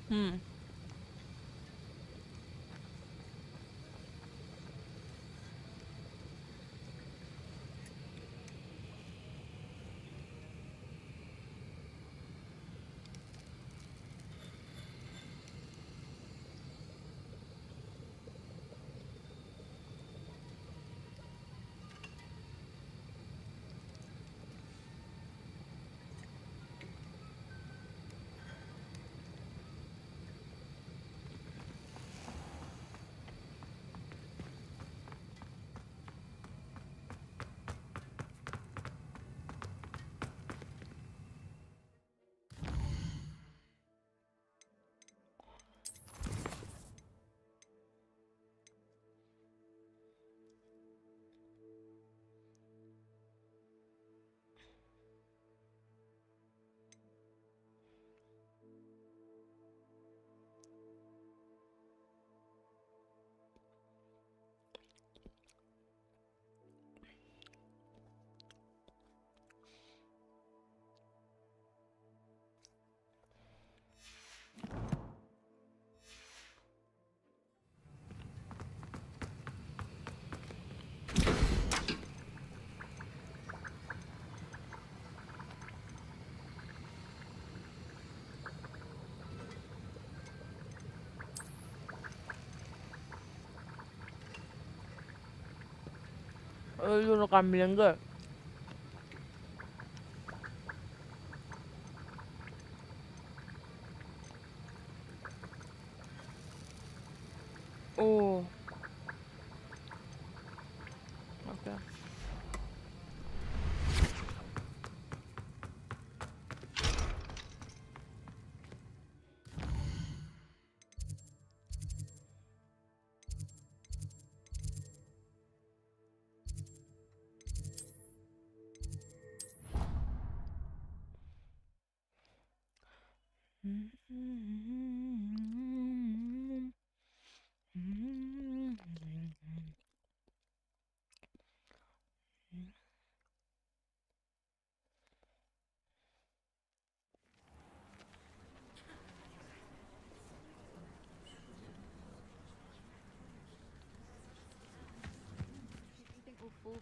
Hmm. Yun kami lang ga. Oh. Okay.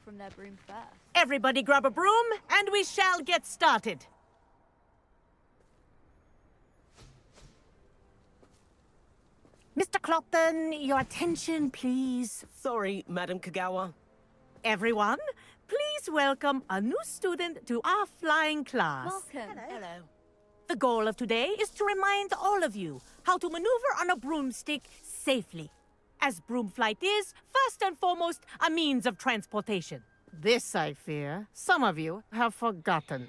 From their broom first. Everybody grab a broom, and we shall get started. Mr. Clopton, your attention, please. Sorry, Madam Kagawa. Everyone, please welcome a new student to our flying class. Welcome. Hello. The goal of today is to remind all of you how to maneuver on a broomstick safely, as broom flight is, first and foremost, a means of transportation. This, I fear, some of you have forgotten.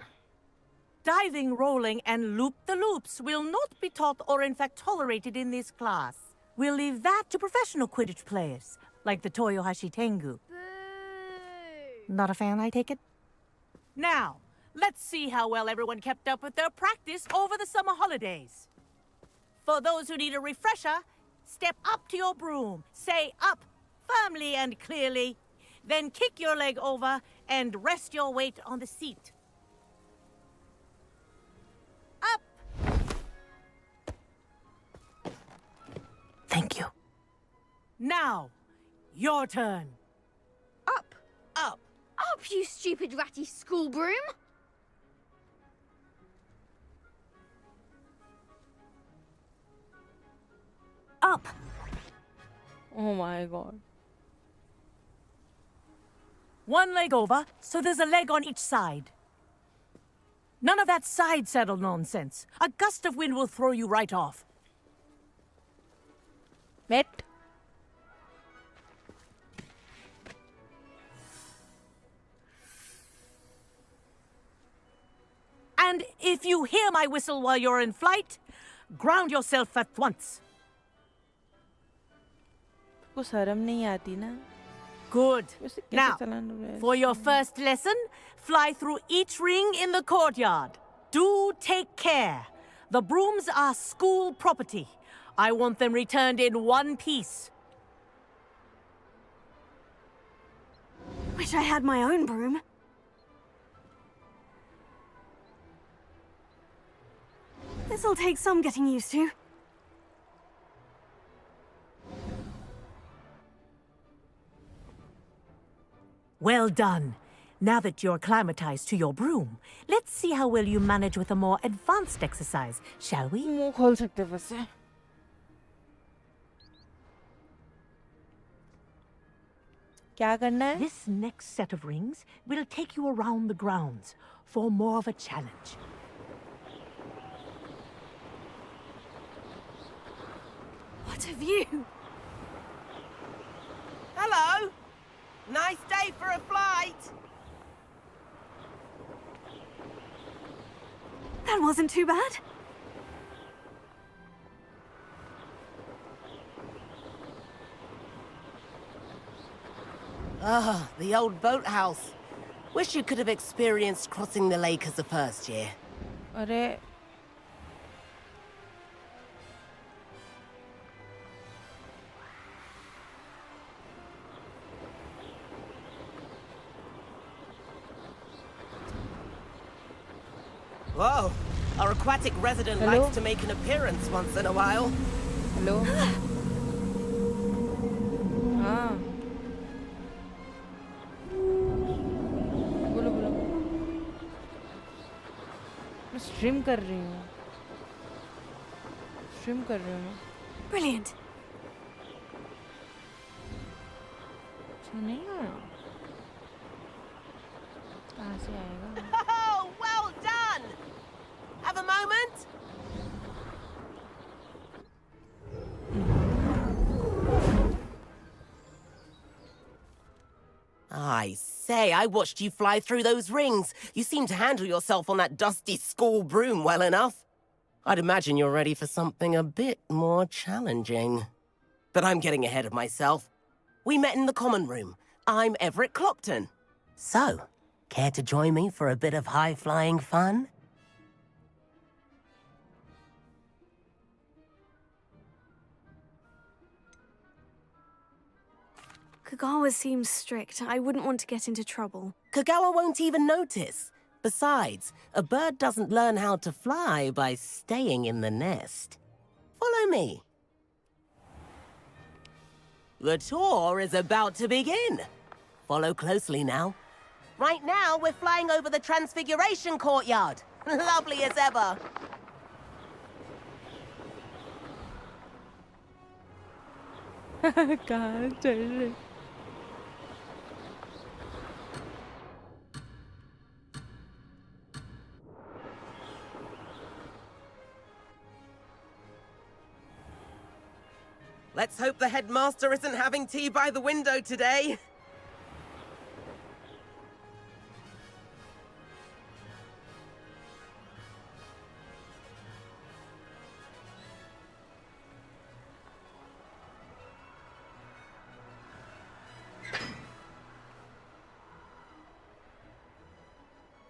Diving, rolling, and loop-the-loops will not be taught or in fact tolerated in this class. We'll leave that to professional Quidditch players, like the Toyohashi Tengu. Boo! Not a fan, I take it? Now, let's see how well everyone kept up with their practice over the summer holidays. For those who need a refresher, step up to your broom, say up firmly and clearly, then kick your leg over and rest your weight on the seat. Up! Thank you. Now, your turn. Up! Up! Up, you stupid ratty school broom! Up! Oh my god. One leg over, so there's a leg on each side. None of that side saddle nonsense. A gust of wind will throw you right off. Met. And if you hear my whistle while you're in flight, ground yourself at once. को शर्म नहीं आती ना. Good. वैसे कैसे Now, चलाना है? for your first lesson, fly through each ring in the courtyard. Do take care. The brooms are school property. I want them returned in one piece. Wish I had my own broom. This'll take some getting used to. Well done. Now that you're acclimatized to your broom, let's see how well you manage with a more advanced exercise, shall we? मुंह खोल सकते बस है क्या करना है This next set of rings will take you around the grounds for more of a challenge. What a view! Hello! Nice day for a flight! That wasn't too bad. Ah, the old boathouse. Wish you could have experienced crossing the lake as a first year. अरे Whoa! Our aquatic resident Hello? likes to make an appearance once in a while. Hello हाँ बोलो बोलो मैं stream कर रही हूँ मैं Brilliant. अच्छा नहीं आया कहाँ से आएगा Oh, well done! Have a moment? I say, I watched you fly through those rings. You seem to handle yourself on that dusty school broom well enough. I'd imagine you're ready for something a bit more challenging. But I'm getting ahead of myself. We met in the common room. I'm Everett Clopton. So, care to join me for a bit of high-flying fun? Kagawa seems strict. I wouldn't want to get into trouble. Kagawa won't even notice. Besides, a bird doesn't learn how to fly by staying in the nest. Follow me. The tour is about to begin. Follow closely now. Right now, we're flying over the Transfiguration Courtyard. Lovely as ever. कहाँ चल रही Let's hope the headmaster isn't having tea by the window today.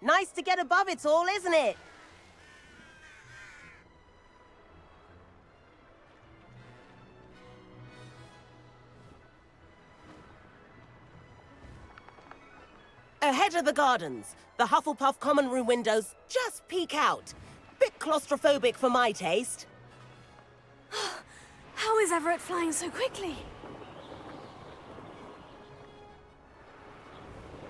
Nice to get above it all, isn't it? Ahead of the gardens, the Hufflepuff common room windows just peek out. Bit claustrophobic for my taste. How is Everett flying so quickly?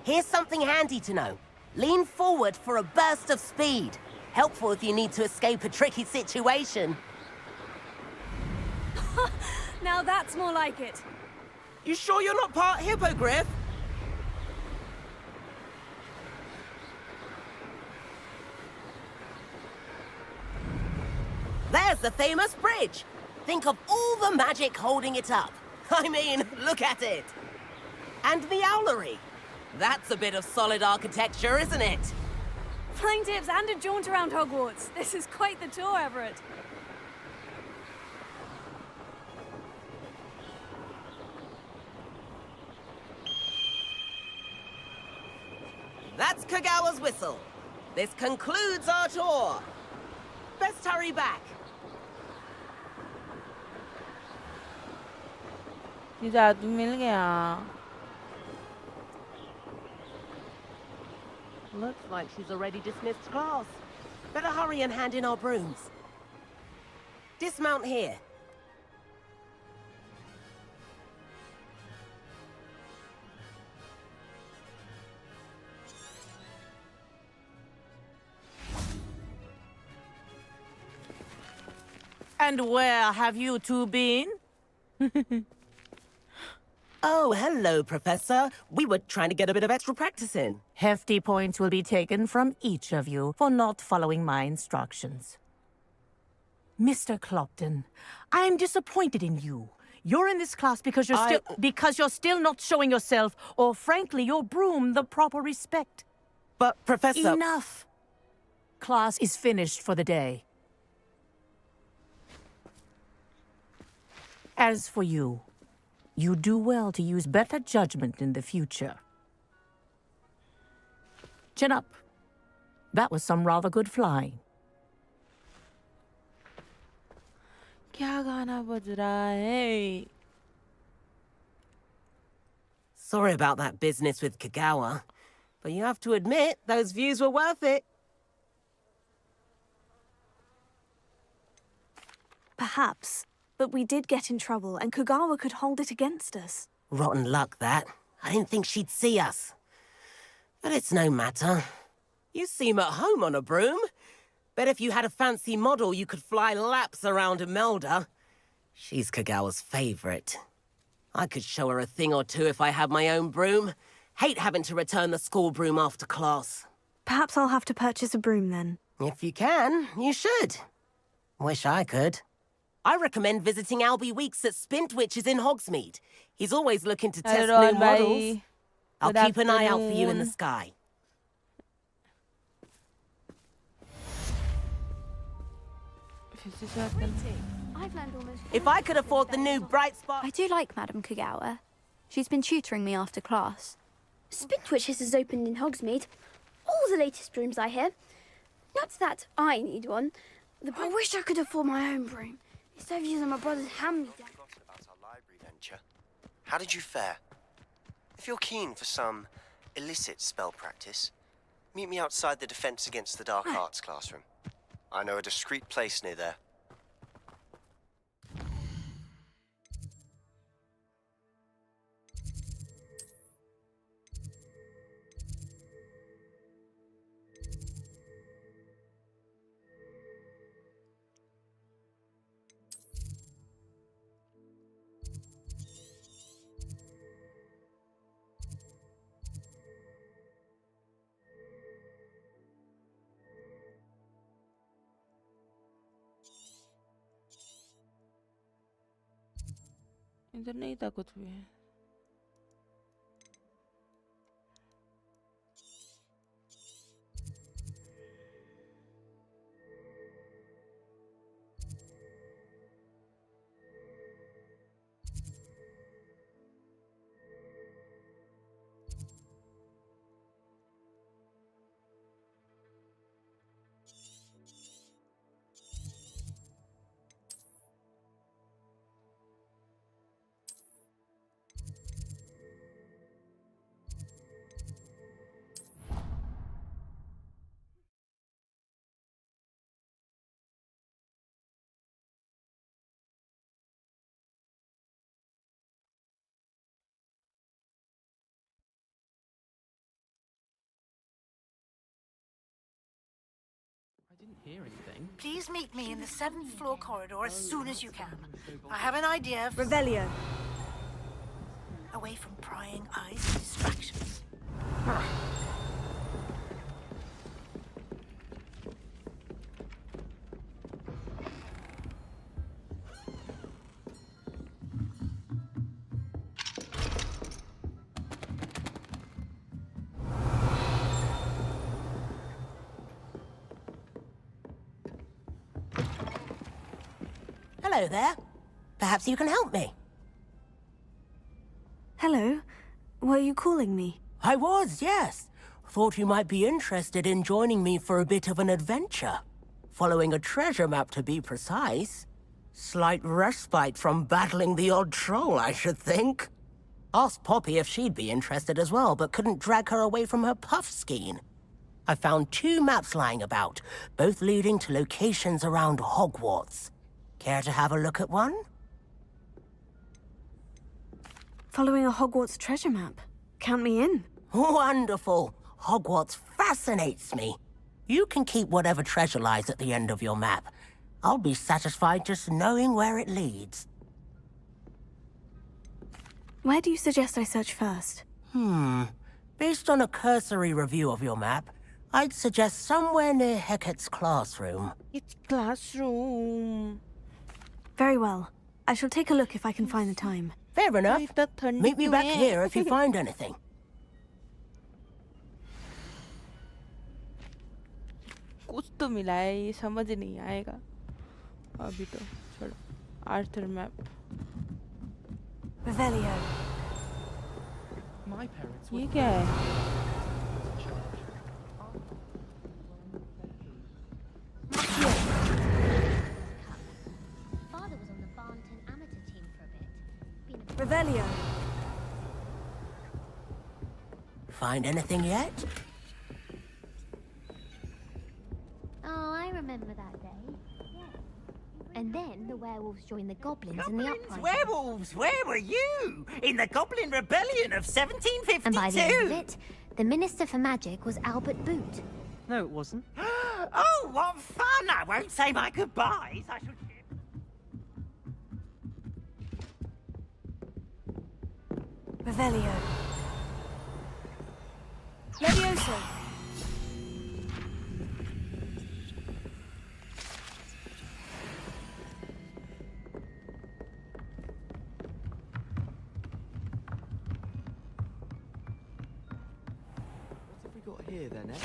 Here's something handy to know. Lean forward for a burst of speed. Helpful if you need to escape a tricky situation. Now that's more like it. You sure you're not part hippogriff? There's the famous bridge. Think of all the magic holding it up. I mean, look at it. And the owlery. That's a bit of solid architecture, isn't it? Flying tips and a jaunt around Hogwarts. This is quite the tour, Everett. That's Kagawa's whistle. This concludes our tour. Best hurry back. ये जादू मिल गया Looks like she's already dismissed class. Better hurry and hand in our brooms. Dismount here. And where have you two been? Oh, hello, Professor. We were trying to get a bit of extra practice in. Hefty points will be taken from each of you for not following my instructions. Mr. Clopton, I am disappointed in you. You're in this class because you're still not showing yourself, or frankly, your broom, the proper respect. But, Professor... Enough. Class is finished for the day. As for you, you do well to use better judgment in the future. Chin up. That was some rather good flying. क्या गाना बज रहा है? Sorry about that business with Kagawa, but you have to admit, those views were worth it. Perhaps. But we did get in trouble, and Kagawa could hold it against us. Rotten luck, that. I didn't think she'd see us. But it's no matter. You seem at home on a broom. Bet if you had a fancy model, you could fly laps around Imelda. She's Kagawa's favorite. I could show her a thing or two if I had my own broom. Hate having to return the school broom after class. Perhaps I'll have to purchase a broom then. If you can, you should. Wish I could. I recommend visiting Albie Weeks at Spintwitches in Hogsmeade. He's always looking to test Hello, new models. bye. I'll Good keep an eye out for you in the afternoon. sky. I've learned almost. If I could afford the new Bright Spot... I do like Madame Kagawa. She's been tutoring me after class. Spintwitches has opened in Hogsmeade. All the latest brooms, I hear. Not that I need one. I wish I could afford my own broom. Instead of using my brother's hand-me-down. About our library venture. How did you fare? If you're keen for some illicit spell practice, meet me outside the Defense Against the Dark Arts classroom. I know a discreet place near there. इधर नहीं था कुछ भी. Didn't hear anything. Please meet me in the 7th floor corridor as soon as you can. I have an idea of... Revelio. Away from prying eyes and distractions. Hello there. Perhaps you can help me. Hello. Were you calling me? I was, yes. Thought you might be interested in joining me for a bit of an adventure. Following a treasure map, to be precise. Slight respite from battling the odd troll, I should think. Asked Poppy if she'd be interested as well, but couldn't drag her away from her puff skein. I found 2 maps lying about, both leading to locations around Hogwarts. Care to have a look at one? Following a Hogwarts treasure map. Count me in. Wonderful. Hogwarts fascinates me. You can keep whatever treasure lies at the end of your map. I'll be satisfied just knowing where it leads. Where do you suggest I search first? Based on a cursory review of your map, I'd suggest somewhere near Hecat's classroom. It's classroom. Very well. I shall take a look if I can find the time. Fair enough. इतना ठंडी Meet me क्यों back है? here if you find anything. कुछ तो मिला है, ये समझ नहीं आएगा अभी तो। छोड़ो। Arthur map. Revelio. My parents ये were क्या है? Father was on the Barnton amateur team for a bit. Revelio. Find anything yet? Oh, I remember that day. Yeah. And then the werewolves joined the goblins in the uprising. Werewolves! Where were you? In the Goblin Rebellion of 1752! And by the end of it, the Minister for Magic was Albert Boot. No, it wasn't. Oh, what fun! I won't say my goodbyes. I should... Revelio. Levioso. What have we got here then, eh?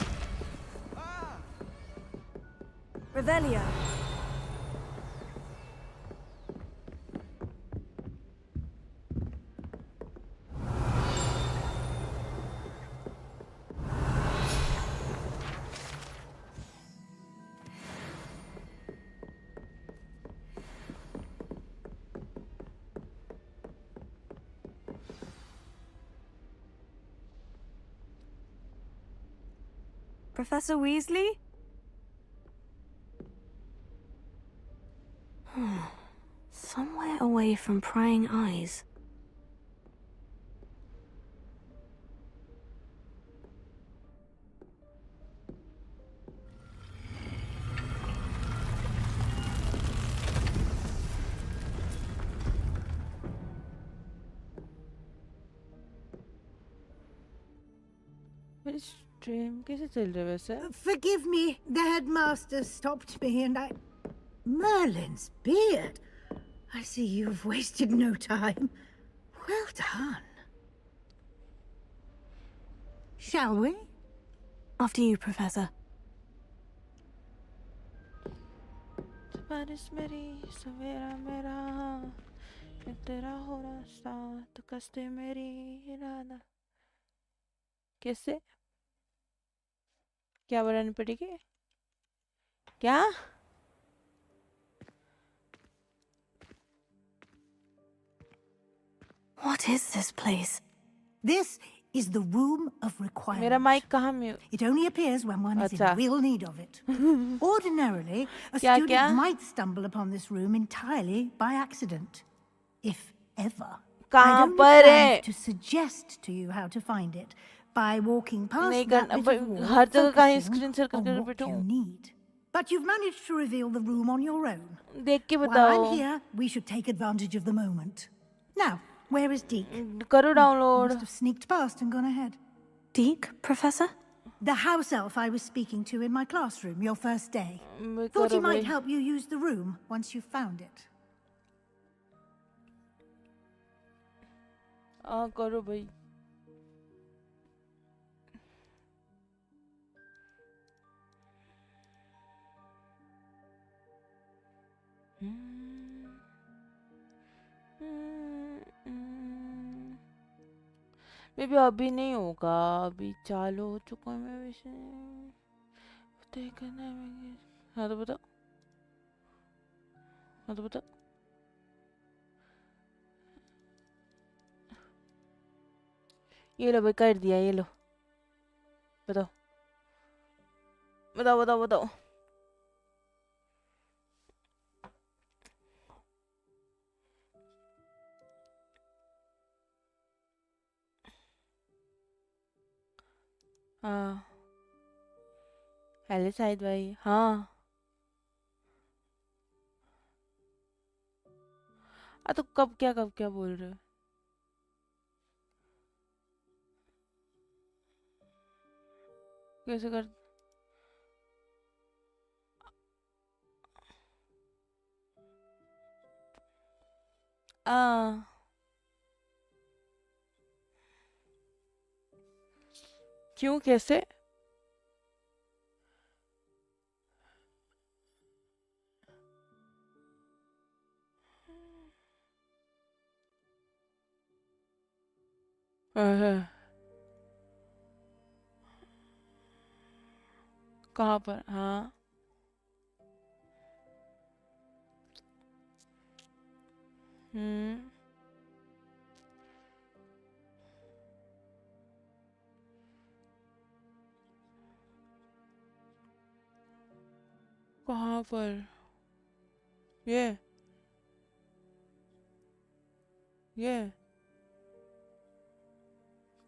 Revelio. Professor Weasley? Somewhere away from prying eyes. मेरी stream कैसे चल रही है वैसे? Forgive me, the headmaster stopped me and I... Merlin's beard. I see you've wasted no time. Well done. Shall we? After you, Professor. बारिश मेरी सवेरा मेरा मैं तेरा हो रास्ता तो कस्ते मेरी इरादा कैसे क्या बनानी पड़ेगी क्या What is this place? This is the room of मेरा requirement. माइक कहाँ mute It only appears when one is in Acha. real need of it. Ordinarily, a Kya, student kya? might stumble upon this room entirely by accident. If ever. कहाँ I'd only पर planned है to suggest to you how to find it by walking past नहीं that करना bit of wall, हर जगह कहीं focusing screen share on करके what बैठूं you need. But you've managed to reveal the room on your own. देख के While बताओ I'm here, we should take advantage of the moment. Now, where is Deke? करो download Must have sneaked past and gone ahead. Deke, Professor? The house elf I was speaking to in my classroom your first day. मैं Thought he करो might भाई help you use the room once you found it. हाँ करो भाई मे भी अभी नहीं होगा अभी चालू हो चुका है मैं वैसे हाँ तो बताओ हाँ तो बताओ ये लो भाई कर दिया ये लो बताओ बताओ बताओ बताओ हाँ हेलो शाहिद भाई हाँ तो कब क्या बोल रहे हो? कैसे कर? क्यों कैसे? कहाँ पर? हाँ कहाँ पर? ये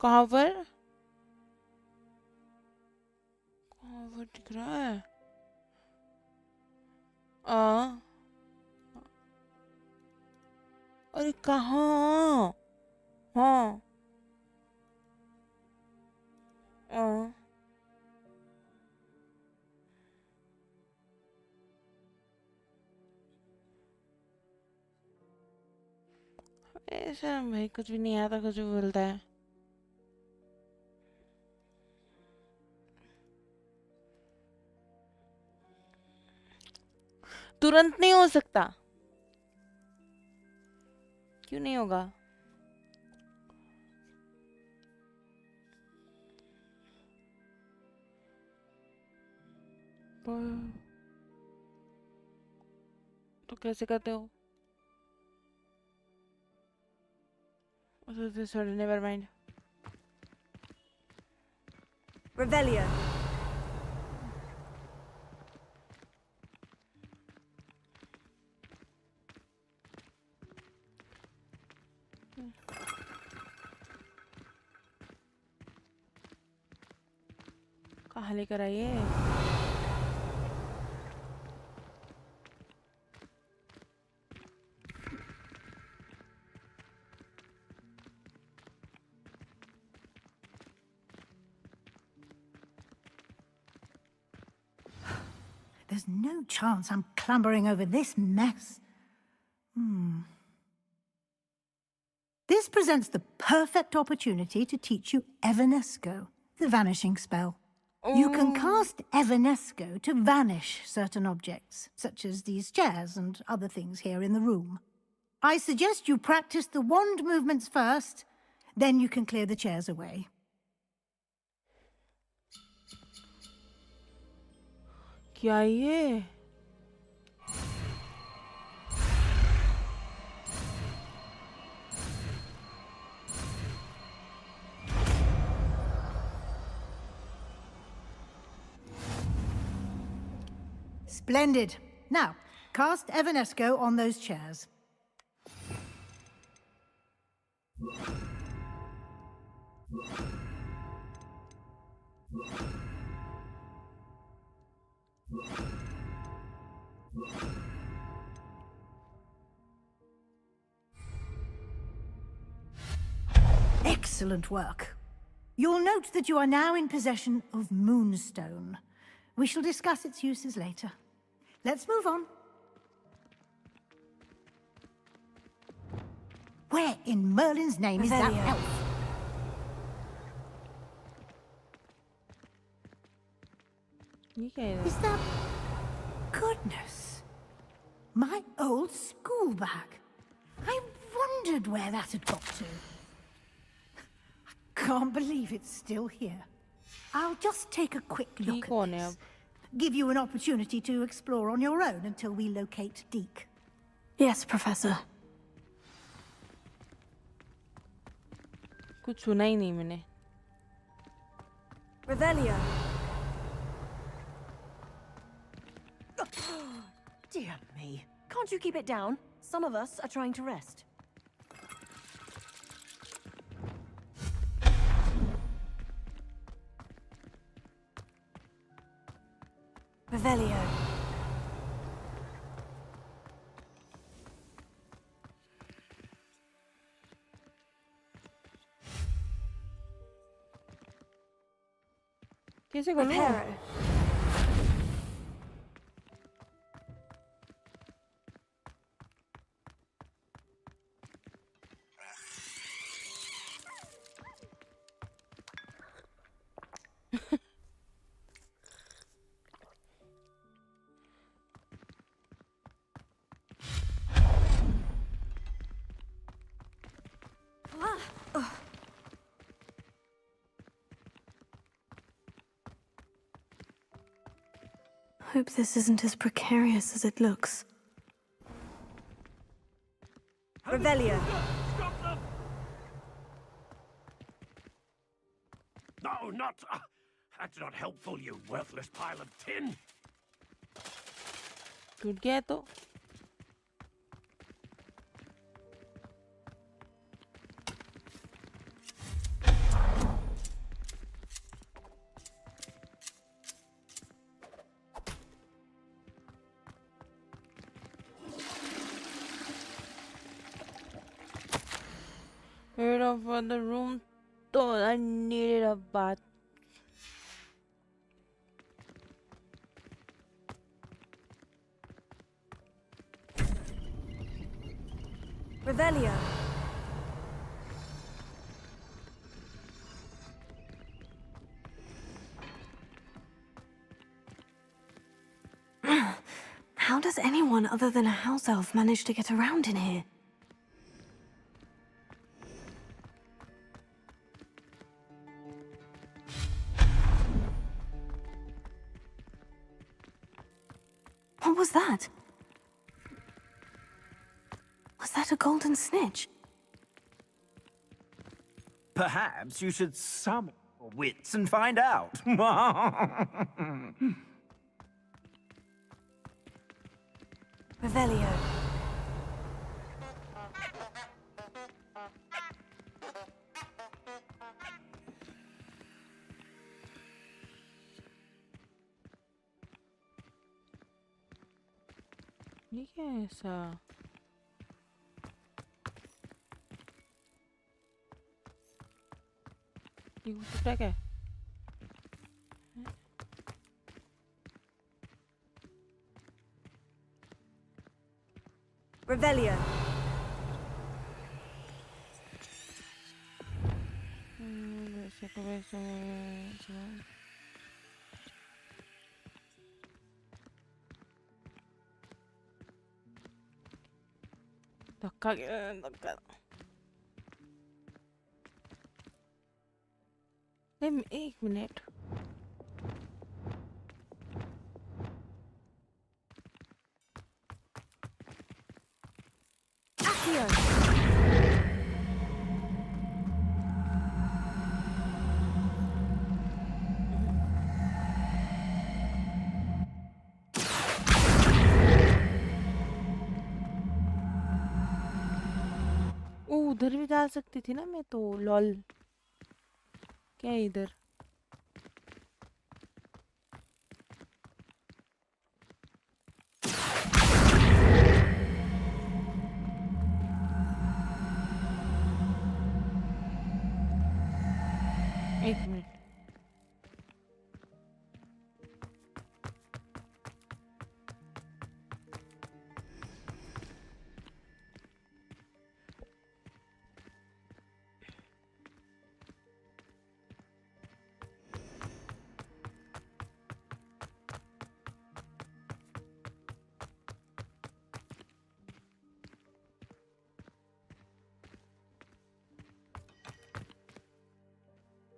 कहाँ पर? कहाँ पर दिख रहा है? अरे कहाँ? हाँ ऐसा भाई कुछ भी नहीं आता, कुछ भी बोलता है। तुरंत नहीं हो सकता। क्यों नहीं होगा? तो कैसे करते हो? Sorry, never mind. Revelio. कहाँ लेकर आइए? There's no chance I'm clambering over this mess. This presents the perfect opportunity to teach you Evanesco, the vanishing spell. You can cast Evanesco to vanish certain objects, such as these chairs and other things here in the room. I suggest you practice the wand movements first, then you can clear the chairs away. क्या ये? Splendid. Now, cast Evanesco on those chairs. Excellent work. You'll note that you are now in possession of Moonstone. We shall discuss its uses later. Let's move on. Where in Merlin's name is that elf? Is that... Goodness. My old school bag. I wondered where that had got to. I can't believe it's still here. I'll just take a quick look at this. Give you an opportunity to explore on your own until we locate Deke. Yes, Professor. कुछ सुना ही नहीं मैंने. Revelio. Dear me. Can't you keep it down? Some of us are trying to rest. Revelio. कैसे खोलूं? Reparo. Hope this isn't as precarious as it looks. Revelio. No, not... that's not helpful, you worthless pile of tin. टूट गया है तो Rid of the room. So I needed a bath. Revelio. How does anyone other than a house elf manage to get around in here? What was that? Was that a golden snitch? Perhaps you should summon your wits and find out. Revelio. ये क्या है ऐसा? ये टूटा क्या है? Revelio. धक्का गया धक्का एक मिनट उधर भी डाल सकती थी ना मैं तो लॉल क्या है इधर एक मिनट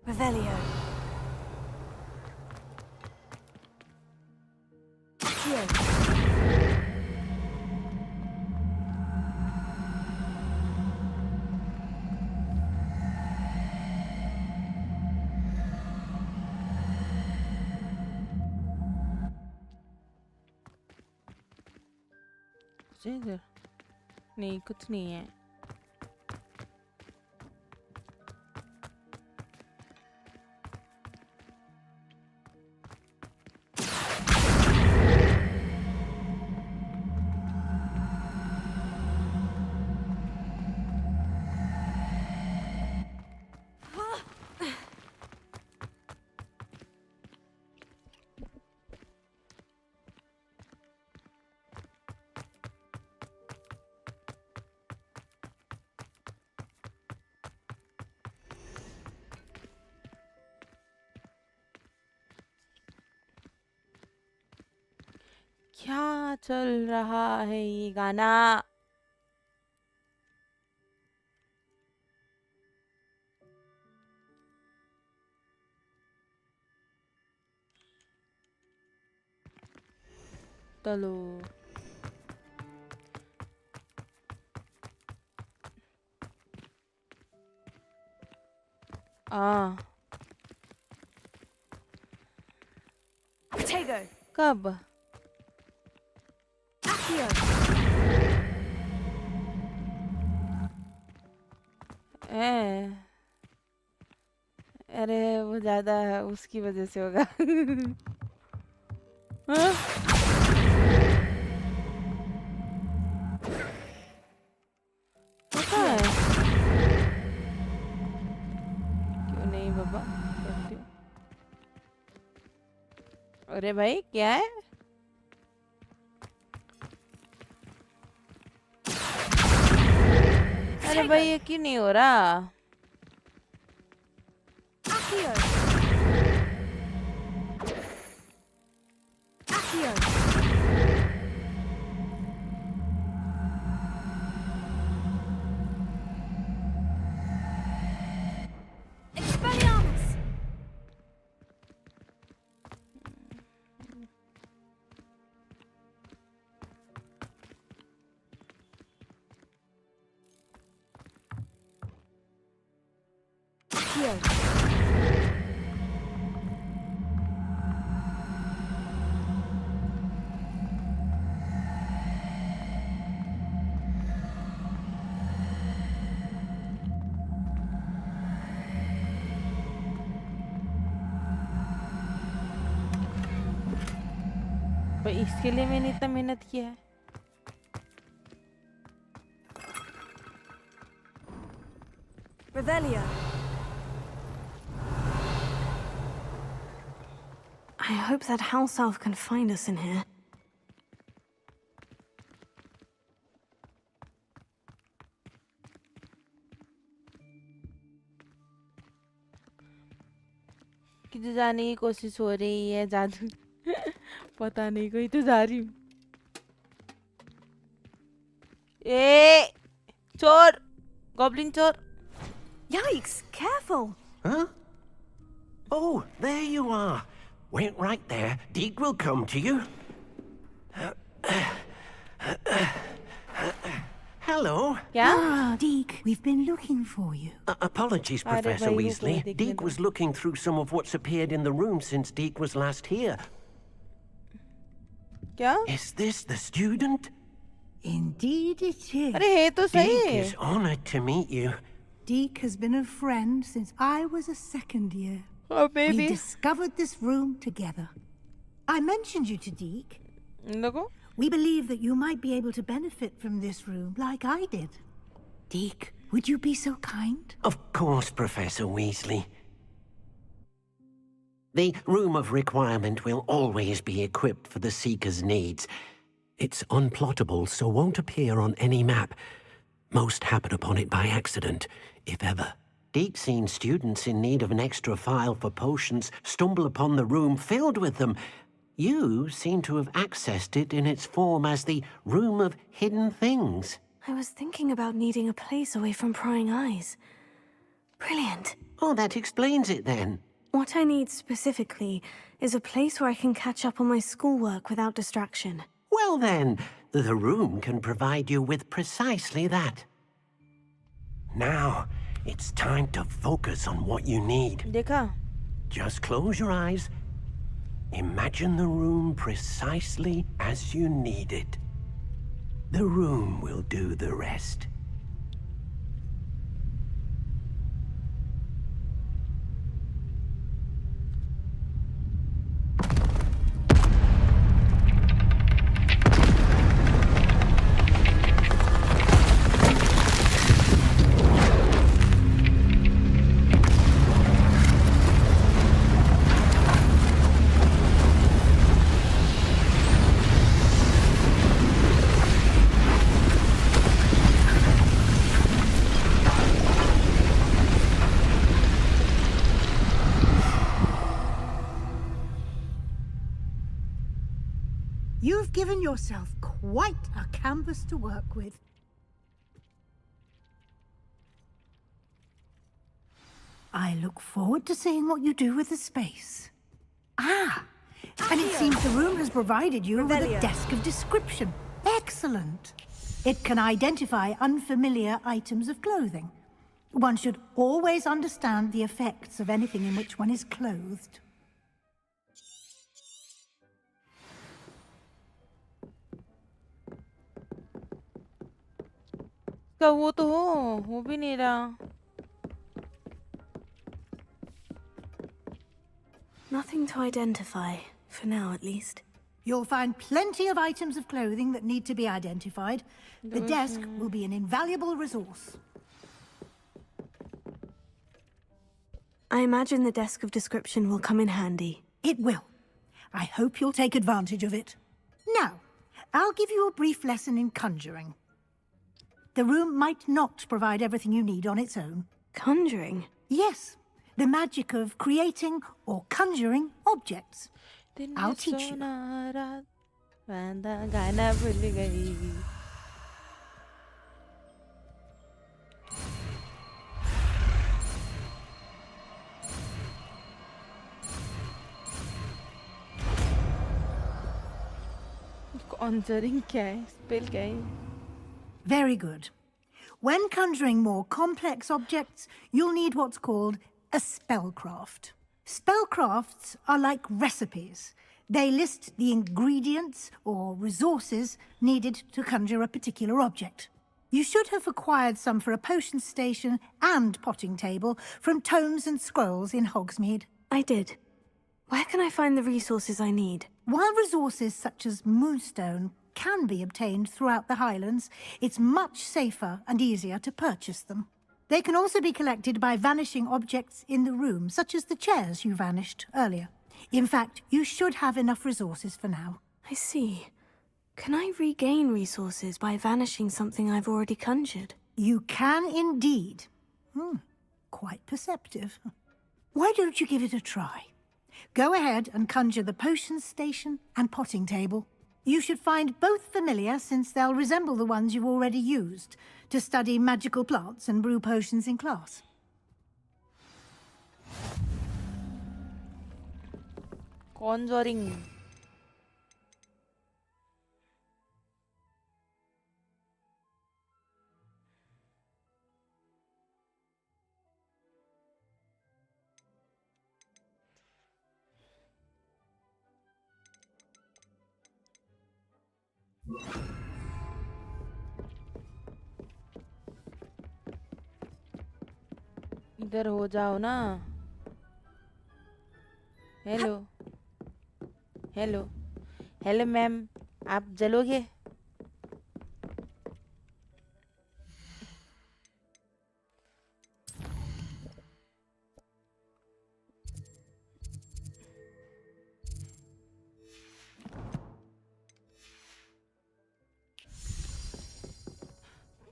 Revelio. Accio. कुछ है इधर नहीं कुछ नहीं है क्या चल रहा है ये गाना? चलो Tego. कब? Accio. अरे वो ज्यादा उसकी वजह से होगा। हाँ? पता है क्यों नहीं बाबा करती हूँ। अरे भाई क्या है? अरे भाई ये क्यों नहीं हो रहा? Accio. Accio. Expelliarmus. Accio. भाई इसके लिए मैंने इतना मेहनत किया है। Revelio. I hope that house elf can find us in here. किधर जाने की कोशिश हो रही है जादू? पता नहीं कहीं तो जा रही हूँ। ए चोर, गॉब्लिन चोर। Yikes! Careful. Huh? Oh, there you are. Wait right there. Deke will come to you. Hello. क्या? Ah, Deke, we've been looking for you. Apologies, अरे Professor भाई, रुको, Weasley. देखने Deke दो। was looking through some of what's appeared in the room since Deke was last here. क्या? Is this the student? Indeed it is. अरे है तो Deke सही। is honored to meet you. Deke has been a friend since I was a second year. Oh We baby। discovered this room together. I mentioned you to Deke. देखो। We believe that you might be able to benefit from this room like I did. Deke, would you be so kind? Of course, Professor Weasley. The Room of Requirement will always be equipped for the Seeker's needs. It's unplottable, so won't appear on any map. Most happen upon it by accident, if ever. Deke's seen students in need of an extra file for potions stumble upon the room filled with them. You seem to have accessed it in its form as the Room of Hidden Things. I was thinking about needing a place away from prying eyes. Brilliant. Oh, that explains it then. What I need specifically is a place where I can catch up on my schoolwork without distraction. Well then, the room can provide you with precisely that. Now, it's time to focus on what you need. देखा? Just close your eyes. Imagine the room precisely as you need it. The room will do the rest. You've given yourself quite a canvas to work with. I look forward to seeing what you do with the space. Ah! And it seems the room has provided you with a desk of description. Excellent. It can identify unfamiliar items of clothing. One should always understand the effects of anything in which one is clothed. क्या वो तो हो भी नहीं रहा. Nothing to identify, for now at least. You'll find plenty of items of clothing that need to be identified. The desk will be an invaluable resource. I imagine the desk of description will come in handy. It will. I hope you'll take advantage of it. Now, I'll give you a brief lesson in conjuring. The room might not provide everything you need on its own. Conjuring? Yes, the magic of creating or conjuring objects. I'll teach you. गाना भूल गई. Conjuring क्या है? Spell क्या है? Very good. When conjuring more complex objects, you'll need what's called a spellcraft. Spellcrafts are like recipes. They list the ingredients or resources needed to conjure a particular object. You should have acquired some for a potion station and potting table from tomes and scrolls in Hogsmeade. I did. Where can I find the resources I need? While resources such as moonstone can be obtained throughout the Highlands, it's much safer and easier to purchase them. They can also be collected by vanishing objects in the room, such as the chairs you vanished earlier. In fact, you should have enough resources for now. I see. Can I regain resources by vanishing something I've already conjured? You can indeed. Quite perceptive. Why don't you give it a try? Go ahead and conjure the potion station and potting table. You should find both familiar, since they'll resemble the ones you've already used to study magical plants and brew potions in class. Conjuring. इधर हो जाओ ना. Hello hello hello ma'am, आप जलोगे?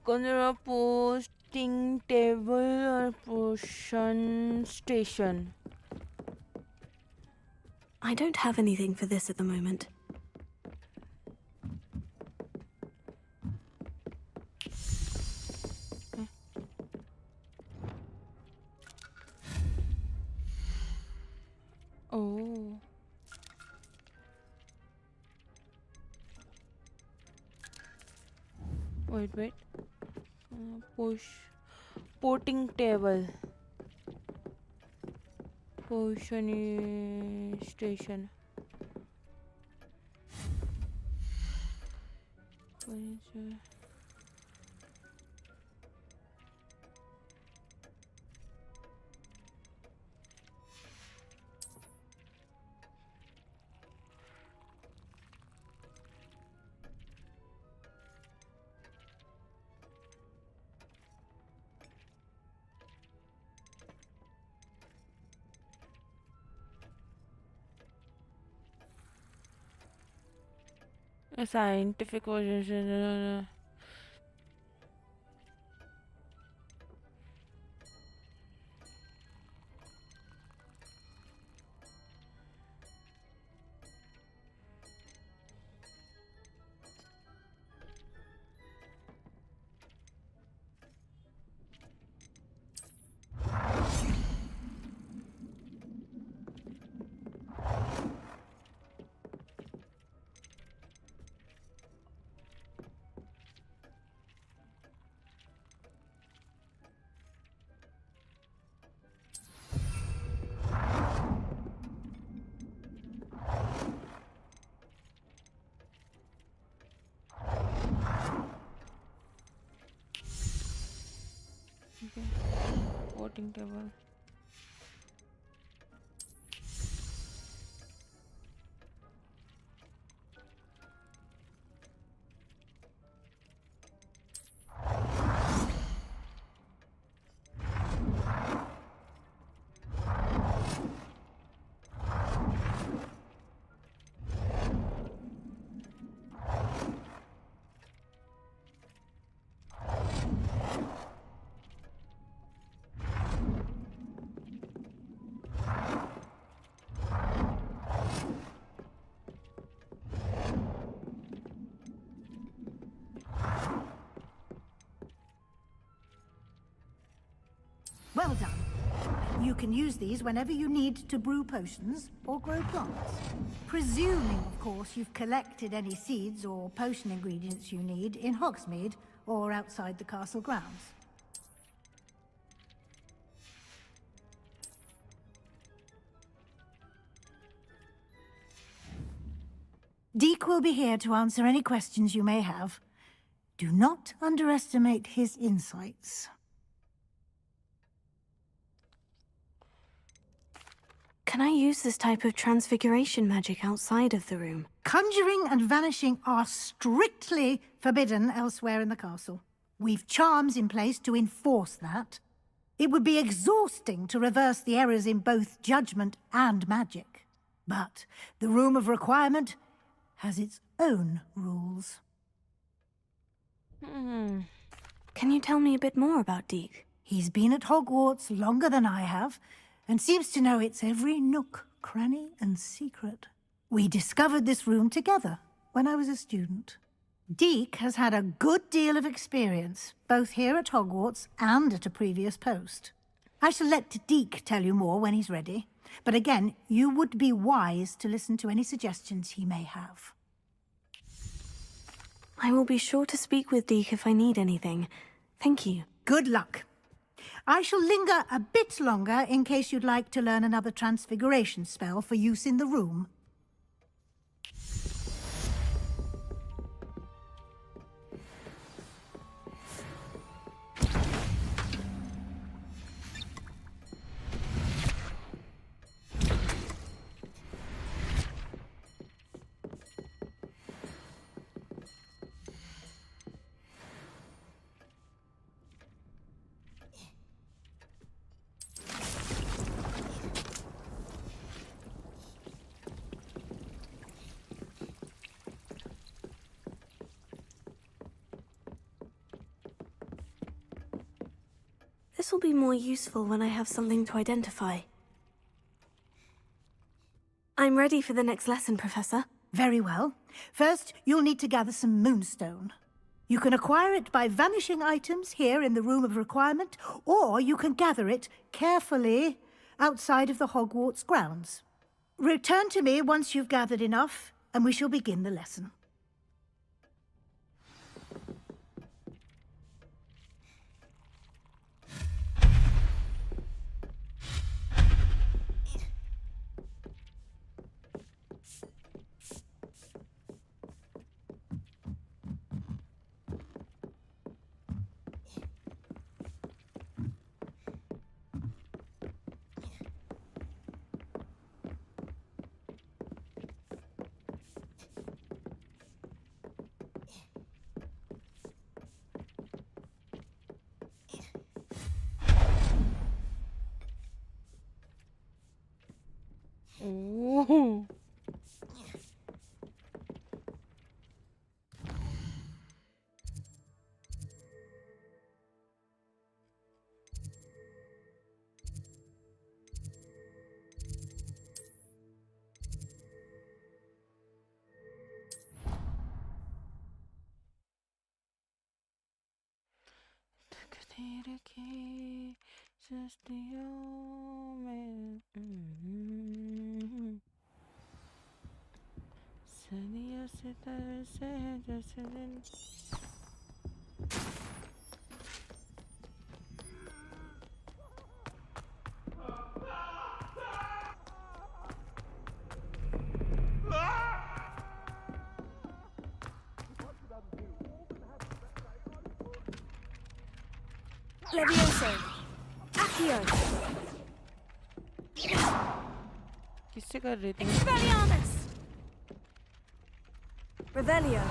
Conjure posting table or potion station. I don't have anything for this at the moment. Oh. Wait. Potting table. Potion station. A scientific version. writing table. Well done. You can use these whenever you need to brew potions or grow plants. Presuming, of course, you've collected any seeds or potion ingredients you need in Hogsmeade or outside the castle grounds. Deek will be here to answer any questions you may have. Do not underestimate his insights. Can I use this type of transfiguration magic outside of the room? Conjuring and vanishing are strictly forbidden elsewhere in the castle. We've charms in place to enforce that. It would be exhausting to reverse the errors in both judgment and magic. But the Room of Requirement has its own rules. Can you tell me a bit more about Deek? He's been at Hogwarts longer than I have, and seems to know its every nook, cranny, and secret. We discovered this room together when I was a student. Deek has had a good deal of experience, both here at Hogwarts and at a previous post. I shall let Deek tell you more when he's ready, but again, you would be wise to listen to any suggestions he may have. I will be sure to speak with Deek if I need anything. Thank you. Good luck. I shall linger a bit longer in case you'd like to learn another transfiguration spell for use in the room. This will be more useful when I have something to identify. I'm ready for the next lesson, Professor. Very well. First, you'll need to gather some moonstone. You can acquire it by vanishing items here in the Room of Requirement, or you can gather it carefully outside of the Hogwarts grounds. Return to me once you've gathered enough, and we shall begin the lesson. Ooh. Levioso. Accio. किससे कर रही थी? Expelliarmus. Revelio.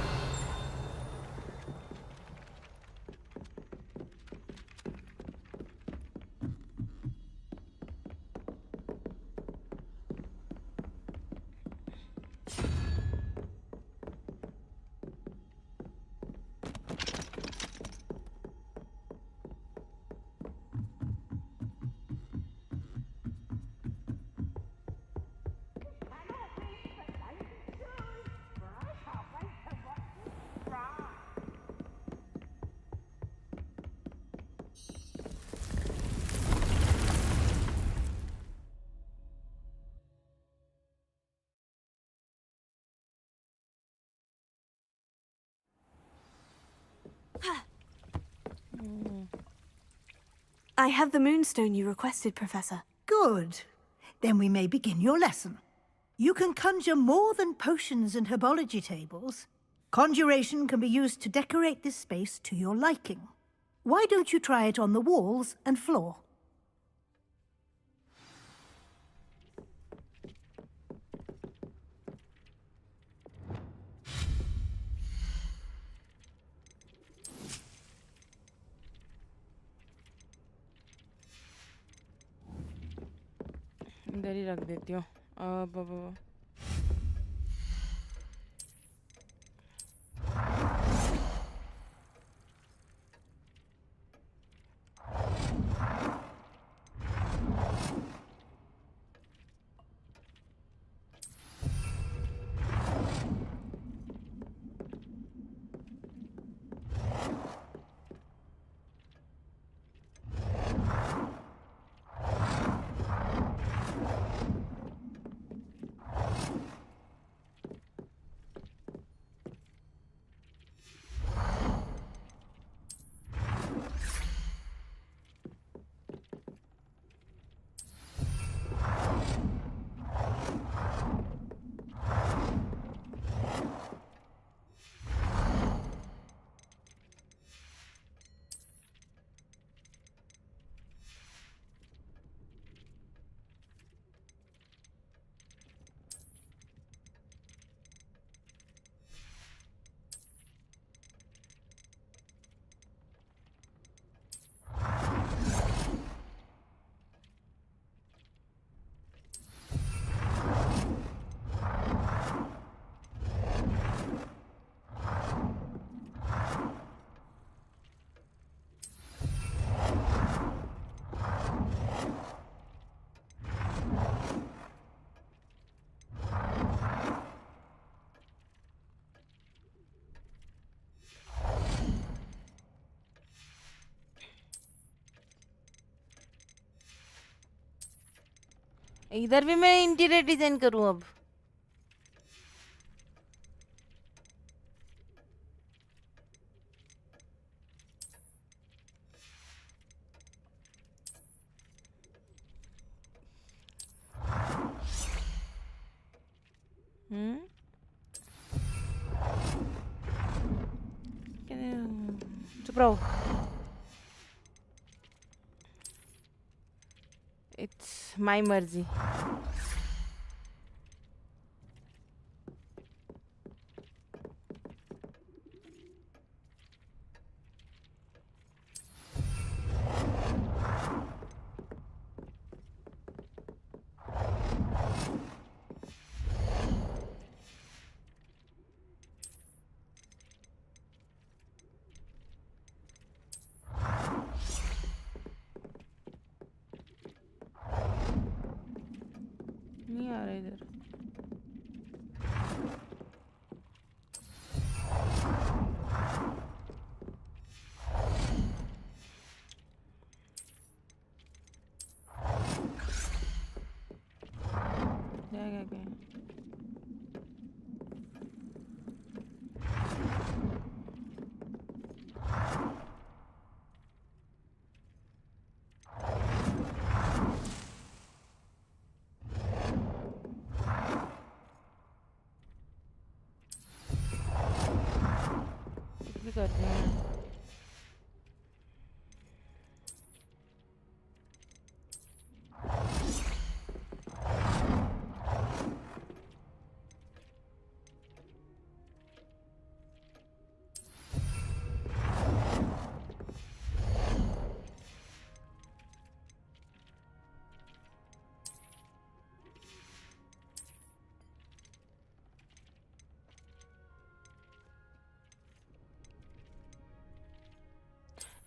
I have the moonstone you requested, Professor. Good. Then we may begin your lesson. You can conjure more than potions and herbology tables. Conjuration can be used to decorate this space to your liking. Why don't you try it on the walls and floor? इधर ही रख देती हूँ अब इधर भी मैं interior design करूँ अब चुप रहो It's my mercy. नहीं आ रहा इधर क्या करते हैं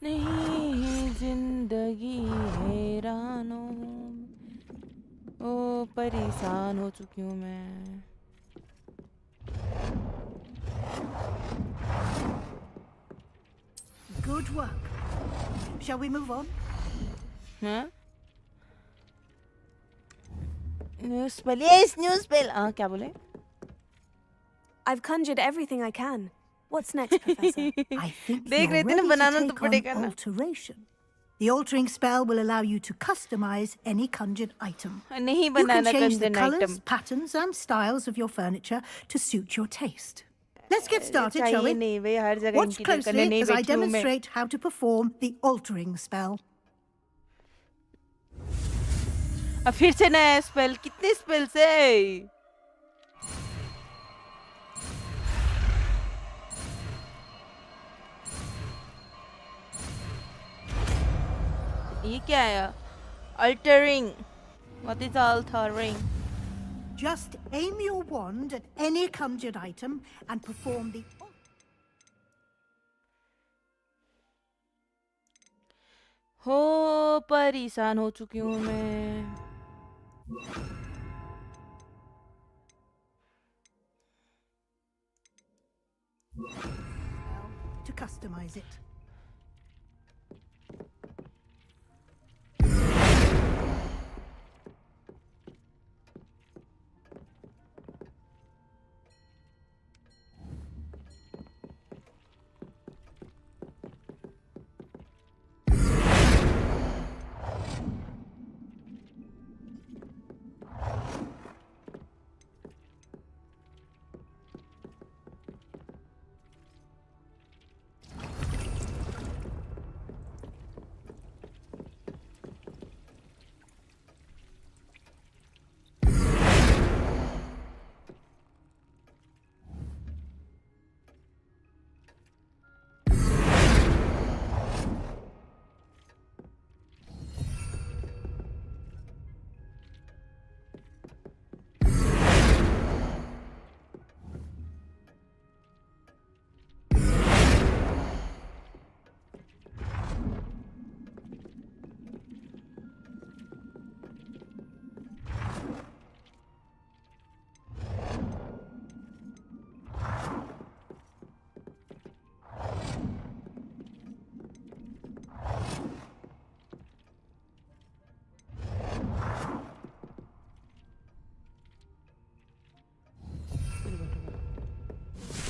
नहीं जिंदगी हैरानों ओ परेशान हो चुकी हूँ मैं Good work. Shall we move on? हाँ new spell yes new spell हाँ क्या बोले I've conjured everything I can. What's next, Professor? I think देख you're रहे थे ना ready to बनाना तो take on पड़ेगा ना alteration. The altering spell will allow you to customize any conjured item. नहीं You can banana change the कंजन colors, item patterns, and styles of your furniture to suit your taste. Let's get started, shall चाहिए we? नहीं भाई हर जगह Watch interior करने closely नहीं as I बैठी हूँ मैं demonstrate how to perform the altering spell. अब फिर से नया स्पेल कितने स्पेल्स है ये क्या है altering what is altering Just aim your wand at any conjured item and perform the... हो परेशान हो चुकी हूँ मैं to customize it.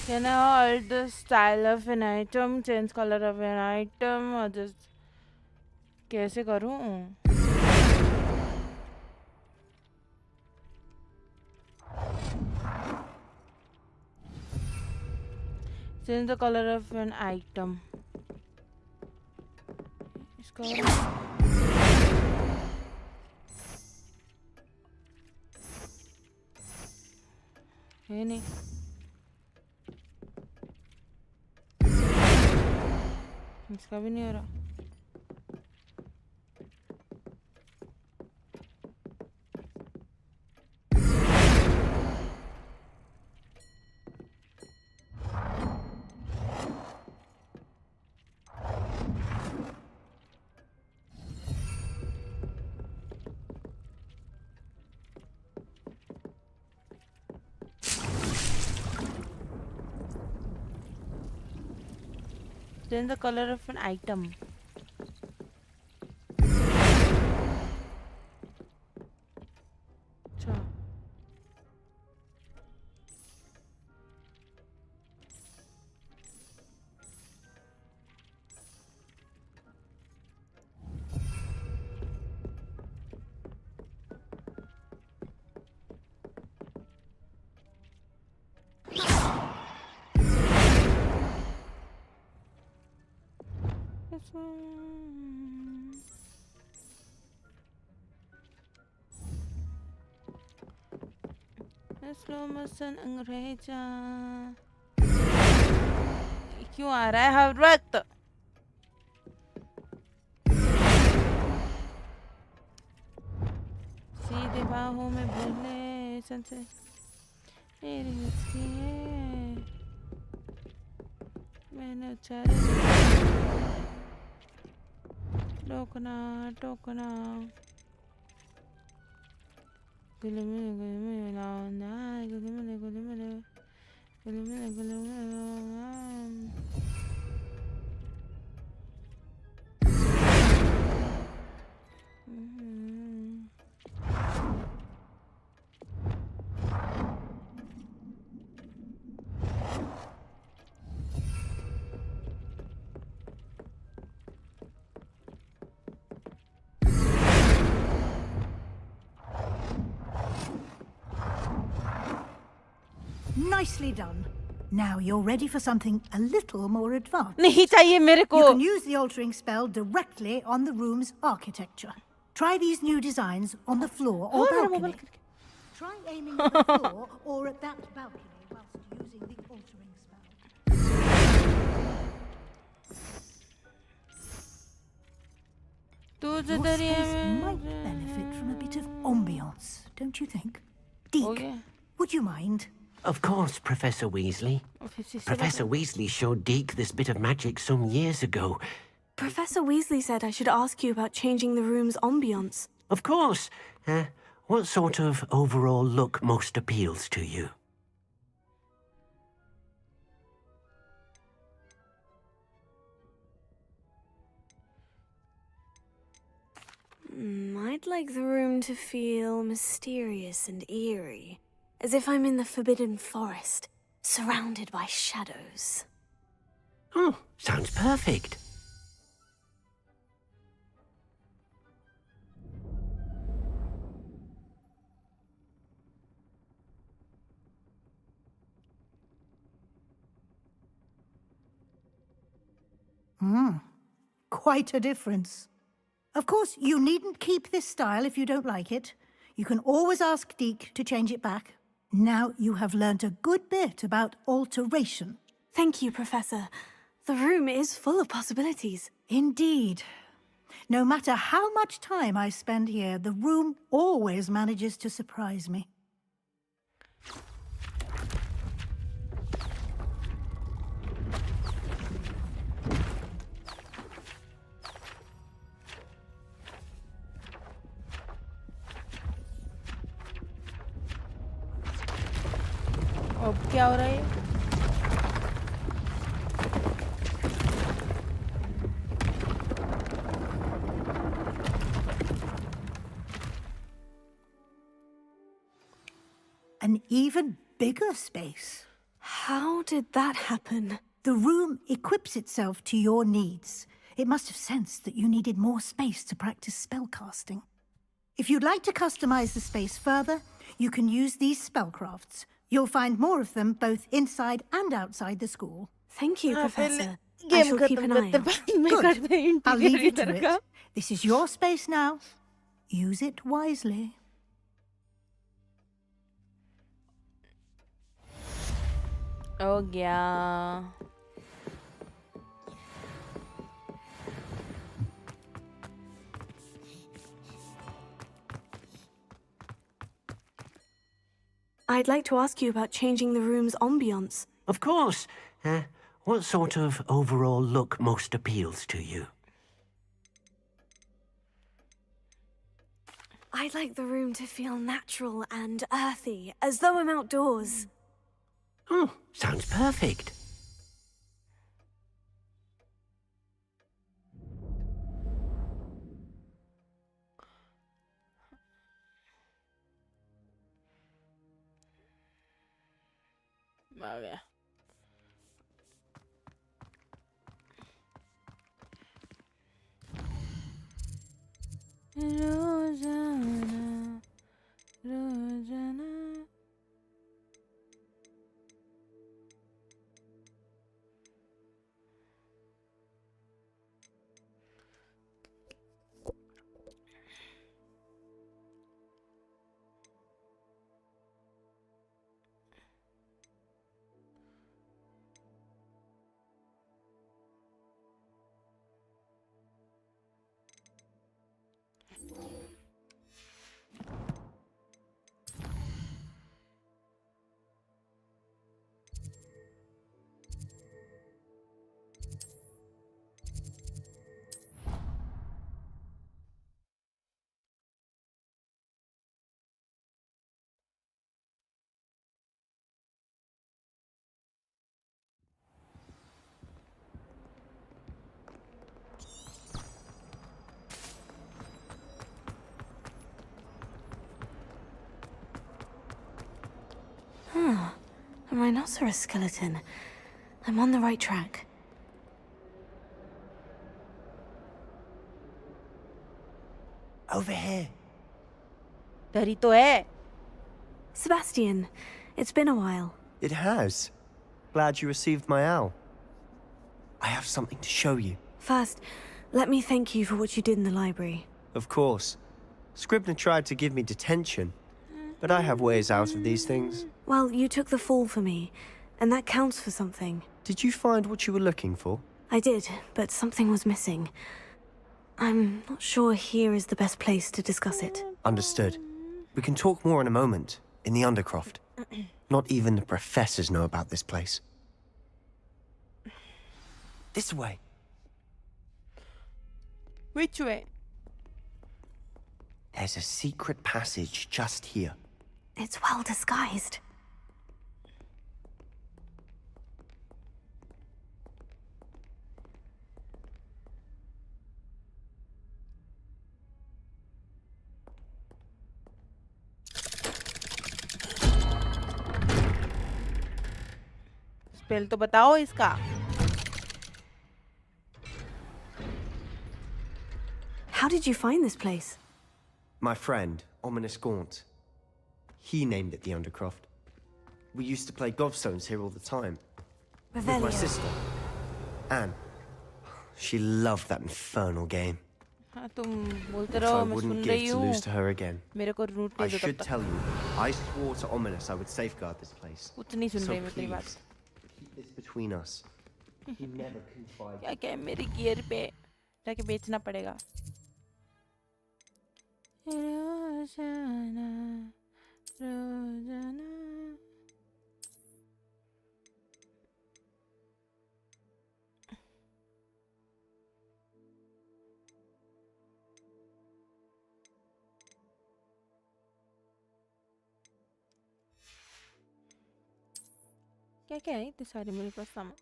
Can I alter the style of an item, change color of an item, or just कैसे करूँ? Change the color of an item. इसका है नहीं. इसका भी नहीं हो रहा. Change the color of an item. अच्छा. स्लो मोशन अंग्रेजा क्यों आ रहा है हर वक्त? सीधे बाहों में भरले संसे मेरी मुझकी है मैंने उच्चारे Tokana, tokana. Nicely done. Now you're ready for something a little more advanced. नहीं चाहिए मेरे को. You can use the altering spell directly on the room's architecture. Try these new designs on the floor or balcony. Try aiming at the floor or at that balcony whilst using the altering spell. Your space might benefit from a bit of ambiance, don't you think? Deke, would you mind? Of course, Professor Weasley. Professor Weasley showed Deke this bit of magic some years ago. Professor Weasley said I should ask you about changing the room's ambience. Of course. What sort of overall look most appeals to you? I'd like the room to feel mysterious and eerie, as if I'm in the Forbidden Forest, surrounded by shadows. Oh, sounds perfect. Quite a difference. Of course, you needn't keep this style if you don't like it. You can always ask Deke to change it back. Now you have learnt a good bit about alteration. Thank you, Professor. The room is full of possibilities. Indeed. No matter how much time I spend here, the room always manages to surprise me. अब क्या हो रहा है? An even bigger space. How did that happen? The room equips itself to your needs. It must have sensed that you needed more space to practice spellcasting. If you'd like to customize the space further, you can use these spellcrafts. You'll find more of them both inside and outside the school. Thank you, Professor. I shall keep an eye out. Good. I'll leave you to it. This is your space now. Use it wisely. हो गया. I'd like to ask you about changing the room's ambience. Of course. What sort of overall look most appeals to you? I'd like the room to feel natural and earthy, as though I'm outdoors. Oh, sounds perfect. आ गया. रोजाना रोजाना Rhinoceros skeleton. I'm on the right track. Over here. डरी तो है. Sebastian, it's been a while. It has. Glad you received my owl. I have something to show you. First, let me thank you for what you did in the library. Of course. Scribner tried to give me detention, but I have ways out of these things. Well, you took the fall for me, and that counts for something. Did you find what you were looking for? I did, but something was missing. I'm not sure here is the best place to discuss it. Understood. We can talk more in a moment, in the Undercroft. Not even the professors know about this place. This way. Which way? There's a secret passage just here. It's well disguised. Spell तो बताओ इसका. How did you find this place? My friend, Ominous Gaunt. He named it the Undercroft. We used to play gobstones here all the time. With my sister, Anne. She loved that infernal game. हाँ तुम बोलते Which रहो I मैं wouldn't सुन give रही to lose हूँ. to her again. मेरे को root I दे दो should तब तक. tell you, I swore to Ominous I would safeguard this place. कुछ नहीं सुन So रही मैं तेरी बात. please, keep this between us. He never confided. क्या क्या है मेरी गियर पे जाके बेचना पड़ेगा. रोजाना रोजाना क्या क्या है इतने सारे मेरे पास सामान.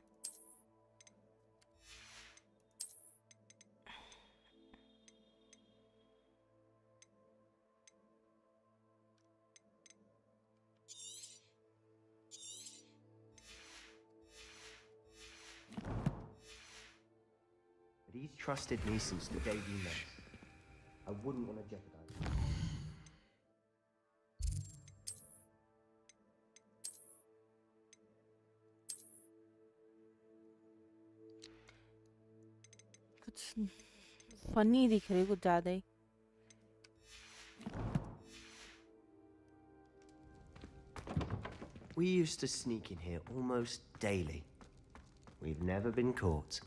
But he's trusted me since the day we met. I wouldn't want to jeopardize it. कुछ फनी दिख रही कुछ ज्यादा ही. We used to sneak in here almost daily. We've never been caught.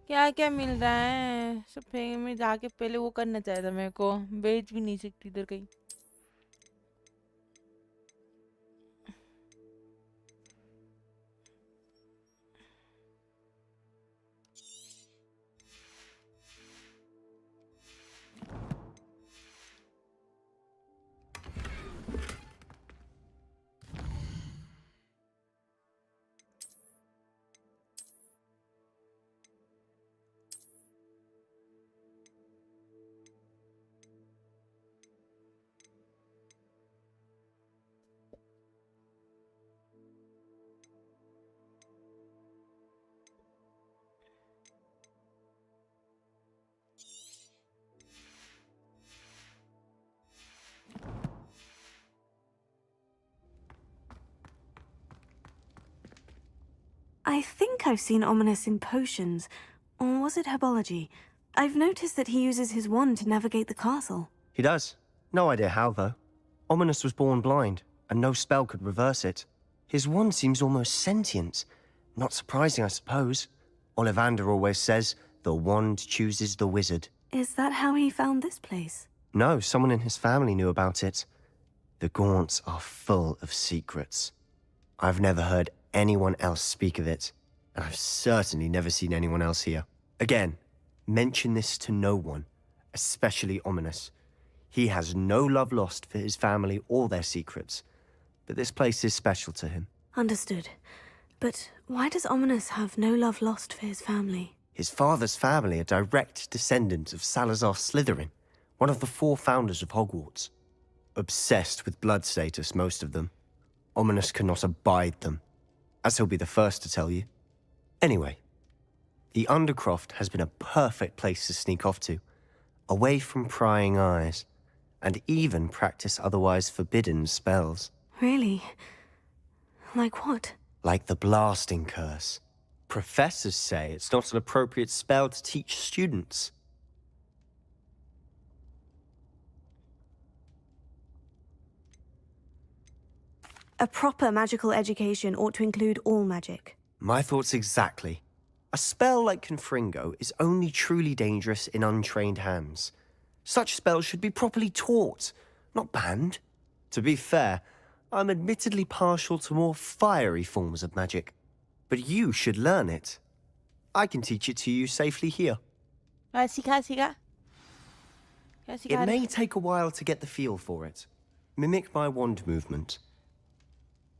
क्या क्या मिल रहा है सब फेंक में जाके पहले वो करना चाहिए था मेरे को. बेच भी नहीं सकती इधर कहीं. I think I've seen Ominous in potions. Or was it herbology? I've noticed that he uses his wand to navigate the castle. He does. No idea how, though. Ominous was born blind, and no spell could reverse it. His wand seems almost sentient. Not surprising, I suppose. Ollivander always says, the wand chooses the wizard. Is that how he found this place? No, someone in his family knew about it. The Gaunts are full of secrets. I've never heard anyone else speak of it, and I've certainly never seen anyone else here. Again, mention this to no one, especially Ominous. He has no love lost for his family or their secrets, but this place is special to him. Understood. But why does Ominous have no love lost for his family? His father's family are direct descendants of Salazar Slytherin, one of the 4 founders of Hogwarts. Obsessed with blood status, most of them. Ominous cannot abide them, as he'll be the first to tell you. Anyway, the Undercroft has been a perfect place to sneak off to, away from prying eyes, and even practice otherwise forbidden spells. Really? Like what? Like the blasting curse. Professors say it's not an appropriate spell to teach students. A proper magical education ought to include all magic. My thoughts exactly. A spell like Confringo is only truly dangerous in untrained hands. Such spells should be properly taught, not banned. To be fair, I'm admittedly partial to more fiery forms of magic. But you should learn it. I can teach it to you safely here. It may take a while to get the feel for it. Mimic my wand movement.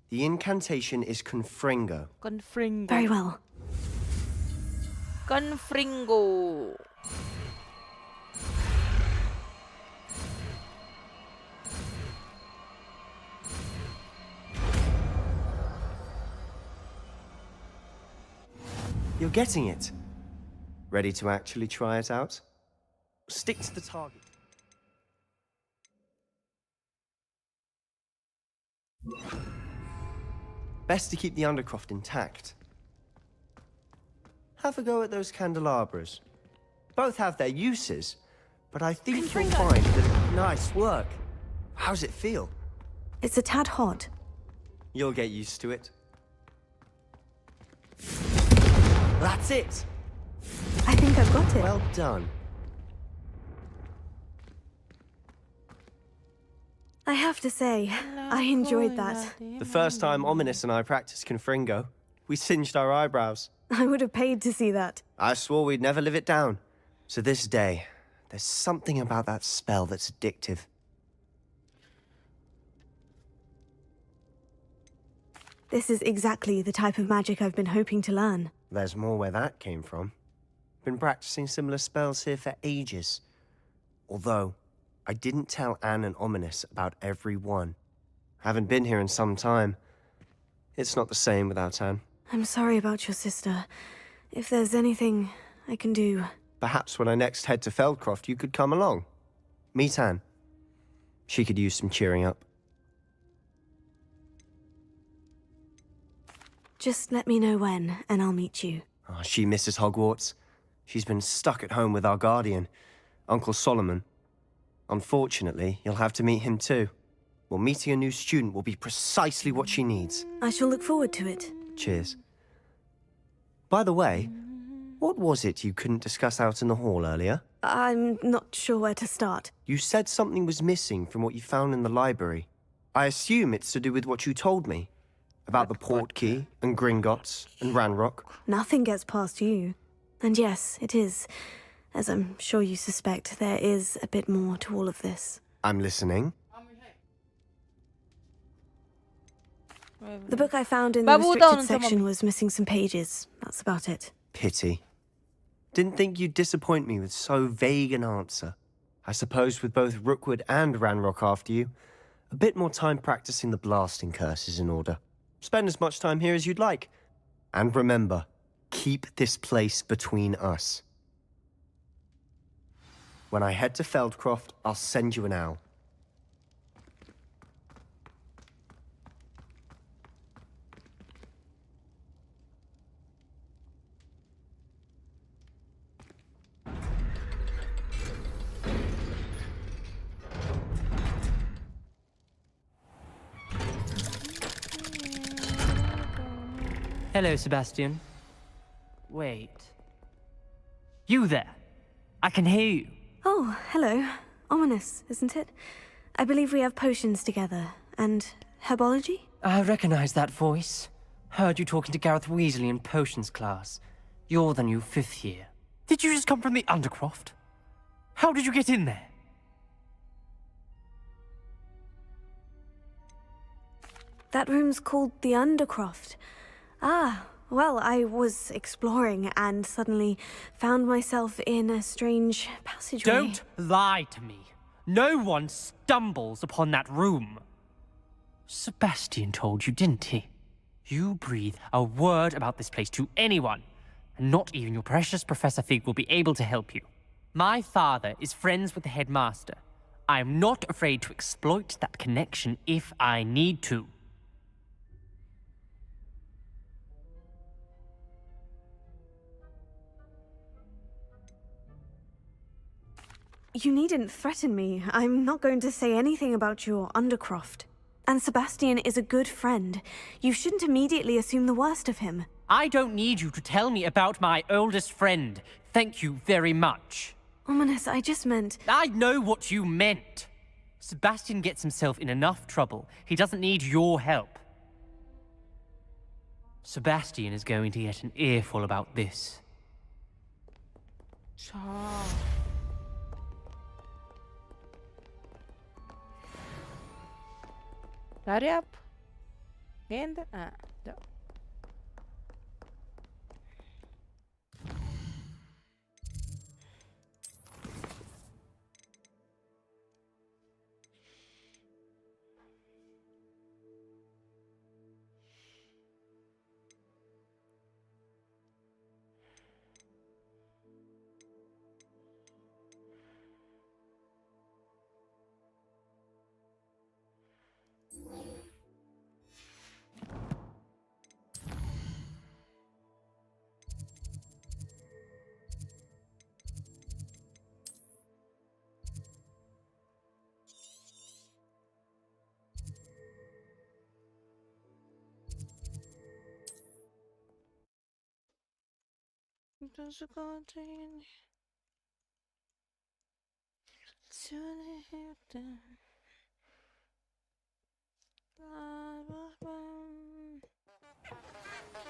The incantation is Confringo. Confringo. Very well. Confringo. You're getting it. Ready to actually try it out? Stick to the target. Best to keep the Undercroft intact. Have a go at those candelabras. Both have their uses, but I think you'll find that nice work. How's it feel? It's a tad hot. You'll get used to it. That's it! I think I've got it. Well done. I have to say, I enjoyed that. The first time Ominous and I practiced Confringo, we singed our eyebrows. I would have paid to see that. I swore we'd never live it down. To this day, there's something about that spell that's addictive. This is exactly the type of magic I've been hoping to learn. There's more where that came from. Been practicing similar spells here for ages. Although, I didn't tell Anne and Ominous about every one. Haven't been here in some time. It's not the same without Anne. I'm sorry about your sister. If there's anything I can do... Perhaps when I next head to Feldcroft, you could come along. Meet Anne. She could use some cheering up. Just let me know when, and I'll meet you. Oh, she misses Hogwarts. She's been stuck at home with our guardian, Uncle Solomon. Unfortunately, you'll have to meet him too. Well, meeting a new student will be precisely what she needs. I shall look forward to it. Cheers. By the way, what was it you couldn't discuss out in the hall earlier? I'm not sure where to start. You said something was missing from what you found in the library. I assume it's to do with what you told me. About the Portkey, and Gringotts, and Ranrock. Nothing gets past you. And yes, it is. As I'm sure you suspect, there is a bit more to all of this. I'm listening. The book I found in the restricted section was missing some pages. That's about it. Pity. Didn't think you'd disappoint me with so vague an answer. I suppose with both Rookwood and Ranrock after you, a bit more time practicing the blasting curse is in order. Spend as much time here as you'd like. And remember, keep this place between us. When I head to Feldcroft, I'll send you an owl. Hello, Sebastian. Wait. You there? I can hear you. Oh, hello. Ominous, isn't it? I believe we have potions together. And herbology? I recognize that voice. Heard you talking to Gareth Weasley in potions class. You're the new 5th year. Did you just come from the Undercroft? How did you get in there? That room's called the Undercroft. Ah, well, I was exploring and suddenly found myself in a strange passageway. Don't lie to me. No one stumbles upon that room. Sebastian told you, didn't he? You breathe a word about this place to anyone, and not even your precious Professor Fig will be able to help you. My father is friends with the headmaster. I am not afraid to exploit that connection if I need to. You needn't threaten me. I'm not going to say anything about your Undercroft. And Sebastian is a good friend. You shouldn't immediately assume the worst of him. I don't need you to tell me about my oldest friend. Thank you very much. Ominous, I just meant... I know what you meant. Sebastian gets himself in enough trouble. He doesn't need your help. Sebastian is going to get an earful about this. Hurry up. And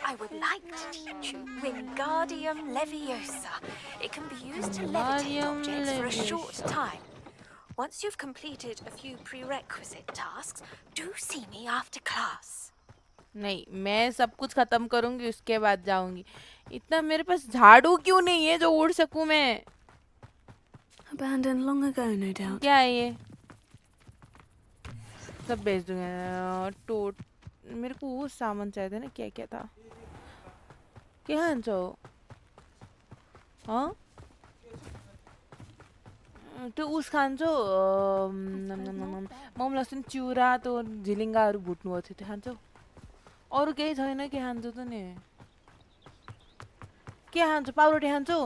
I would like to teach you Wingardium Leviosa. It can be used to levitate objects for a short time. Once you've completed a few prerequisite tasks, do see me after class. नहीं, मैं सब कुछ खत्म करूंगी उसके बाद जाऊंगी. इतना मेरे पास झाड़ू क्यों नहीं है जो उड़ सकूं मैं? Abandoned long ago, no doubt. क्या है ये? सब बेच दूंगा. टोट मेरे को वो सामान चाहिए था ना. क्या क्या था? क्या हांचो? हाँ? त्यो उस खान्छौ मोम लसुन चिउरा त्यो झिलिङ्गाहरू भुट्नु भएको थियो त्यो खान्छौ अरू केही छैन के खान्छौ त नि के खान्छौ पाउरोटी खान्छौ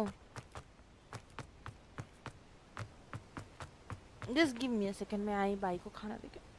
just give me a second मैं आई भाइको खाना देख्यो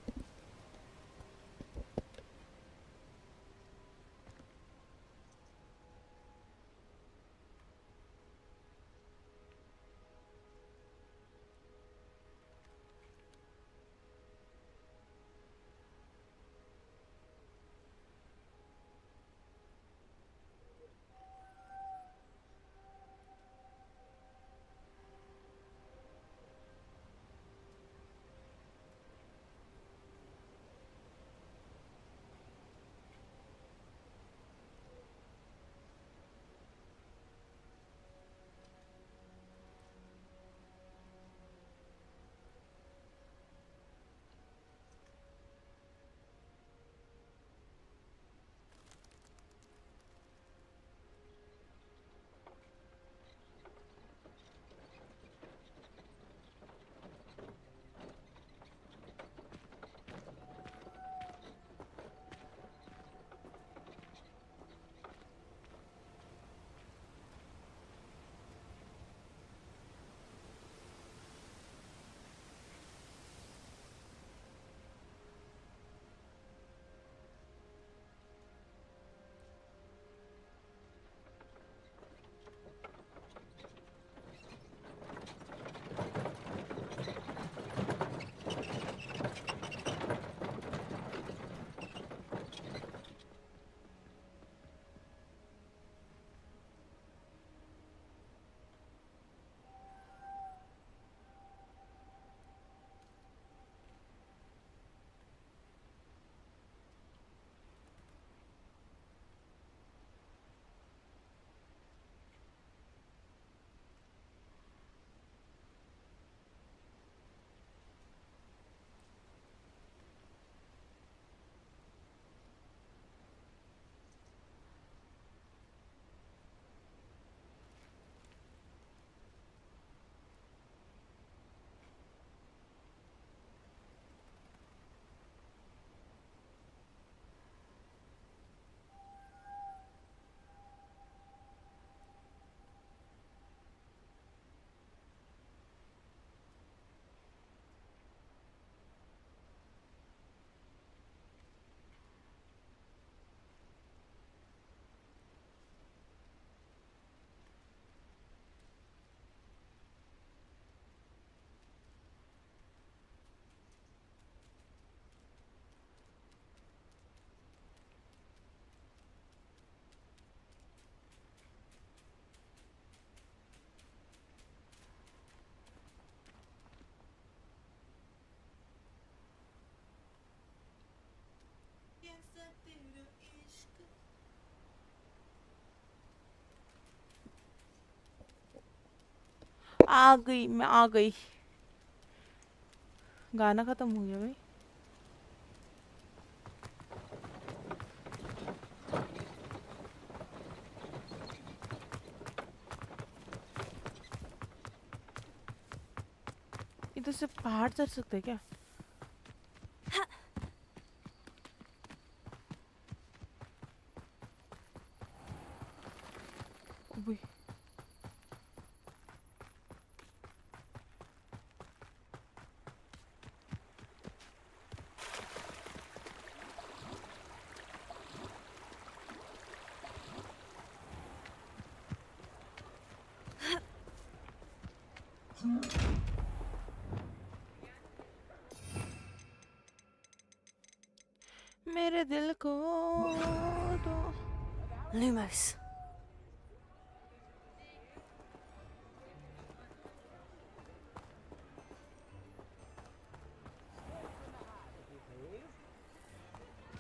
आ गई, मैं आ गई। गाना खत्म हो गया भाई। इधर से पहाड़ चढ़ सकते हैं क्या? ओए। मेरे दिल को तो Lumos.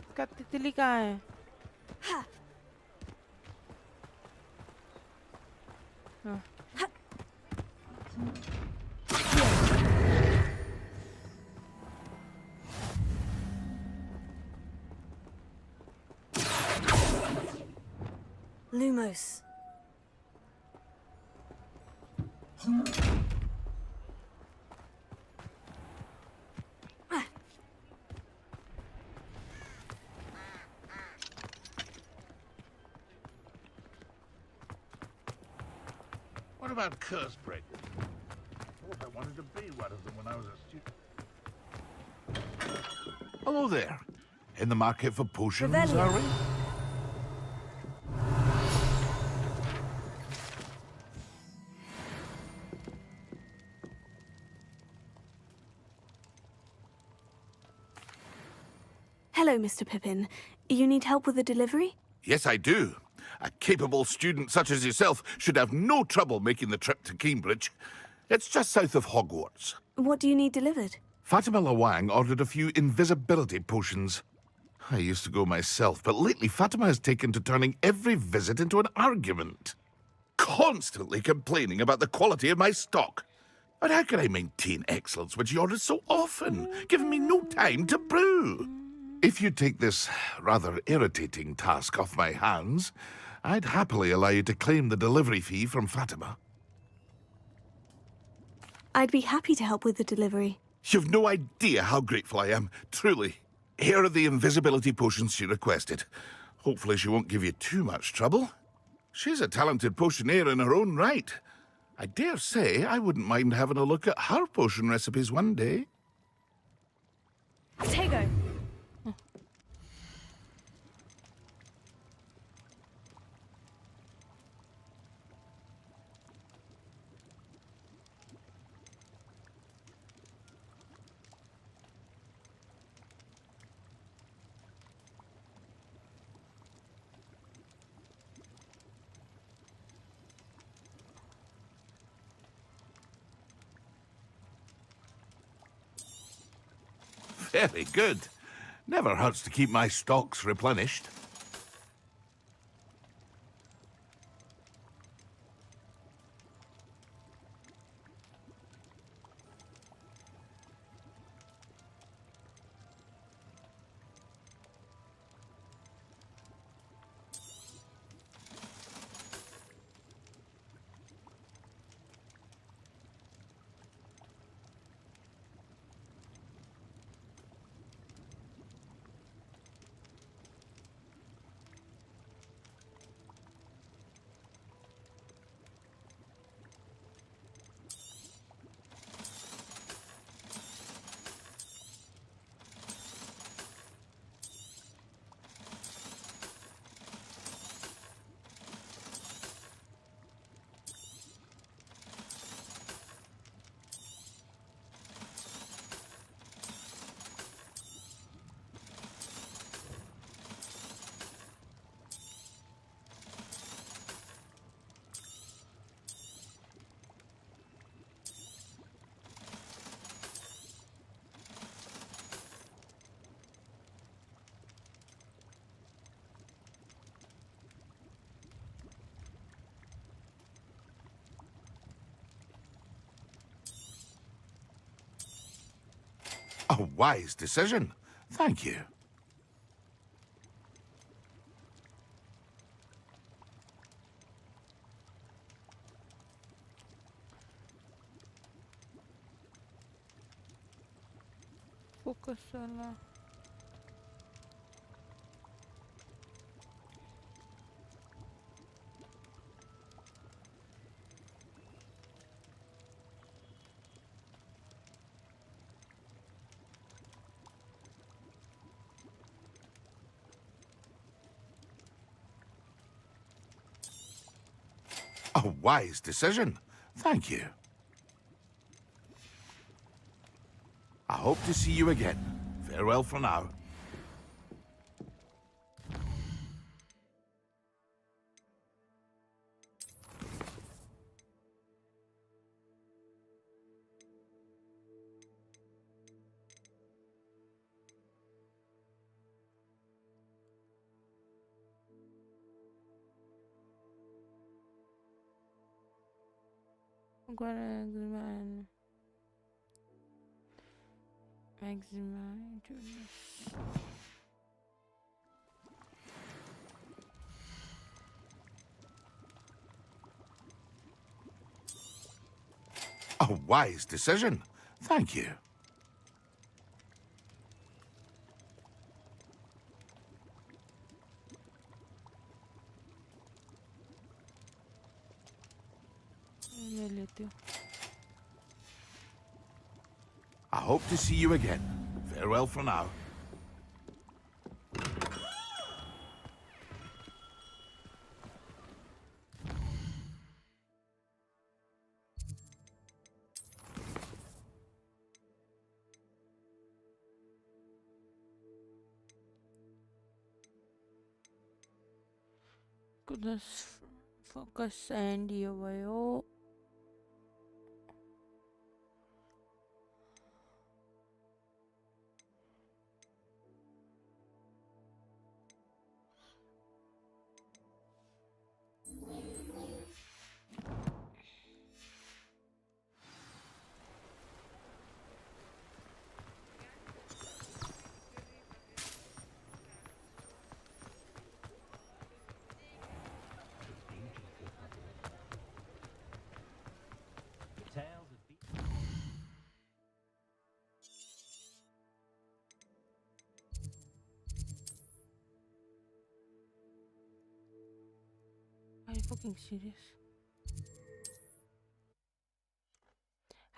इसका तितली कहाँ है? हाँ। Lumos. What about curse breakers? I thought I wanted to be one of them when I was a student. Hello there. In the market for potions, are we? Hello, Mr. Pippin. You need help with the delivery? Yes, I do. A capable student such as yourself should have no trouble making the trip to Cambridge. It's just south of Hogwarts. What do you need delivered? Fatima Lawang ordered a few invisibility potions. I used to go myself, but lately Fatima has taken to turning every visit into an argument. Constantly complaining about the quality of my stock. But how can I maintain excellence when she orders so often, giving me no time to brew? If you take this rather irritating task off my hands, I'd happily allow you to claim the delivery fee from Fatima. I'd be happy to help with the delivery. You've no idea how grateful I am, truly. Here are the invisibility potions she requested. Hopefully she won't give you too much trouble. She's a talented potioneer in her own right. I dare say I wouldn't mind having a look at her potion recipes one day. Tego! Very good. Never hurts to keep my stocks replenished. A wise decision. Thank you. Focus वाला. A wise decision. Thank you. I hope to see you again. Farewell for now. Maximum. A wise decision. Thank you. ले लेती हूँ. I hope to see you again. Farewell for now. Goodness, focus and AIO. Are you fucking serious?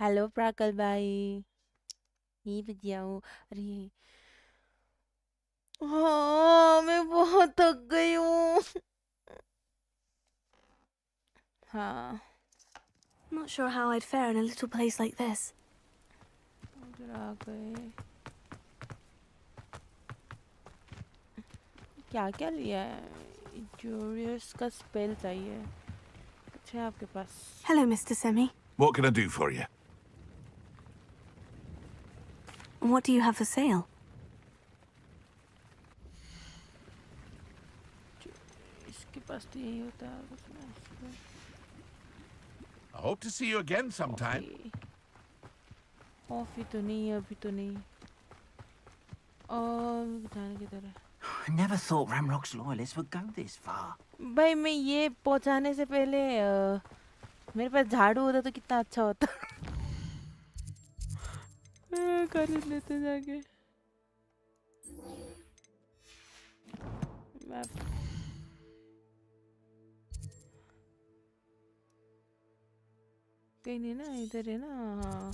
Hello प्राकल भाई. ये बजाओ. अरे हाँ, मैं बहुत थक गई हूँ. हाँ. Not sure how I'd fare in a little place like this. उधर आ गए. क्या क्या लिया है? Jurious का स्पेल चाहिए. कुछ है आपके पास? Hello, Mr. Semi. What can I do for you? What do you have for sale? इसके पास तो यही होता है. कुछ नहीं. I hope to see you again sometime. Coffee तो नहीं है, अभी तो नहीं. और जाने किधर है? I never thought Ramrock's loyalists would go this far. भाई मैं ये पहुंचाने से पहले मेरे पास झाड़ू होता तो कितना अच्छा होता. खरीद लेते जाके. कहीं नहीं ना, इधर है ना. हाँ.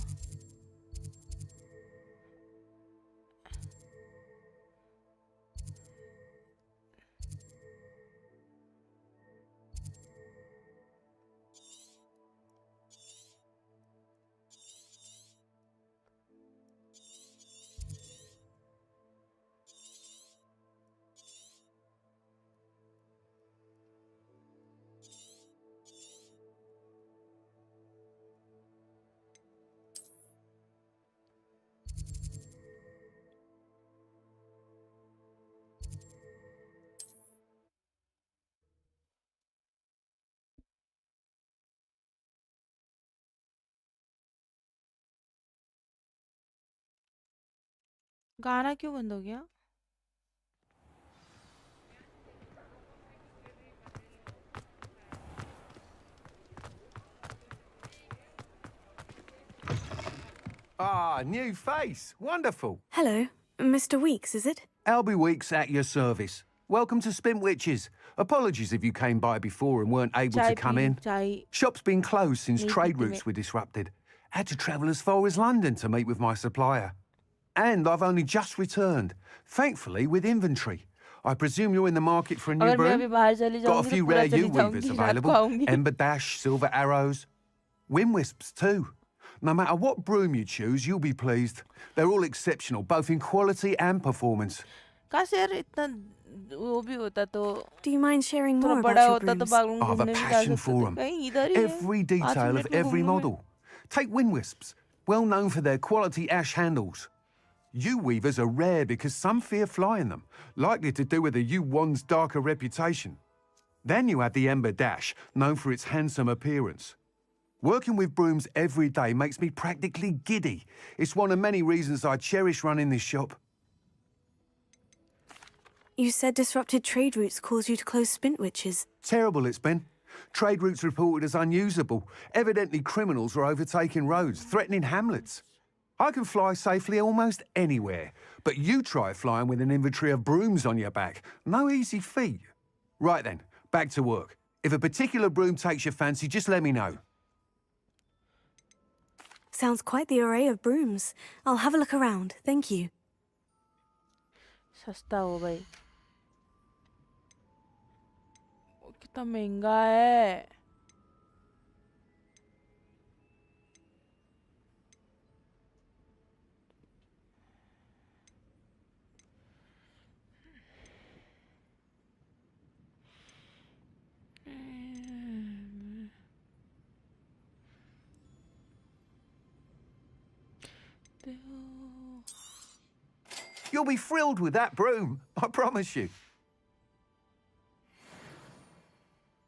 गाना क्यों बंद हो गया? Ah, new face. Wonderful. Hello. Mr. Weeks, is it? Albie Weeks at your service. Welcome to Spintwitches. Apologies if you came by before and weren't able to come in. Shop's been closed since trade routes were disrupted. Had to travel as far as London to meet with my supplier. And I've only just returned, thankfully with inventory. I presume you're in the market for a new broom? Got a few rare U-weavers available. Ember Dash, Silver Arrows. Wind Wisps too. No matter what broom you choose, you'll be pleased. They're all exceptional, both in quality and performance. Do you mind sharing more about your brooms? I have a passion for them. Every detail of every model. Take Wind Wisps, well known for their quality ash handles. U-weavers are rare because some fear flying them, likely to do with the U-wand's darker reputation. Then you have the Ember Dash, known for its handsome appearance. Working with brooms every day makes me practically giddy. It's one of many reasons I cherish running this shop. You said disrupted trade routes caused you to close Spintwitches. Terrible it's been. Trade routes reported as unusable. Evidently criminals were overtaking roads, threatening hamlets. I can fly safely almost anywhere, but you try flying with an inventory of brooms on your back. No easy feat. Right then, back to work. If a particular broom takes your fancy, just let me know. Sounds quite the array of brooms. I'll have a look around. Thank you. सस्ता हो भाई. कितना महंगा है. You'll be thrilled with that broom, I promise you.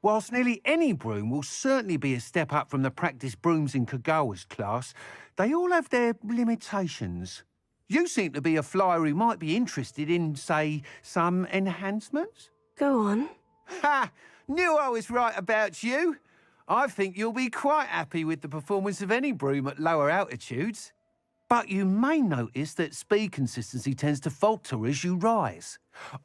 Whilst nearly any broom will certainly be a step up from the practice brooms in Kagawa's class, they all have their limitations. You seem to be a flyer who might be interested in, say, some enhancements? Go on. Ha! Knew I was right about you. I think you'll be quite happy with the performance of any broom at lower altitudes. But you may notice that speed consistency tends to falter as you rise.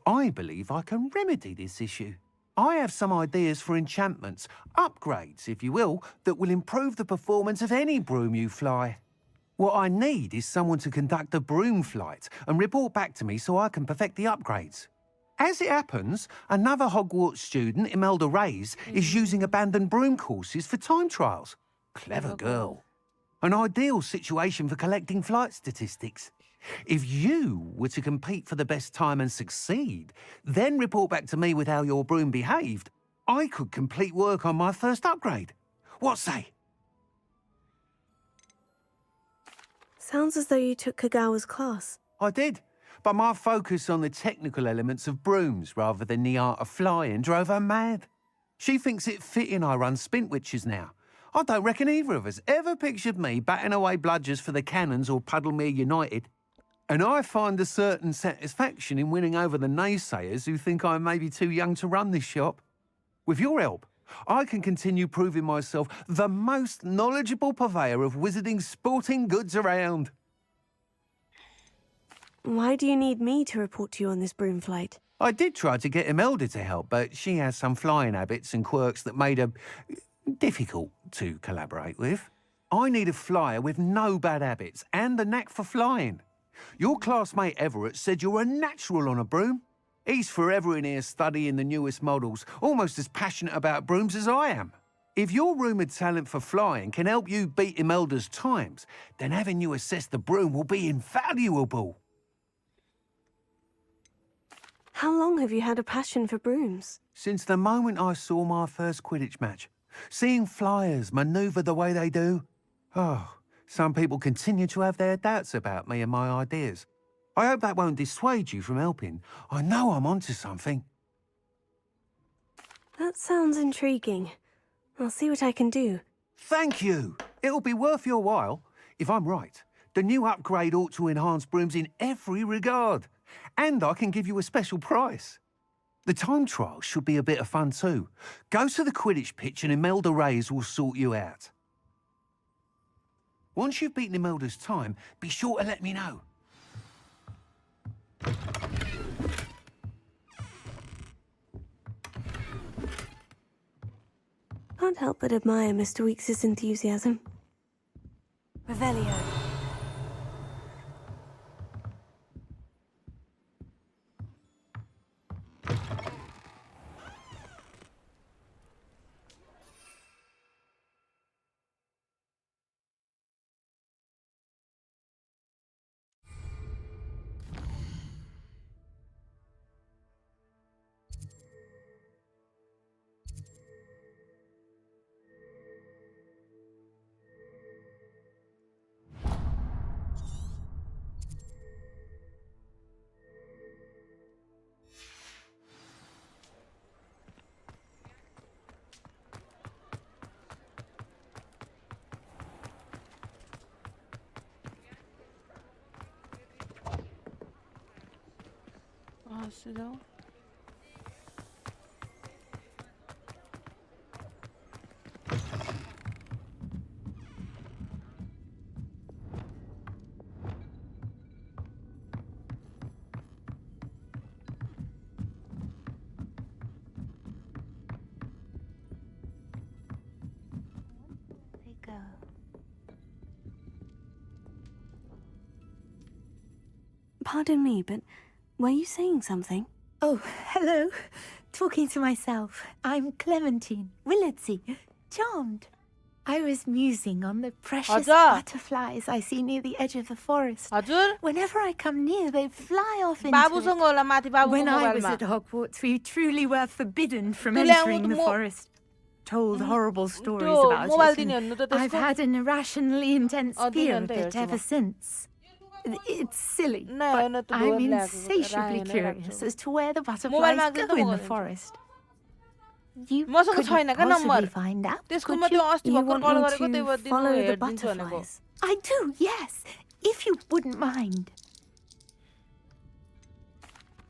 I believe I can remedy this issue. I have some ideas for enchantments, upgrades, if you will, that will improve the performance of any broom you fly. What I need is someone to conduct a broom flight and report back to me so I can perfect the upgrades. As it happens, another Hogwarts student, Imelda Reyes, is using abandoned broom courses for time trials. Clever girl. An ideal situation for collecting flight statistics. If you were to compete for the best time and succeed, then report back to me with how your broom behaved, I could complete work on my first upgrade. What say? Sounds as though you took Kagawa's class. I did, but my focus on the technical elements of brooms rather than the art of flying drove her mad. She thinks it fitting I run Spintwitches now. I don't reckon either of us ever pictured me batting away bludgers for the Cannons or Puddlemere United. And I find a certain satisfaction in winning over the naysayers who think I may be too young to run this shop. With your help, I can continue proving myself the most knowledgeable purveyor of wizarding sporting goods around. Why do you need me to report to you on this broom flight? I did try to get Imelda to help, but she has some flying habits and quirks that made her difficult to collaborate with. I need a flyer with no bad habits and the knack for flying. Your classmate Everett said you're a natural on a broom. He's forever in here studying the newest models, almost as passionate about brooms as I am. If your rumoured talent for flying can help you beat Imelda's times, then having you assess the broom will be invaluable. How long have you had a passion for brooms? Since the moment I saw my first Quidditch match. Seeing flyers manoeuvre the way they do. Oh, some people continue to have their doubts about me and my ideas. I hope that won't dissuade you from helping. I know I'm onto something. That sounds intriguing. I'll see what I can do. Thank you. It'll be worth your while. If I'm right, The new upgrade ought to enhance brooms in every regard. And I can give you a special price. The time trial should be a bit of fun too. Go to the Quidditch pitch and Imelda Reyes will sort you out. Once you've beaten Imelda's time, be sure to let me know. Can't help but admire Mr. Weekes' enthusiasm. Revelio. Sit down. Pardon me, but were you saying something? Oh, hello. Talking to myself. I'm Clementine Willardsey. Charmed. I was musing on the precious butterflies I see near the edge of the forest. Whenever I come near, they fly off into it. When I was at Hogwarts, we truly were forbidden from entering the forest. Told horrible stories about it. And I've had an irrationally intense fear of it ever since. It's silly, but I'm insatiably curious as to where the butterflies go in the forest. You couldn't possibly find out, could you? You want me to follow the butterflies? I do, yes, if you wouldn't mind.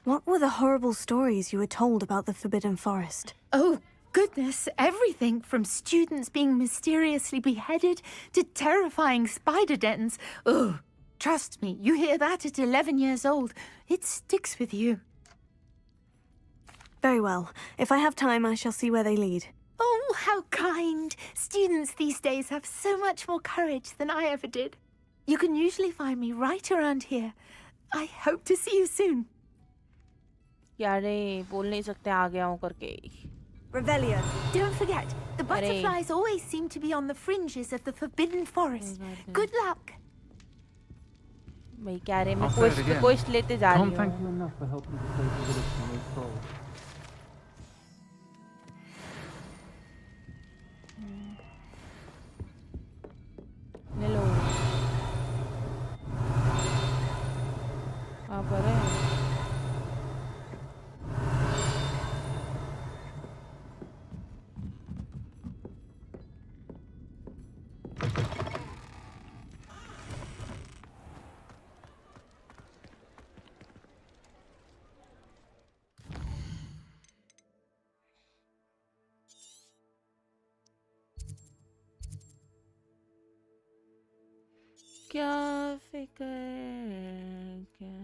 What were the horrible stories you were told about the Forbidden Forest? Oh, goodness, everything from students being mysteriously beheaded to terrifying spider dens. Ugh. Trust me, you hear that at 11 years old, it sticks with you. Very well. If I have time, I shall see where they lead. Oh, how kind. Students these days have so much more courage than I ever did. You can usually find me right around here. I hope to see you soon. यारे बोल नहीं सकते आ गया हूँ करके. Revelio. Don't forget, the butterflies always seem to be on the fringes of the Forbidden Forest. Good luck. भाई क्या रे मैं क्वेस्ट लेते जा रही हूँ. Thank you enough for helping to save the village from those trolls. Hello. आप पर है. क्या फिक्र क्या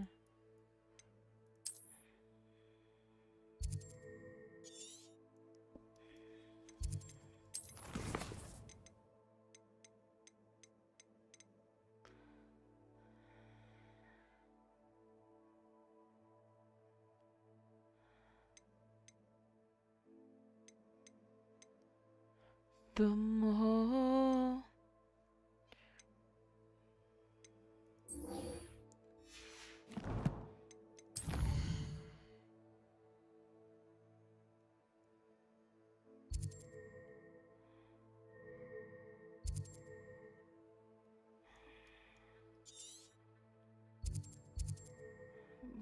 तुम हो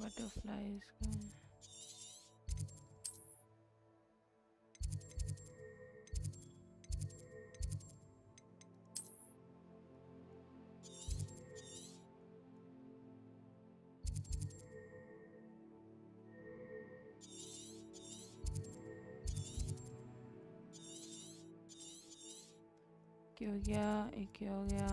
butterflies going. ये हो गया, एक ये हो गया।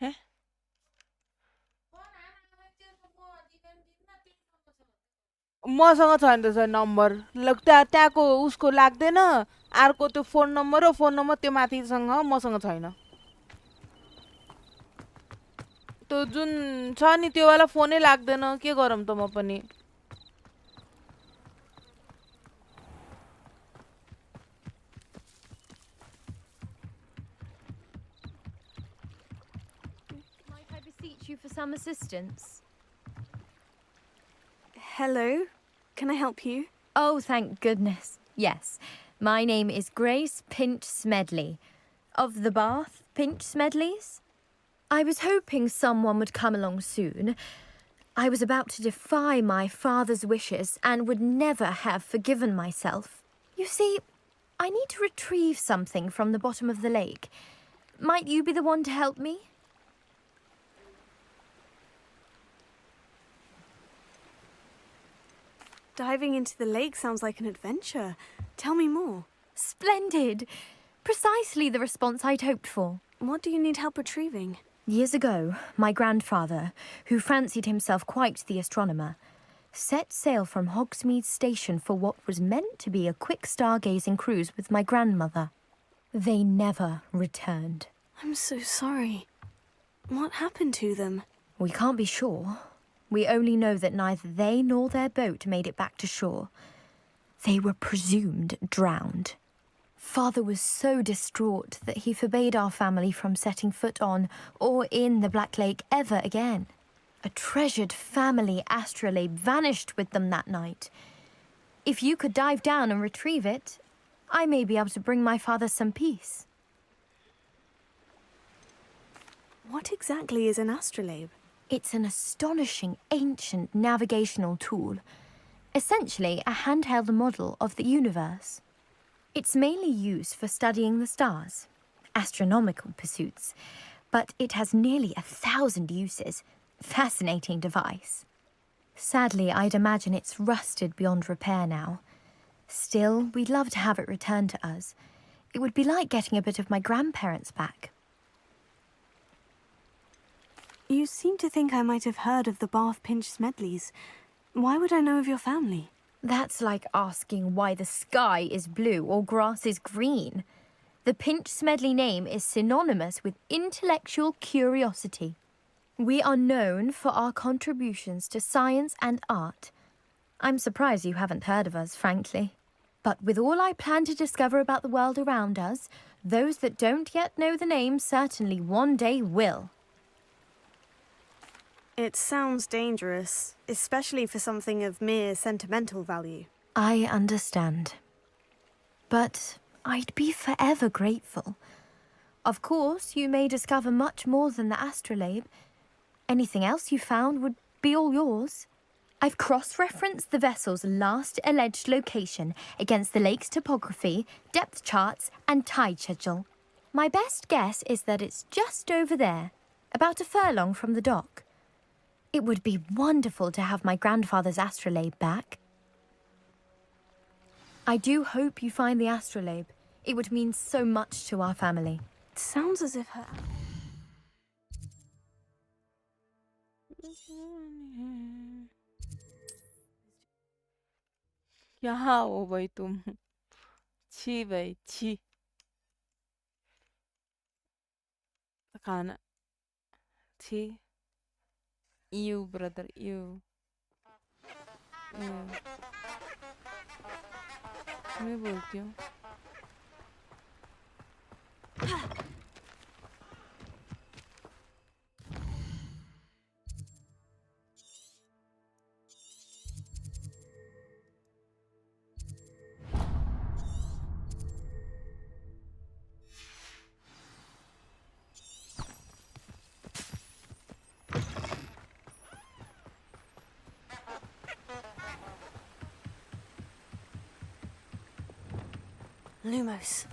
हैं? मसँग छैन त नम्बर त्यहाँको उसको लाग्दैन अर्को त्यो फोन नम्बर र फोन नम्बर त्यो माथिसँग मसँग छैन त्यो जुन छ नि त्यो वाला फोनै लाग्दैन के गरौँ त म पनि Might I beseech you for some assistance? Hello, can I help you? Oh, thank goodness. Yes, my name is Grace Pinch Smedley, of the Bath Pinch Smedleys. I was hoping someone would come along soon. I was about to defy my father's wishes and would never have forgiven myself. You see, I need to retrieve something from the bottom of the lake. Might you be the one to help me? Diving into the lake sounds like an adventure. Tell me more. Splendid! Precisely the response I'd hoped for. What do you need help retrieving? Years ago, my grandfather, who fancied himself quite the astronomer, set sail from Hogsmeade Station for what was meant to be a quick stargazing cruise with my grandmother. They never returned. I'm so sorry. What happened to them? We can't be sure. We only know that neither they nor their boat made it back to shore. They were presumed drowned. Father was so distraught that he forbade our family from setting foot on or in the Black Lake ever again. A treasured family astrolabe vanished with them that night. If you could dive down and retrieve it, I may be able to bring my father some peace. What exactly is an astrolabe? It's an astonishing ancient navigational tool. Essentially, a handheld model of the universe. It's mainly used for studying the stars, astronomical pursuits, but it has nearly 1,000 uses. Fascinating device. Sadly, I'd imagine it's rusted beyond repair now. Still, we'd love to have it returned to us. It would be like getting a bit of my grandparents back. You seem to think I might have heard of the Bath Pinch Smedleys. Why would I know of your family? That's like asking why the sky is blue or grass is green. The Pinch Smedley name is synonymous with intellectual curiosity. We are known for our contributions to science and art. I'm surprised you haven't heard of us, frankly. But with all I plan to discover about the world around us, those that don't yet know the name certainly one day will. It sounds dangerous, especially for something of mere sentimental value. I understand. But I'd be forever grateful. Of course, you may discover much more than the astrolabe. Anything else you found would be all yours. I've cross-referenced the vessel's last alleged location against the lake's topography, depth charts, and tide schedule. My best guess is that it's just over there, about a furlong from the dock. It would be wonderful to have my grandfather's astrolabe back. I do hope you find the astrolabe. It would mean so much to our family. It sounds as if her... यहाँ हो भाई तुम छी भाई छी खाना छी you brother you मैं बोलती हूँ Lumos.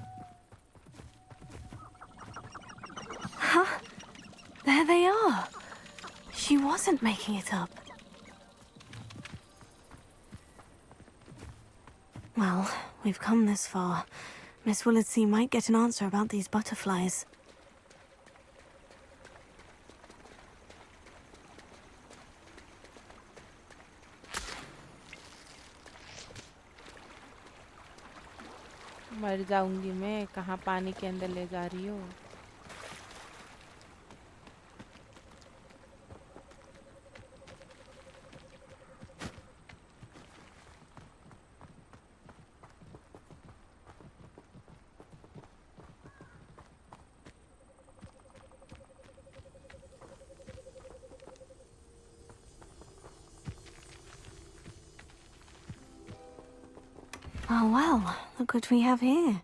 Huh? There they are. She wasn't making it up. Well, we've come this far. Miss Willetsey might get an answer about these butterflies. मर जाऊंगी मैं, कहाँ पानी के अंदर ले जा रही हो? Oh well, look what we have here.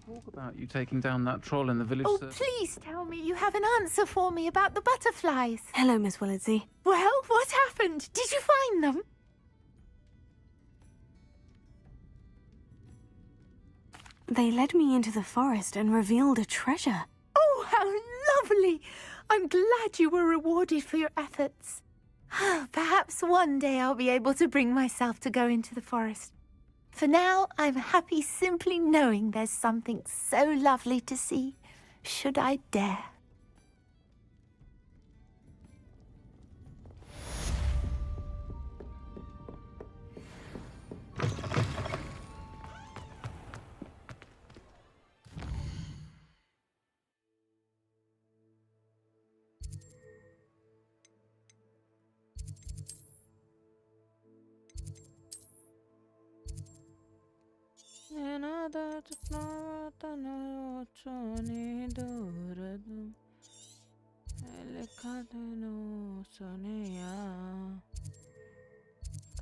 Talk about you taking down that troll in the village. Oh, please tell me you have an answer for me about the butterflies. Hello, Miss Willetsey. Well, what happened? Did you find them? They led me into the forest and revealed a treasure. Oh, how lovely! I'm glad you were rewarded for your efforts. Perhaps one day I'll be able to bring myself to go into the forest. For now, I'm happy simply knowing there's something so lovely to see, should I dare.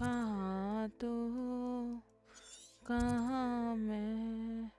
कहाँ तू कहाँ मैं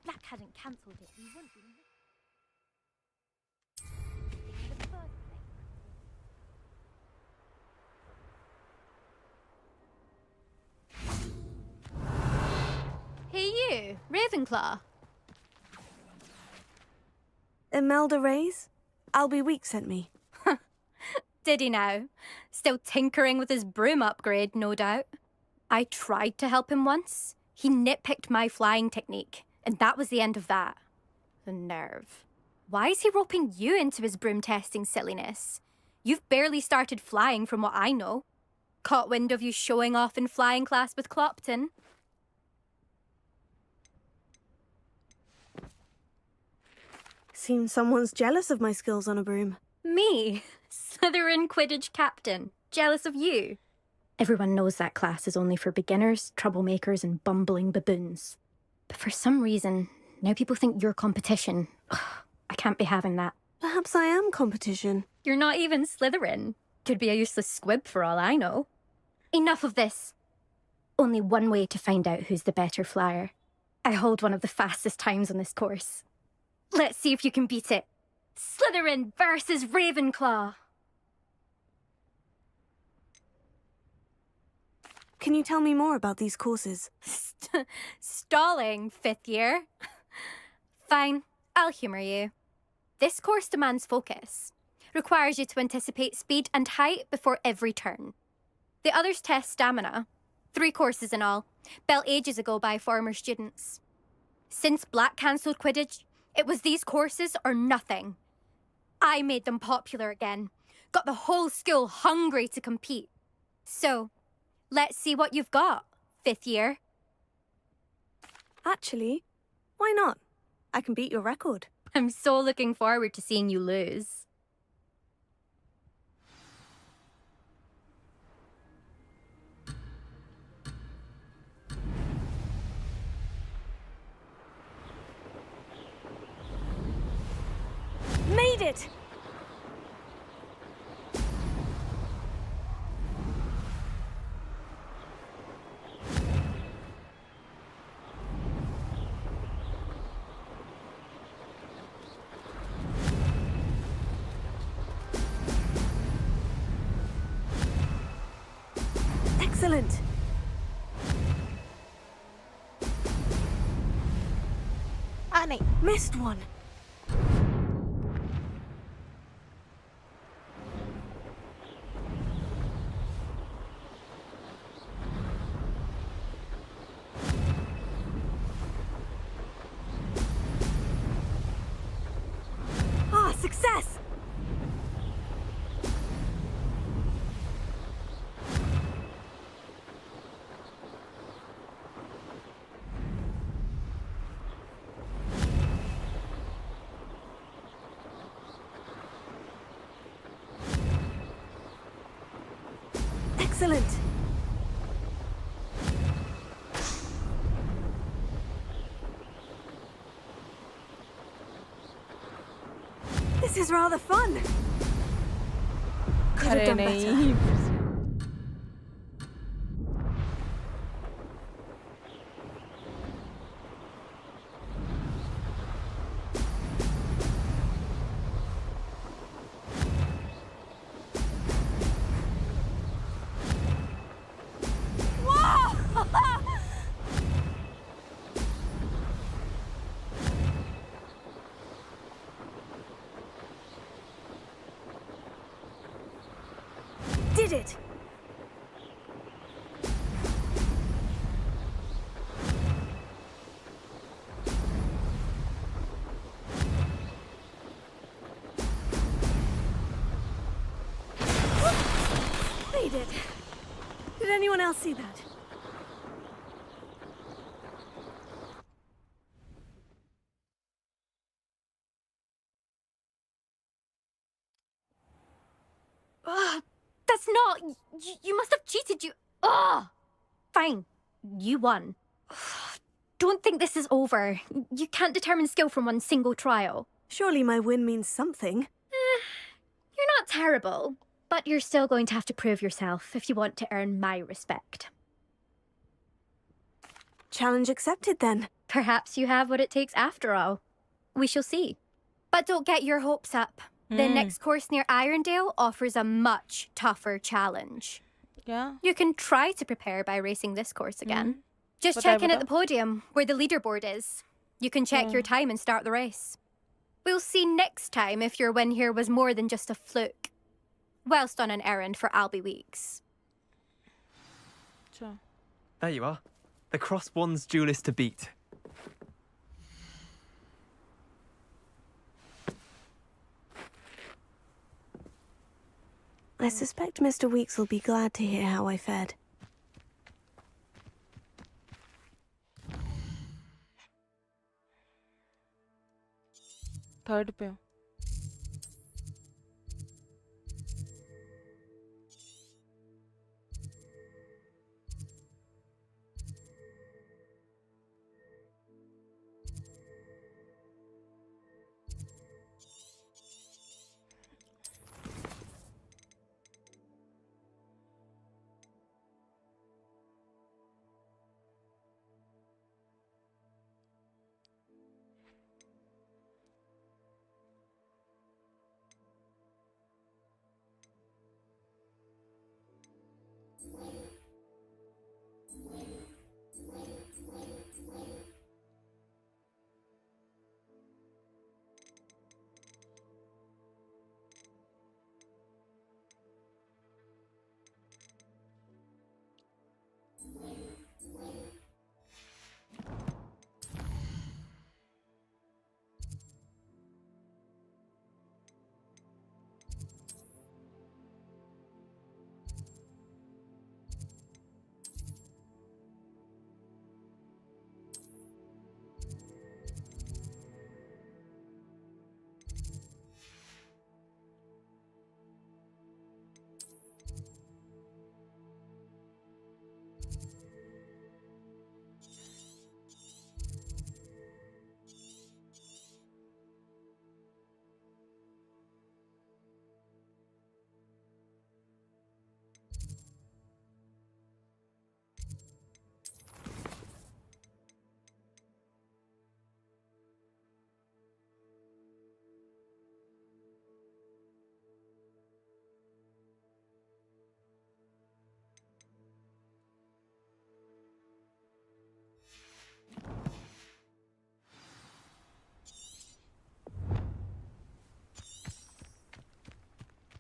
Black hadn't cancelled it, we wouldn't be. Hey you, Ravenclaw. Imelda Reyes? Albie Week sent me. Did he now? Still tinkering with his broom upgrade, no doubt. I tried to help him once. He nitpicked my flying technique, and that was the end of that. The nerve. Why is he roping you into his broom testing silliness? You've barely started flying from what I know. Caught wind of you showing off in flying class with Clopton. Seems someone's jealous of my skills on a broom. Me? Slytherin Quidditch captain. Jealous of you? Everyone knows that class is only for beginners, troublemakers, and bumbling baboons. But for some reason, now people think you're competition. Ugh, I can't be having that. Perhaps I am competition. You're not even Slytherin. Could be a useless squib for all I know. Enough of this. Only one way to find out who's the better flyer. I hold one of the fastest times on this course. Let's see if you can beat it. Slytherin versus Ravenclaw. Can you tell me more about these courses? Stalling, 5th year. Fine, I'll humour you. This course demands focus. Requires you to anticipate speed and height before every turn. The others test stamina. 3 courses in all, built ages ago by former students. Since Black cancelled Quidditch, it was these courses or nothing. I made them popular again. Got the whole school hungry to compete. So, let's see what you've got, 5th year. Actually, why not? I can beat your record. I'm so looking forward to seeing you lose. Made it! Excellent! Annie. Missed one. Ah, success! Excellent! This is rather fun. Could have done better. Did it! Made it! Did anyone else see that? That's not... You must have cheated, you... Ugh! Fine. You won. Don't think this is over. You can't determine skill from one single trial. Surely my win means something. You're not terrible, but you're still going to have to prove yourself if you want to earn my respect. Challenge accepted, then. Perhaps you have what it takes after all. We shall see. But don't get your hopes up. The next course near Irondale offers a much tougher challenge. Yeah. You can try to prepare by racing this course again. Just check in at the podium, where the leaderboard is. You can check your time and start the race. We'll see next time if your win here was more than just a fluke. Whilst on an errand for Albie Weeks. Sure. There you are. The Cross Wands duelist to beat. I suspect Mr. Weeks will be glad to hear how I fared. Third पे हूँ.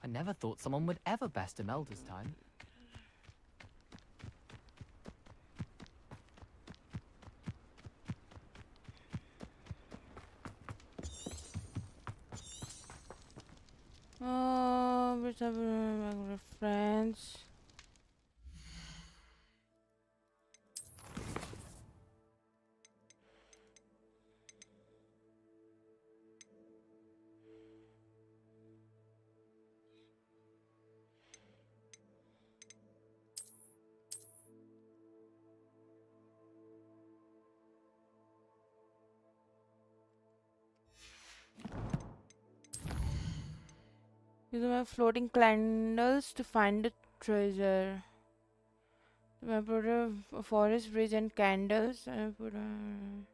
I never thought someone would ever best Imelda's time. Which have reference. Use my floating candles to find the treasure. I put a forest bridge and candles. I put a...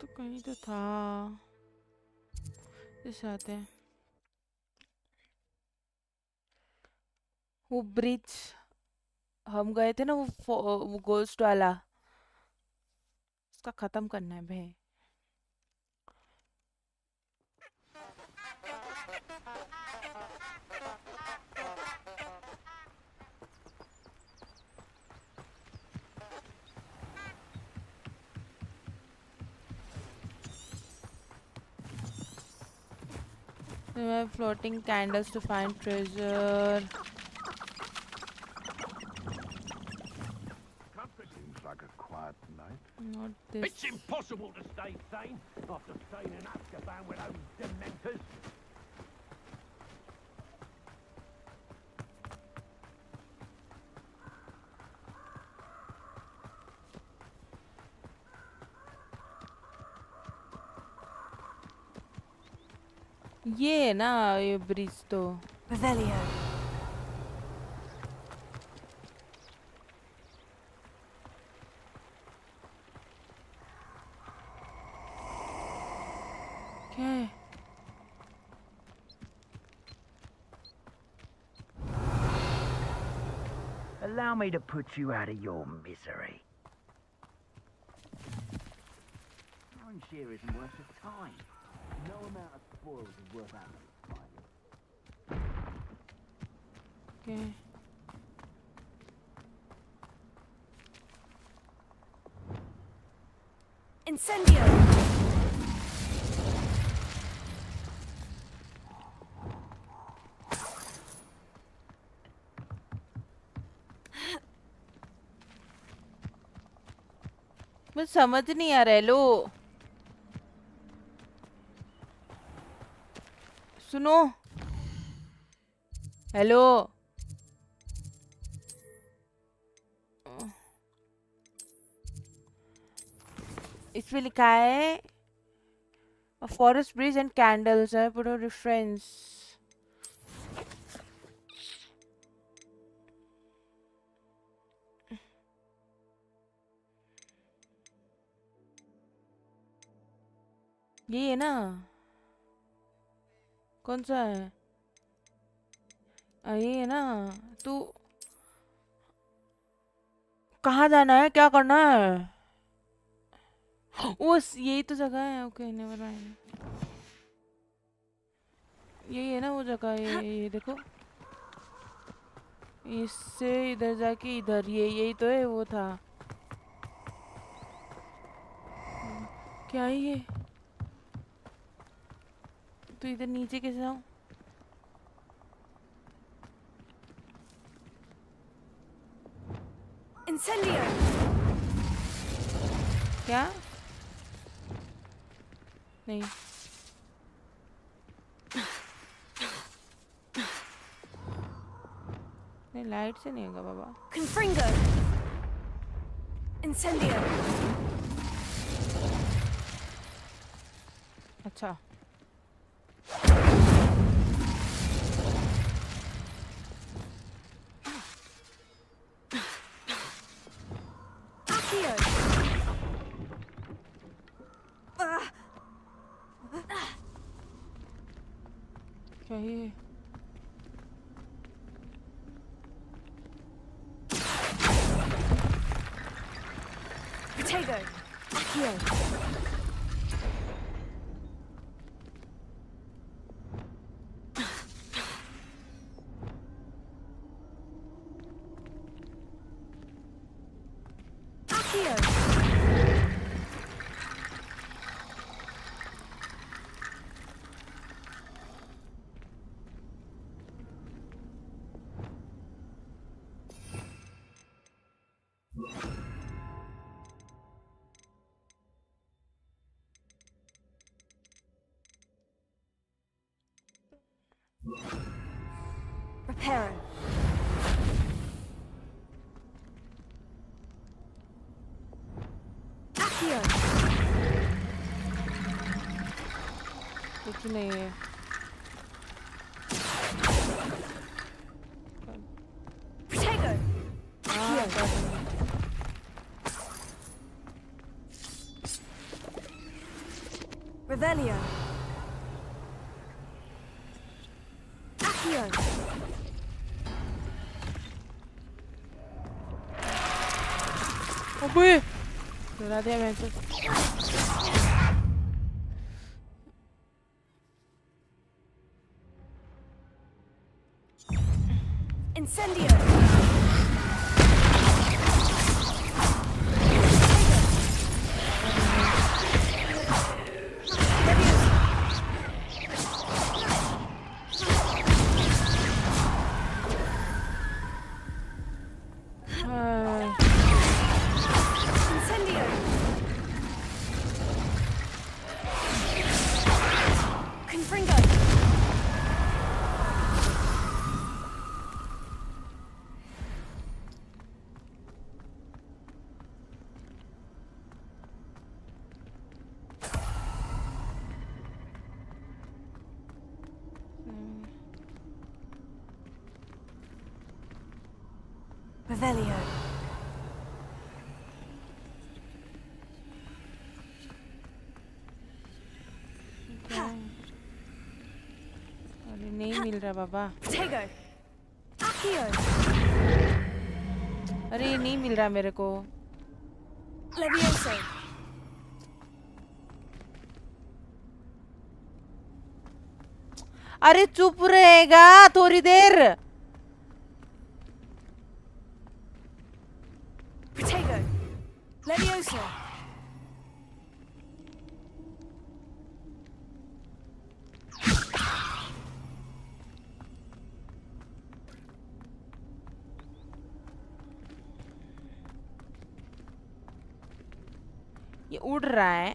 तो कहीं तो था इस आते हैं वो ब्रिज हम गए थे ना वो गोस्ट वाला उसका खत्म करना है भाई We have floating candles to find treasure. Seems like a quiet night. Not this. It's impossible to stay sane after staying in Azkaban with those dementors. ये ना ये ब्रिज तो Revelio. क्या है Allow me to put you out of your misery. Throwing shear isn't worth the time. No amount of spoils is worth having. Okay. Incendio. मुझे समझ नहीं आ रहा है लो सुनो हेलो इसमें लिखा है फॉरेस्ट ब्रिज एंड कैंडल्स है पुट अ रेफरेंस ये है ना कौन सा है ये है ना तू कहाँ जाना है क्या करना है उस यही तो जगह है ओके नेवर माइंड यही है ना वो जगह ये देखो इससे इधर जाके इधर यही तो है वो था क्या है ये तो इधर नीचे कैसे जाऊं Incendio. क्या नहीं नहीं लाइट से नहीं होगा बाबा Confringo. Incendio. अच्छा Accio. क्या ही Potato. Here. Reparo. Accio. कुछ नहीं है Potato. हाँ Revelio. Accio. अबे डरा दिया मैं तो Incendio. Incendio. Confringo. Revelio. अरे नहीं मिल रहा बाबा Potato. Accio. अरे ये नहीं मिल रहा मेरे को Levioso. अरे चुप रहेगा थोड़ी देर Potato. Levioso. ये उड़ रहा है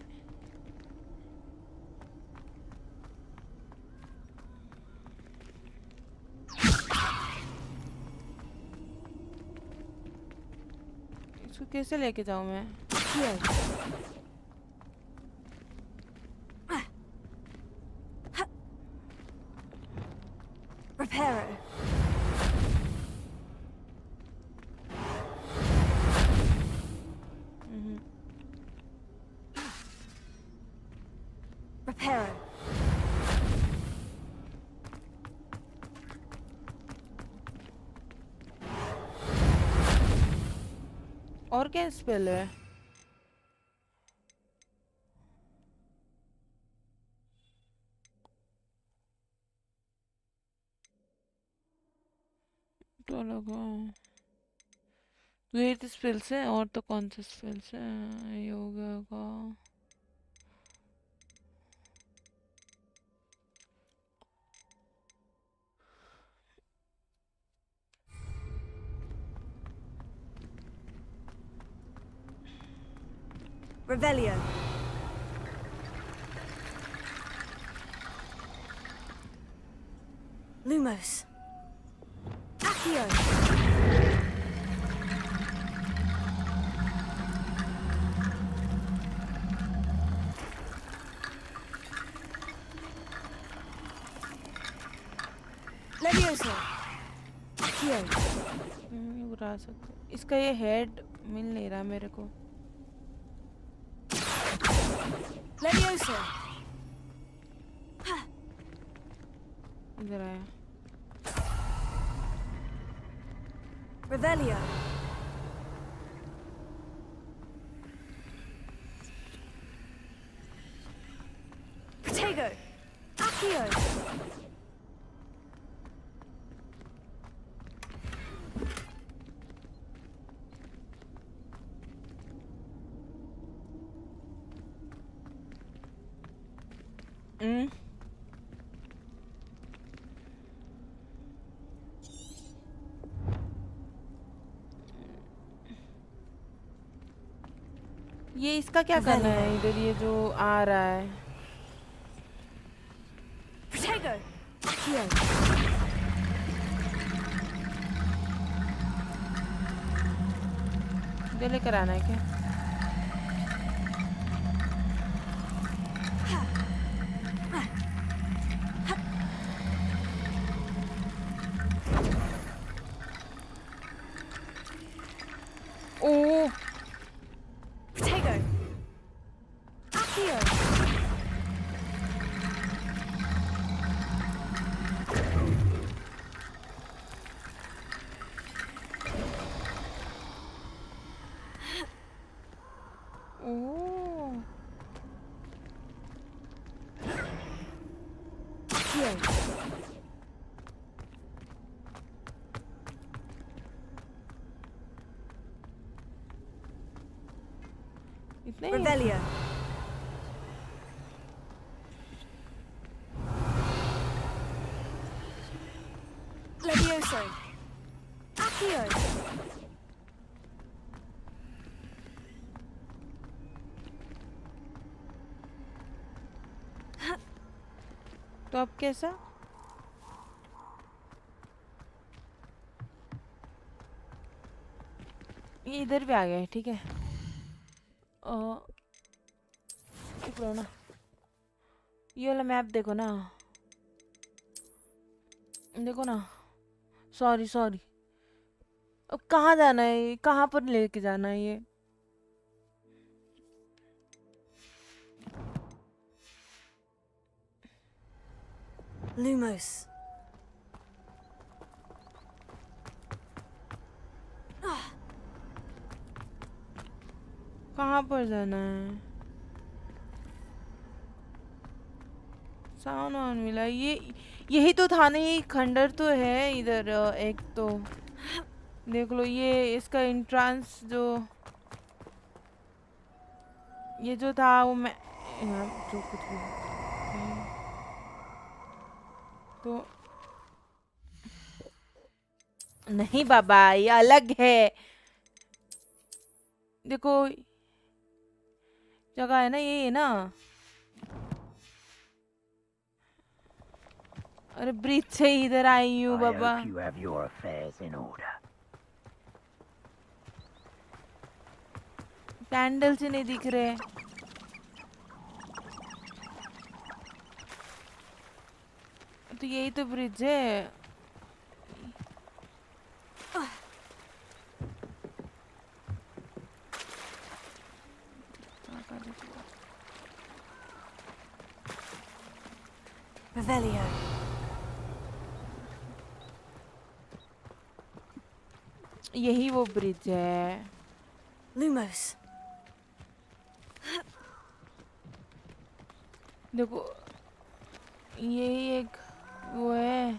इसको कैसे लेके जाऊं मैं Reparo. Reparo. और क्या स्पेल है तो लगा तो ये तो स्पेल्स है और तो कौन से स्पेल्स है योगा का Revelio. Lumos. Accio. Levioso. Accio. उड़ा सकते इसका ये हेड मिल नहीं रहा मेरे को Levioso. इधर आया Revelio. Protego. Accio. ये इसका क्या करना है इधर ये जो आ रहा है Protego. Accio. इधर लेकर आना है क्या ओ Protego. Accio. ओ Accio. इतने ही? Revelio. Levioso. Accio. तो अब कैसा ये इधर भी आ गया है ठीक है चुप रहो ना ये वाला मैप देखो ना सॉरी अब कहाँ जाना है कहाँ पर लेके जाना है ये Lumos. कहाँ पर जाना है साउंड ऑन मिला ये यही तो था नहीं खंडर तो है इधर एक तो देख लो ये इसका एंट्रेंस जो ये जो था वो मैं यहाँ जो कुछ भी तो नहीं बाबा ये अलग है देखो जगह है ना ये है ना अरे ब्रिज से इधर आई हूँ बाबा I hope you have your affairs in order. Candle से नहीं दिख रहे तो यही तो ब्रिज है Revelio. यही वो ब्रिज है Lumos. देखो यही एक वो है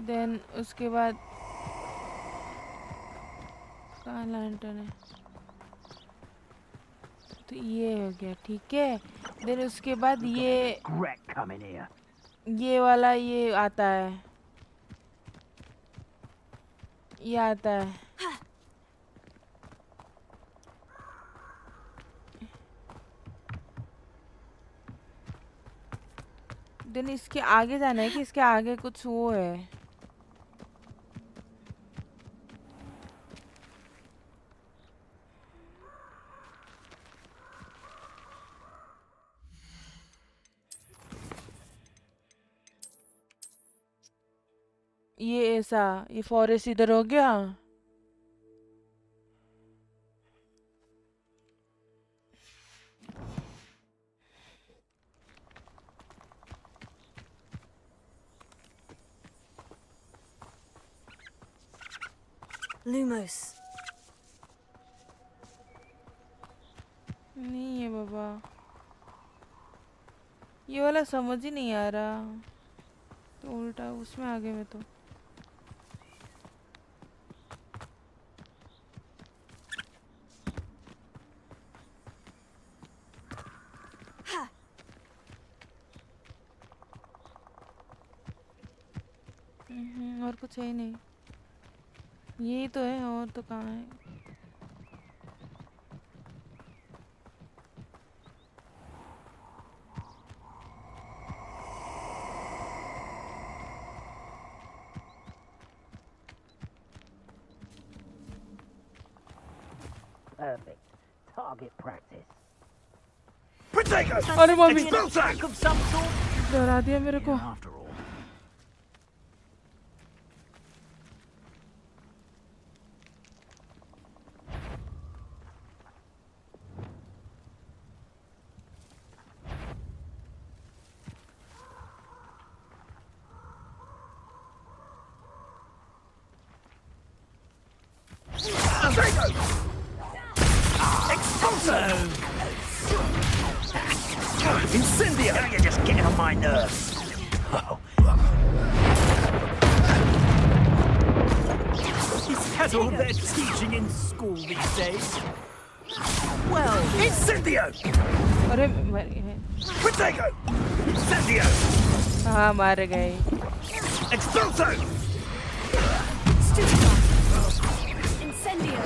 देन उसके बाद कहाँ लैंटर्न है तो ये हो गया ठीक है देन उसके बाद Wreck coming here. ये वाला ये आता है ये आता है देन इसके आगे जाना है कि इसके आगे कुछ वो है ये ऐसा ये फॉरेस्ट इधर हो गया Lumos. नहीं है बाबा, ये वाला समझ ही नहीं आ रहा, तो उल्टा उसमें आ गए मैं तो। और कुछ है ही नहीं, यही तो है, और तो कहाँ है। Perfect. Target practice. अरे मम्मी, डरा दिया मेरे को। Incendio! Now you're just getting on my nerves. Is that all they're teaching in school these days? Well, Incendio! अरे मर गए। Protego! Incendio! हाँ मार गए। Expulso! Incendio!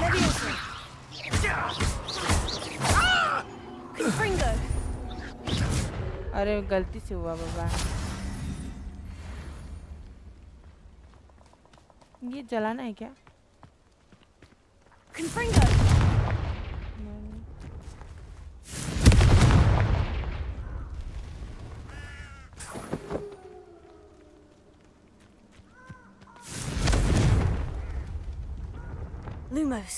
Leviosa! Confringo! अरे गलती से हुआ बाबा। ये जलाना है क्या? Confringo! Lumos.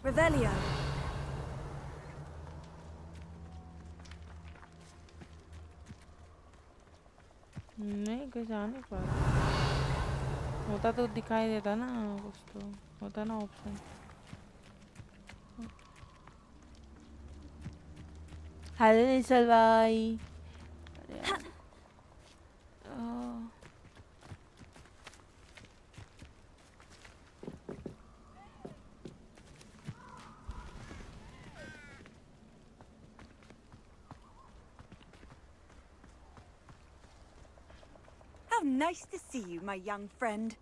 Revelio. नहीं कुछ आ नहीं पा रहा, होता तो दिखाई देता ना, कुछ तो होता ना ऑप्शन। हेलो निसल भाई। अरे यार। How nice to see you, my young friend.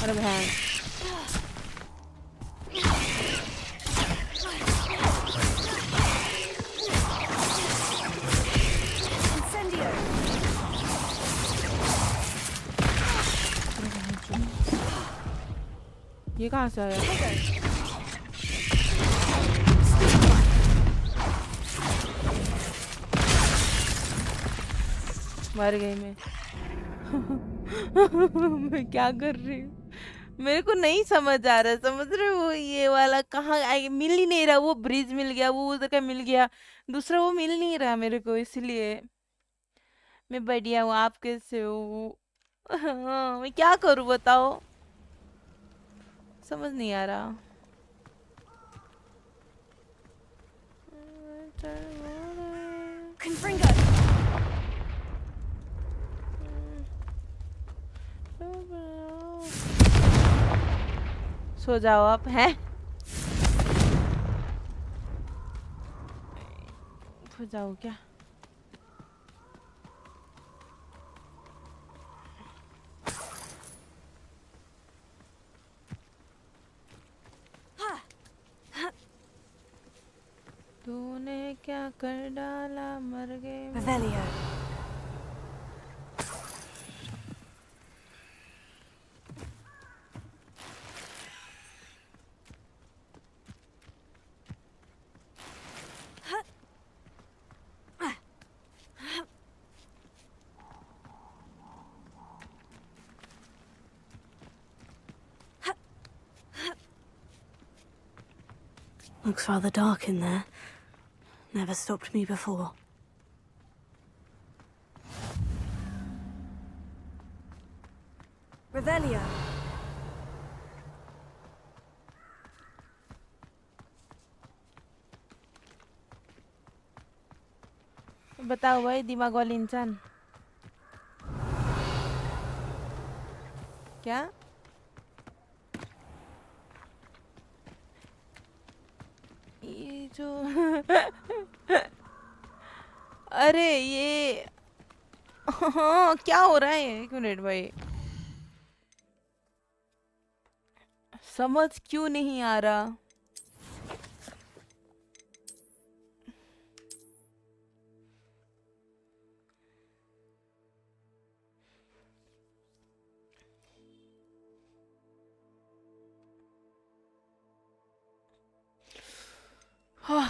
अरे बहन। ये कहाँ से आया? मर गई मैं। मैं क्या कर रही हूँ? मेरे को नहीं समझ आ रहा, समझ रहे हो? ये वाला कहाँ मिल ही नहीं रहा, वो ब्रिज मिल गया, वो उधर का मिल गया, दूसरा वो मिल नहीं रहा मेरे को, इसलिए। मैं बढ़िया हूँ, आप कैसे हो? हाँ, मैं क्या करूँ बताओ, समझ नहीं आ रहा। Confringo! सो जाओ आप, हैं? सो जाओ क्या? तूने क्या कर डाला, मर गए। Revelio. Looks rather dark in there. Never stopped me before. Revelio. बताओ भाई दिमाग वाली इंसान क्या ये जो अरे ये हाँ क्या हो रहा है 1 मिनट भाई समझ क्यों नहीं आ रहा हाँ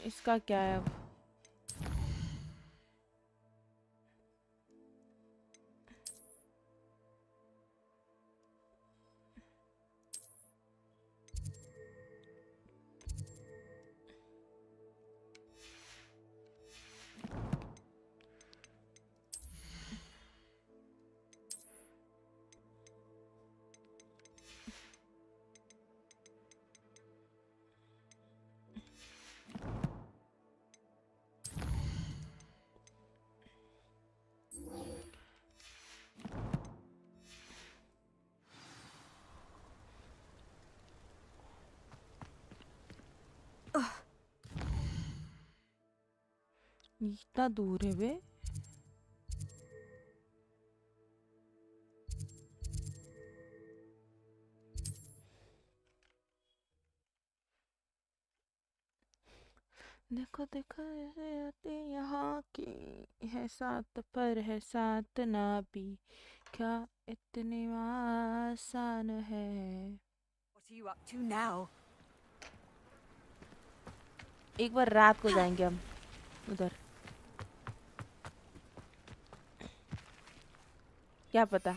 इसका क्या है अब इतना दूर है बे देखो देखो ऐसे आते यहाँ की है साथ पर है साथ ना भी क्या इतनी आसान है What are you up to now? एक बार रात को जाएंगे हम उधर क्या पता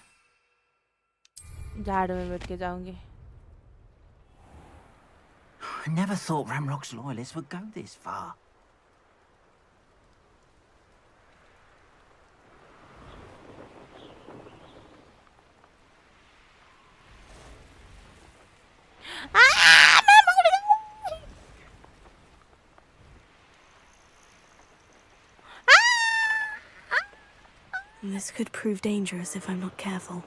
झाड़ में बैठ के जाऊंगी I never thought Ramrock's loyalists would go this far. This could prove dangerous if I'm not careful.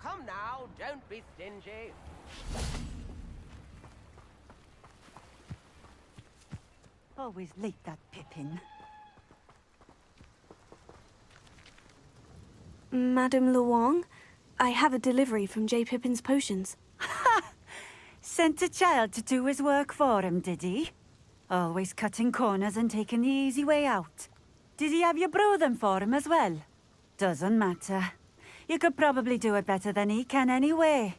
Come now, don't be stingy. Always late, that Pippin. Madame Luong, I have a delivery from J. Pippin's Potions. Sent a child to do his work for him, did he? Always cutting corners and taking the easy way out. Did he have you brew them for him as well? Doesn't matter. You could probably do it better than he can anyway.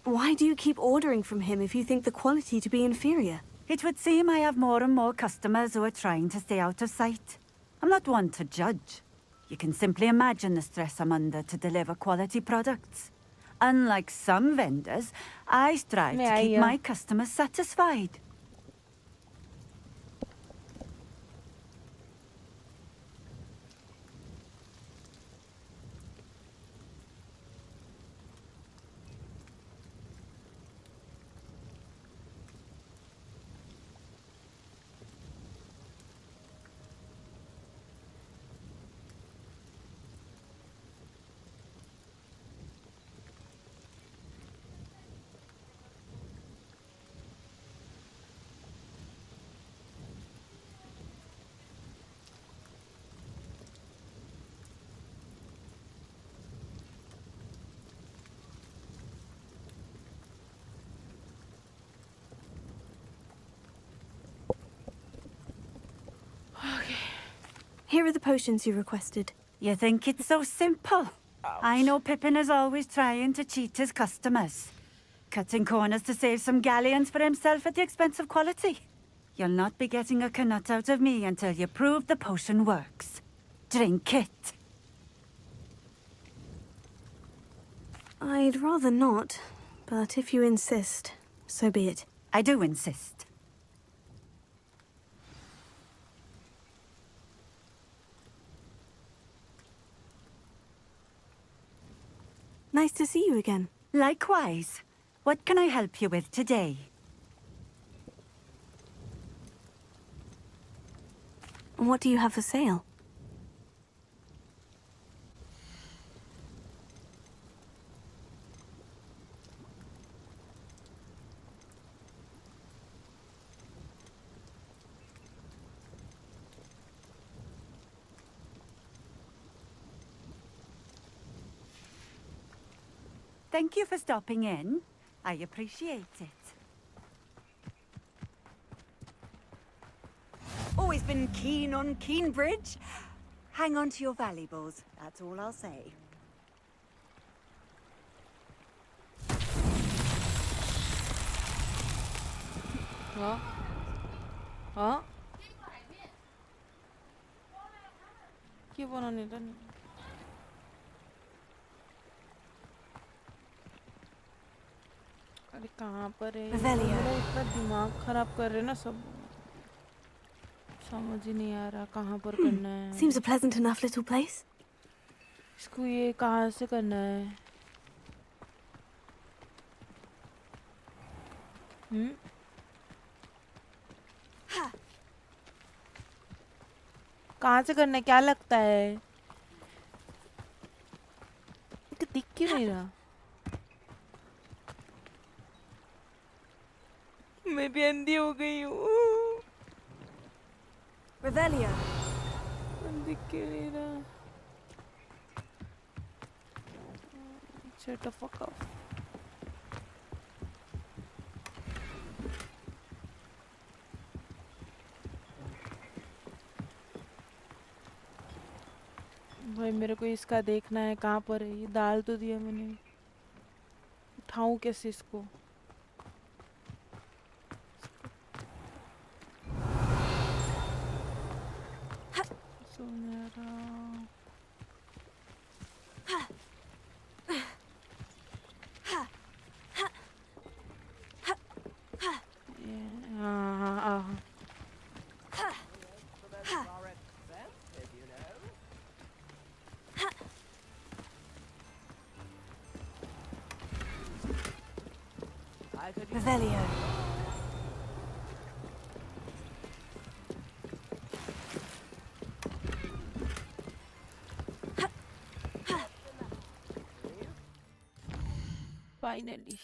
Why do you keep ordering from him if you think the quality to be inferior? It would seem I have more and more customers who are trying to stay out of sight. I'm not one to judge. You can simply imagine the stress I'm under to deliver quality products. Unlike some vendors, I strive to keep my customers satisfied. Here are the potions you requested. You think it's so simple? I know Pippin is always trying to cheat his customers. Cutting corners to save some galleons for himself at the expense of quality. You'll not be getting a canut out of me until you prove the potion works. Drink it. I'd rather not, but if you insist, so be it. I do insist. Nice to see you again. Likewise. What can I help you with today? What do you have for sale? Thank you for stopping in. I appreciate it. Always been keen on Keenbridge. Hang on to your valuables, that's all I'll say. हाँ हाँ क्यों बनाने था नहीं अरे कहाँ पर है मेरा इतना दिमाग खराब कर रहे ना सब समझ ही नहीं आ रहा कहाँ पर करना है Seems a pleasant enough little place. इसको ये कहाँ से करना है कहाँ से करना है क्या लगता है दिख क्यों नहीं रहा मैं भी अंधी हो गई हूँ Revelio. दिख क्यों नहीं रहा Shut the fuck up. भाई मेरे को इसका देखना है कहाँ पर है ये डाल तो दिया मैंने उठाऊं कैसे इसको सुनहरा Revelio. Finally.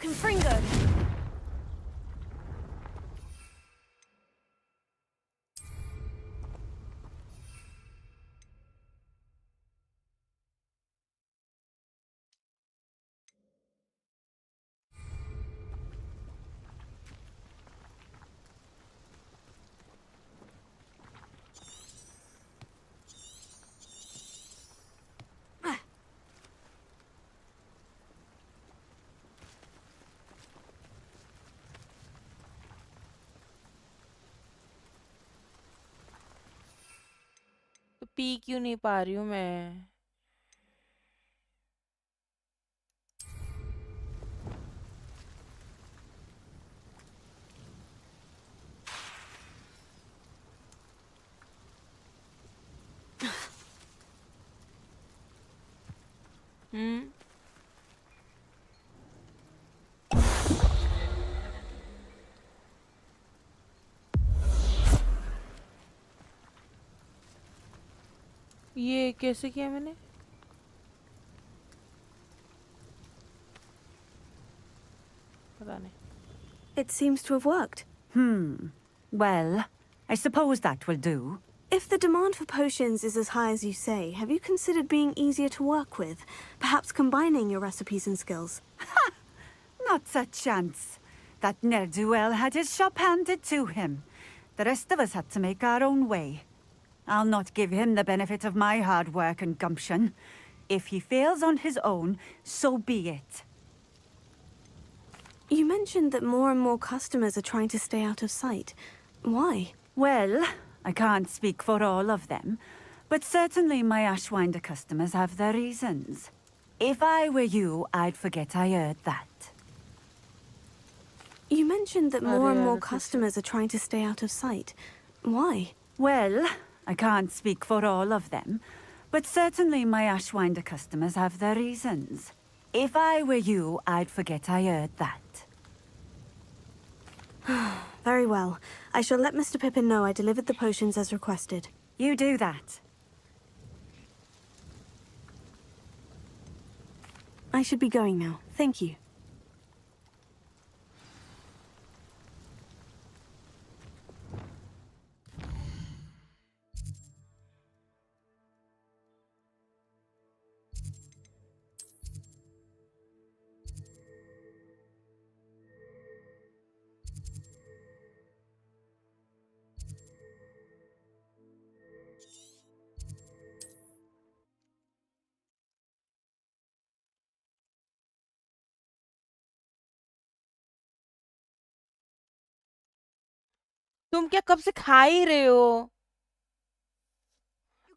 Confringo. तो पी क्यों नहीं पा रही हूँ मैं? ये कैसे किया मैंने? पता नहीं. It seems to have worked. Well, I suppose that will do. If the demand for potions is as high as you say, have you considered being easier to work with? Perhaps combining your recipes and skills? Not a chance. That ne'er-do-well had his shop handed to him. The rest of us had to make our own way. I'll not give him the benefit of my hard work and gumption. If he fails on his own, so be it. You mentioned that more and more customers are trying to stay out of sight. Why? Well, I can't speak for all of them, but certainly my Ashwinder customers have their reasons. If I were you, I'd forget I heard that. You mentioned that more and more customers are trying to stay out of sight. Why? Well, I can't speak for all of them, but certainly my Ashwinder customers have their reasons. If I were you, I'd forget I heard that. Very well. I shall let Mr. Pippin know I delivered the potions as requested. You do that. I should be going now. Thank you. तुम क्या कब से खा ही रहे हो?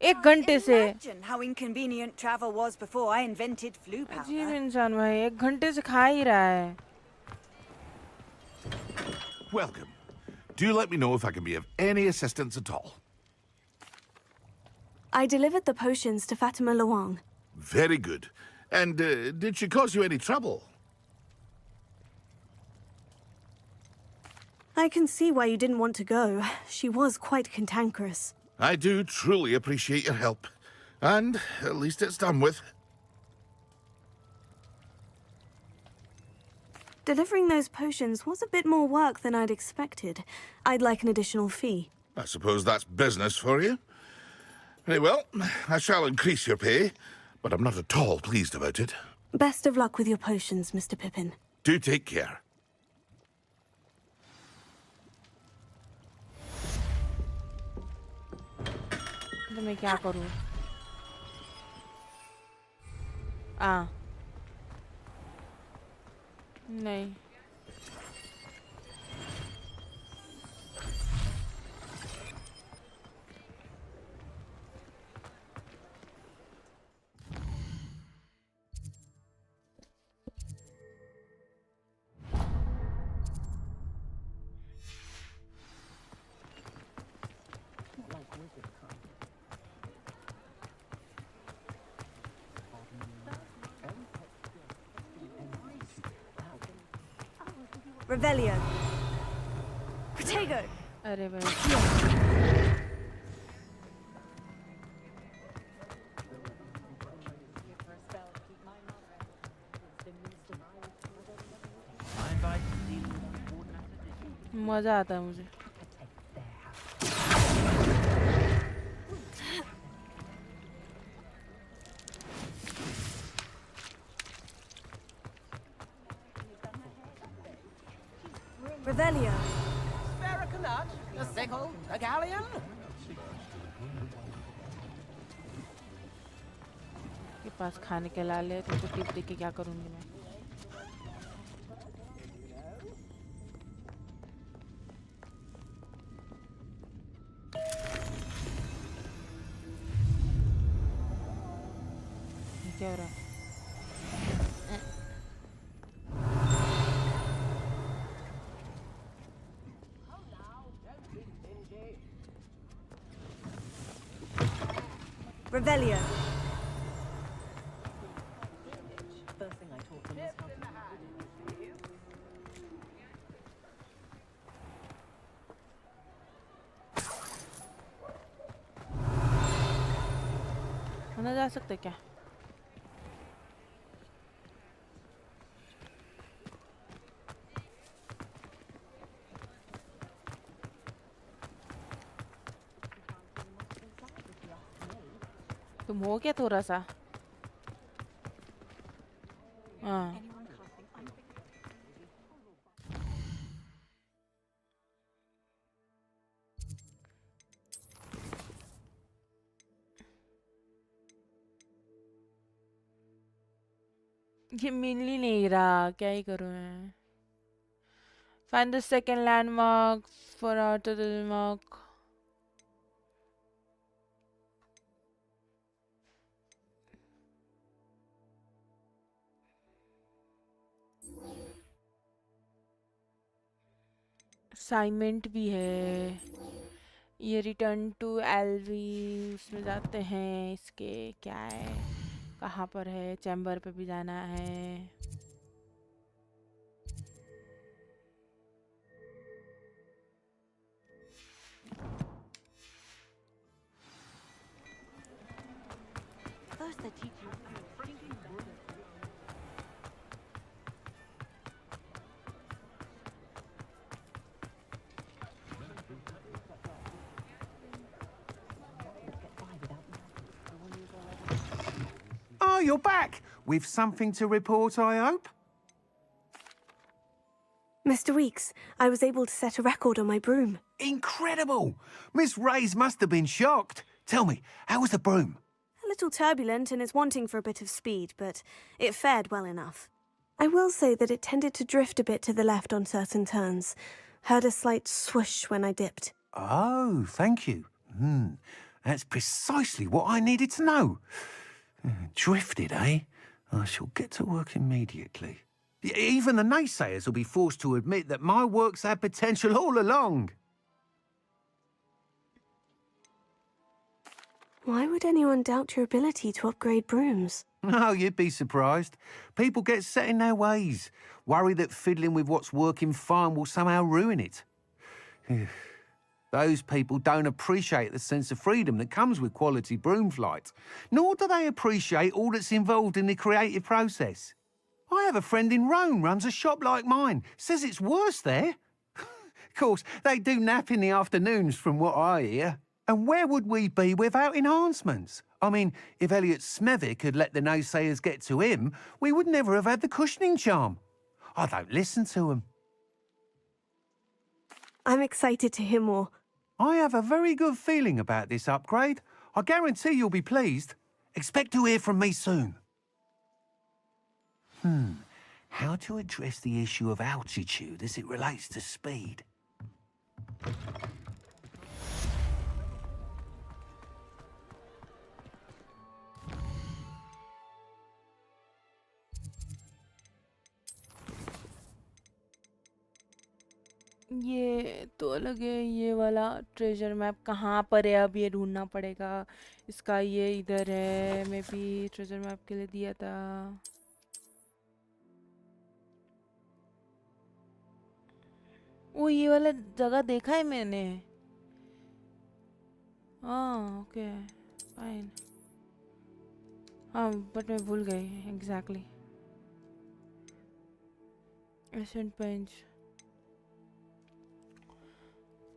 1 घंटे से. Imagine how inconvenient travel was before I invented flu powder. अजीब इंसान भाई, 1 घंटे से खा ही रहा है. Welcome. Do let me know if I can be of any assistance at all. I delivered the potions to Fatima Luang. Very good. And did she cause you any trouble? I can see why you didn't want to go. She was quite cantankerous. I do truly appreciate your help. And at least it's done with. Delivering those potions was a bit more work than I'd expected. I'd like an additional fee. I suppose that's business for you. Very well, I shall increase your pay, but I'm not at all pleased about it. Best of luck with your potions, Mr. Pippin. Do take care. तो मैं क्या करूँ? नहीं. Revelio. Protego. अरे भाई. मजा आता है मुझे। Revelio. Spare a canut, a sickle, a galleon. के पास खाने के लाल है, तुमको टिप दे के क्या करूँगी मैं? क्या हो रहा है? Revelio. First thing I taught them was how to अंदर जा सकते क्या? तुम हो क्या थोड़ा सा? हाँ। ये मिल ही नहीं रहा, क्या ही करूँ मैं? Find the second landmark for outer landmark. Assignment भी है। ये रिटर्न टू एलवी उसमें जाते हैं। इसके क्या है, कहाँ पर है? चैम्बर पे भी जाना है। First they teach you. Oh, you're back! With something to report, I hope? Mr. Weeks, I was able to set a record on my broom. Incredible! Miss Ray's must have been shocked. Tell me, how was the broom? A little turbulent and is wanting for a bit of speed, but it fared well enough. I will say that it tended to drift a bit to the left on certain turns. Heard a slight swoosh when I dipped. Oh, thank you. That's precisely what I needed to know. Drifted, eh? I shall get to work immediately. Even the naysayers will be forced to admit that my work's had potential all along. Why would anyone doubt your ability to upgrade brooms? Oh, you'd be surprised. People get set in their ways, worry that fiddling with what's working fine will somehow ruin it. Those people don't appreciate the sense of freedom that comes with quality broom flight, nor do they appreciate all that's involved in the creative process. I have a friend in Rome runs a shop like mine, says it's worse there. Of course, they do nap in the afternoons from what I hear. And where would we be without enhancements? I mean, if Elliot Smethwick had let the naysayers get to him, we would never have had the cushioning charm. I don't listen to them. I'm excited to hear more. I have a very good feeling about this upgrade. I guarantee you'll be pleased. Expect to hear from me soon. How to address the issue of altitude as it relates to speed? ये तो अलग है। ये वाला treasure map कहाँ पर है? अब ये ढूंढना पड़ेगा। इसका ये इधर है। मैं भी ट्रेजर मैप के लिए दिया था। वो ये वाला जगह देखा है मैंने। हाँ ओके फाइन। हाँ बट मैं भूल गई एग्जैक्टली। एसेंट बेंच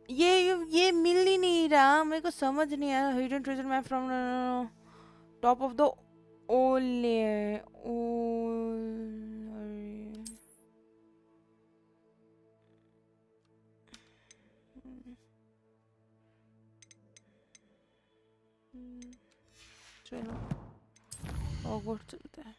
ये मिल ही नहीं रहा, मेरे को समझ नहीं आ रहा। Hidden treasure map from top of the ओले चलो हॉगवर्ट्स चलते हैं।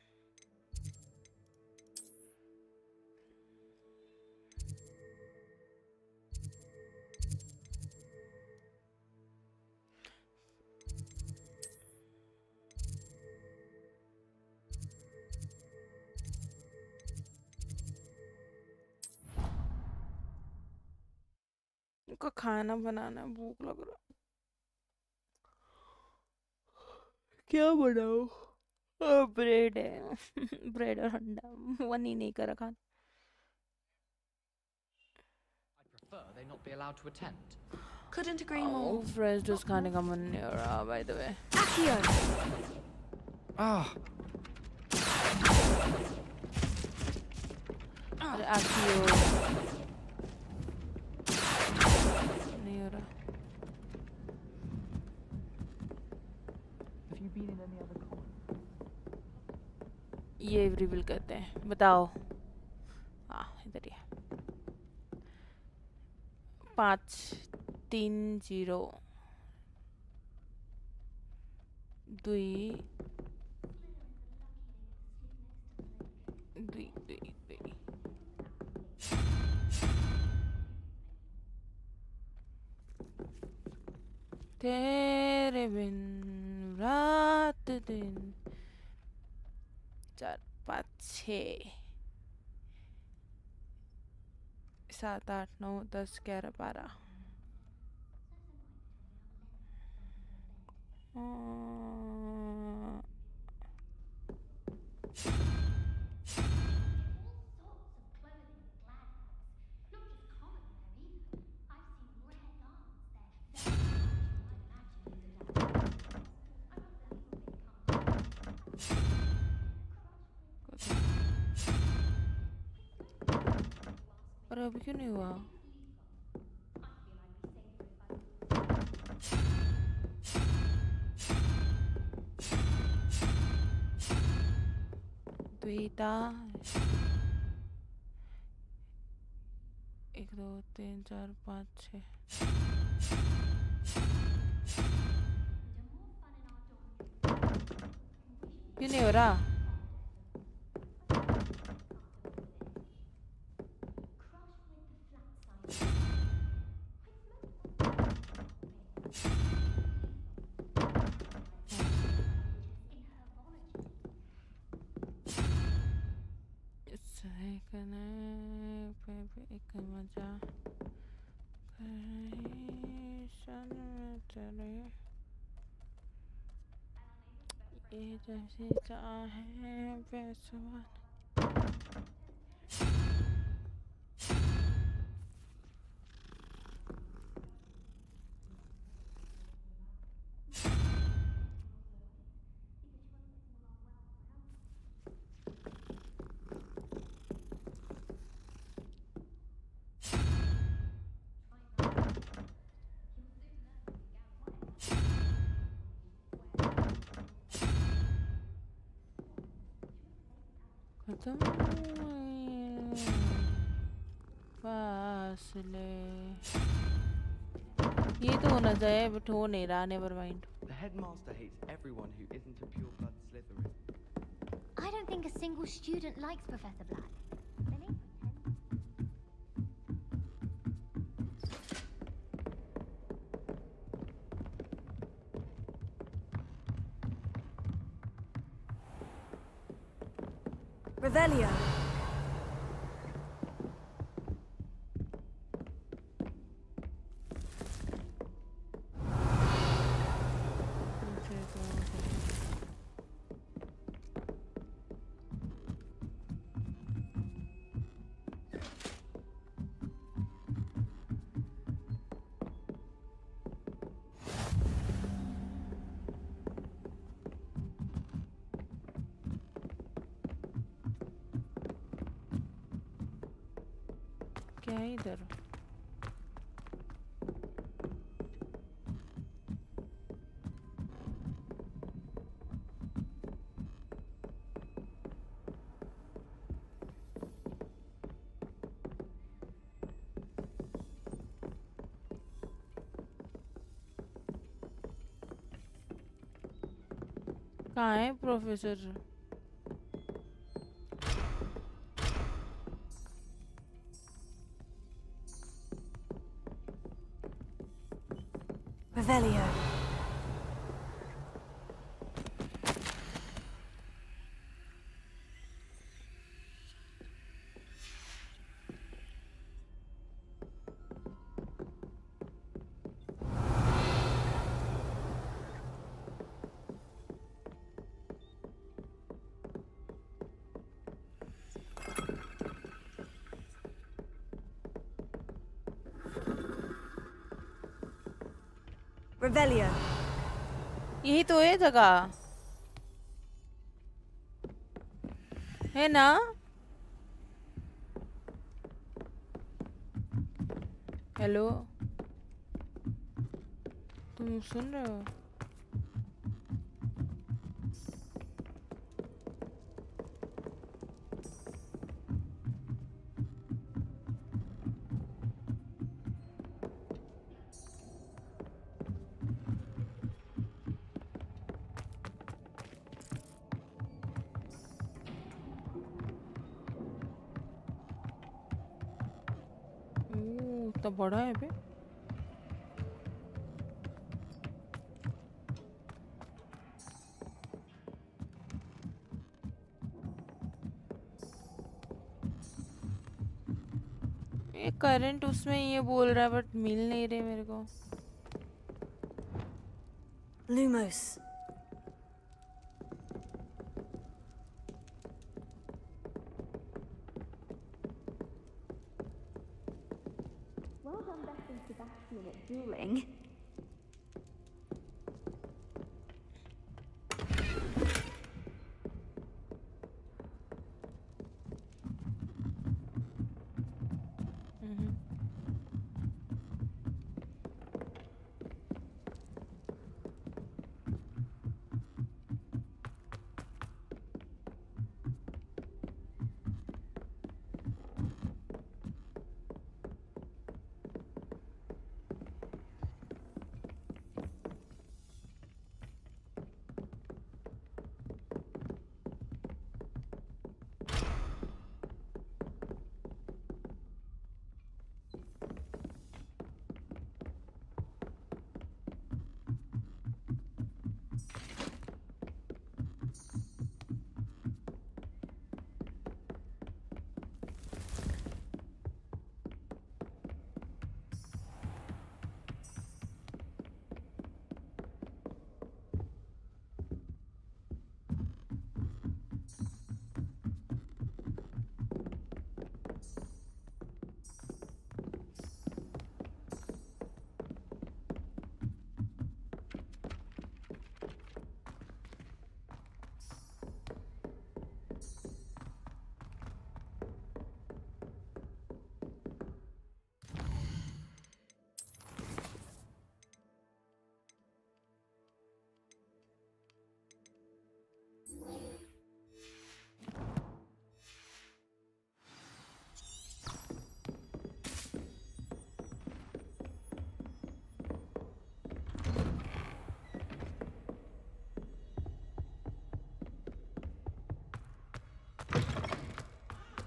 इनको खाना बनाना है, भूख लग रहा। क्या बनाओ? ब्रेड है ब्रेड और अंडा, मन ही नहीं कर रखा। They not be allowed to attend. Couldn't agree more. Fresh juice खाने का मन नहीं हो रहा, by the way. Accio. Ah. अरे Accio नहीं हो रहा। Have you been in any other coins? ये रिवील करते हैं, बताओ। हाँ इधर ही है। 530 2 तेरे बिन रात दिन 4 5 6 7 8 9 10 11 12 अरे अभी क्यों नहीं हुआ? द्विता 1 2 3 4 5 6 क्यों नहीं हो रहा? एक मजा ये जैसे चाहे पैसा फासले ये तो होना चाहिए बट हो नहीं रहा। Never mind. The headmaster hates everyone who isn't a pure blood Slytherin. I don't think a single student likes Professor Black. Really? Revelio. क्या है इधर? कहाँ है प्रोफेसर? Revelio. Revelio. यही तो है जगह, है ना? हेलो, तुम सुन रहे हो? इतना बड़ा है बे। ये करंट उसमें ये बोल रहा है बट मिल नहीं रहे मेरे को। Lumos. Well done, Beth and Sebastian at dueling.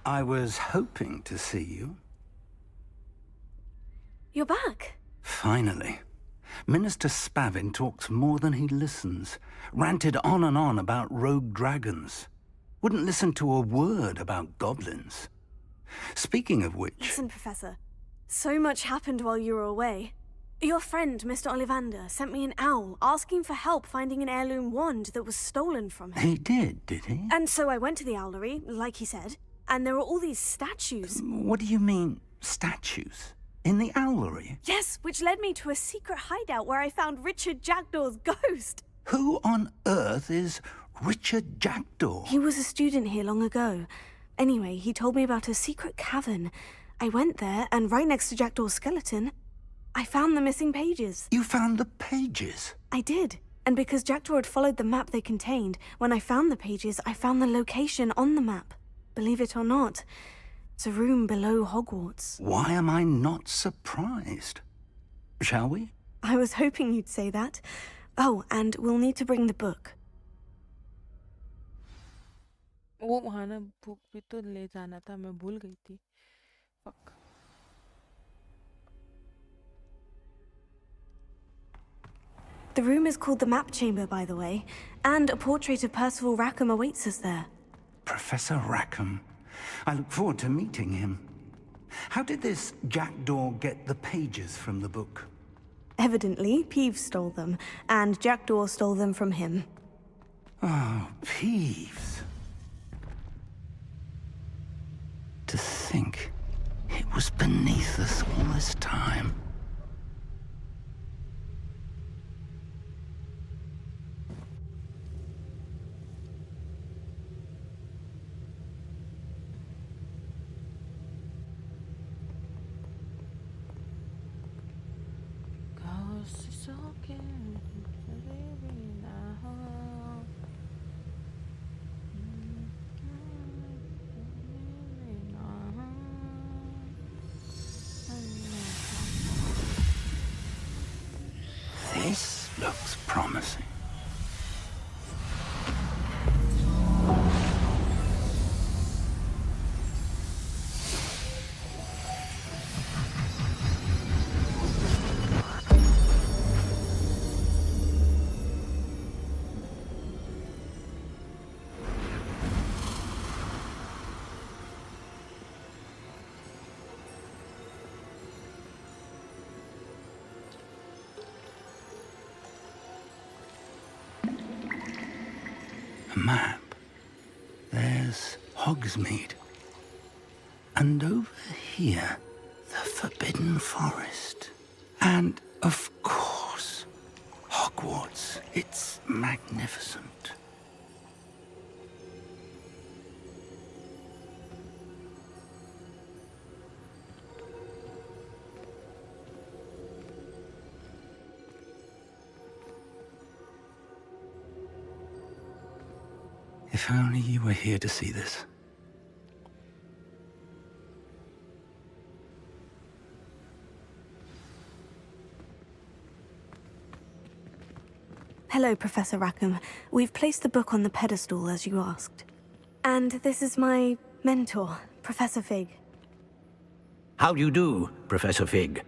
I was hoping to see you. You're back. Finally. Minister Spavin talks more than he listens. Ranted on and on about rogue dragons. Wouldn't listen to a word about goblins. Speaking of which... Listen, Professor. So much happened while you were away. Your friend, Mr. Ollivander, sent me an owl asking for help finding an heirloom wand that was stolen from him. He did he? And so I went to the owlery, like he said, and there were all these statues. What do you mean, statues? In the owlery? Yes, which led me to a secret hideout where I found Richard Jackdaw's ghost. Who on earth is Richard Jackdaw? He was a student here long ago. Anyway, he told me about a secret cavern. I went there, and right next to Jackdaw's skeleton, I found the missing pages. You found the pages? I did. And because Jackdaw had followed the map they contained, when I found the pages, I found the location on the map. Believe it or not, it's a room below Hogwarts. Why am I not surprised? Shall we? I was hoping you'd say that. Oh, and we'll need to bring the book. वो वहाँ ना book भी तो ले जाना था, मैं भूल गई थी। Fuck. The room is called the Map Chamber, by the way, and a portrait of Percival Rackham awaits us there. Professor Rackham. I look forward to meeting him. How did this jackdaw get the pages from the book? Evidently, Peeves stole them, and Jackdaw stole them from him. Oh, Peeves. To think it was beneath us all this time. This looks promising. A map. There's Hogsmeade. And over here, the Forbidden Forest. And, of course, Hogwarts. It's magnificent. If only you were here to see this. Hello, Professor Rackham. We've placed the book on the pedestal, as you asked. And this is my mentor, Professor Fig. How do you do, Professor Fig?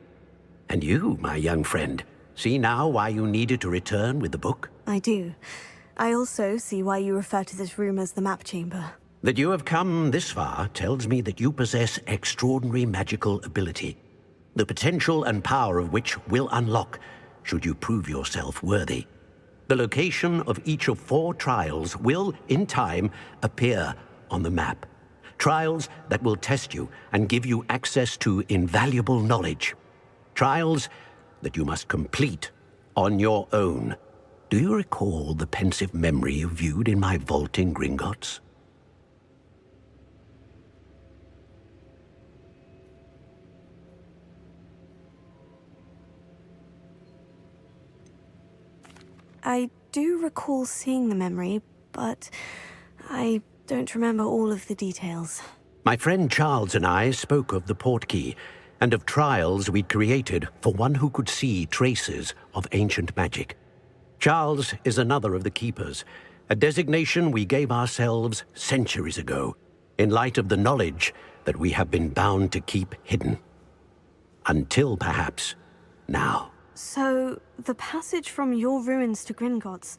And you, my young friend, see now why you needed to return with the book? I do. I also see why you refer to this room as the Map Chamber. That you have come this far tells me that you possess extraordinary magical ability, the potential and power of which will unlock should you prove yourself worthy. The location of each of 4 trials will, in time, appear on the map. Trials that will test you and give you access to invaluable knowledge. Trials that you must complete on your own. Do you recall the pensive memory you viewed in my vault in Gringotts? I do recall seeing the memory, but I don't remember all of the details. My friend Charles and I spoke of the portkey and of trials we'd created for one who could see traces of ancient magic. Charles is another of the Keepers, a designation we gave ourselves centuries ago, in light of the knowledge that we have been bound to keep hidden. Until, perhaps, now. So, the passage from your ruins to Gringotts,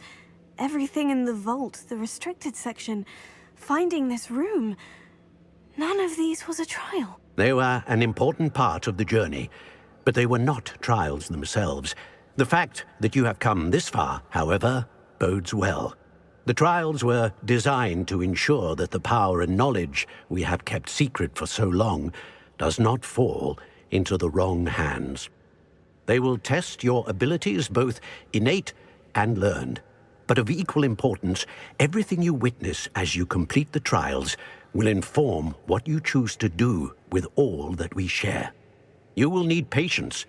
everything in the vault, the restricted section, finding this room, none of these was a trial. They were an important part of the journey, but they were not trials themselves. The fact that you have come this far, however, bodes well. The trials were designed to ensure that the power and knowledge we have kept secret for so long does not fall into the wrong hands. They will test your abilities, both innate and learned. But of equal importance, everything you witness as you complete the trials will inform what you choose to do with all that we share. You will need patience.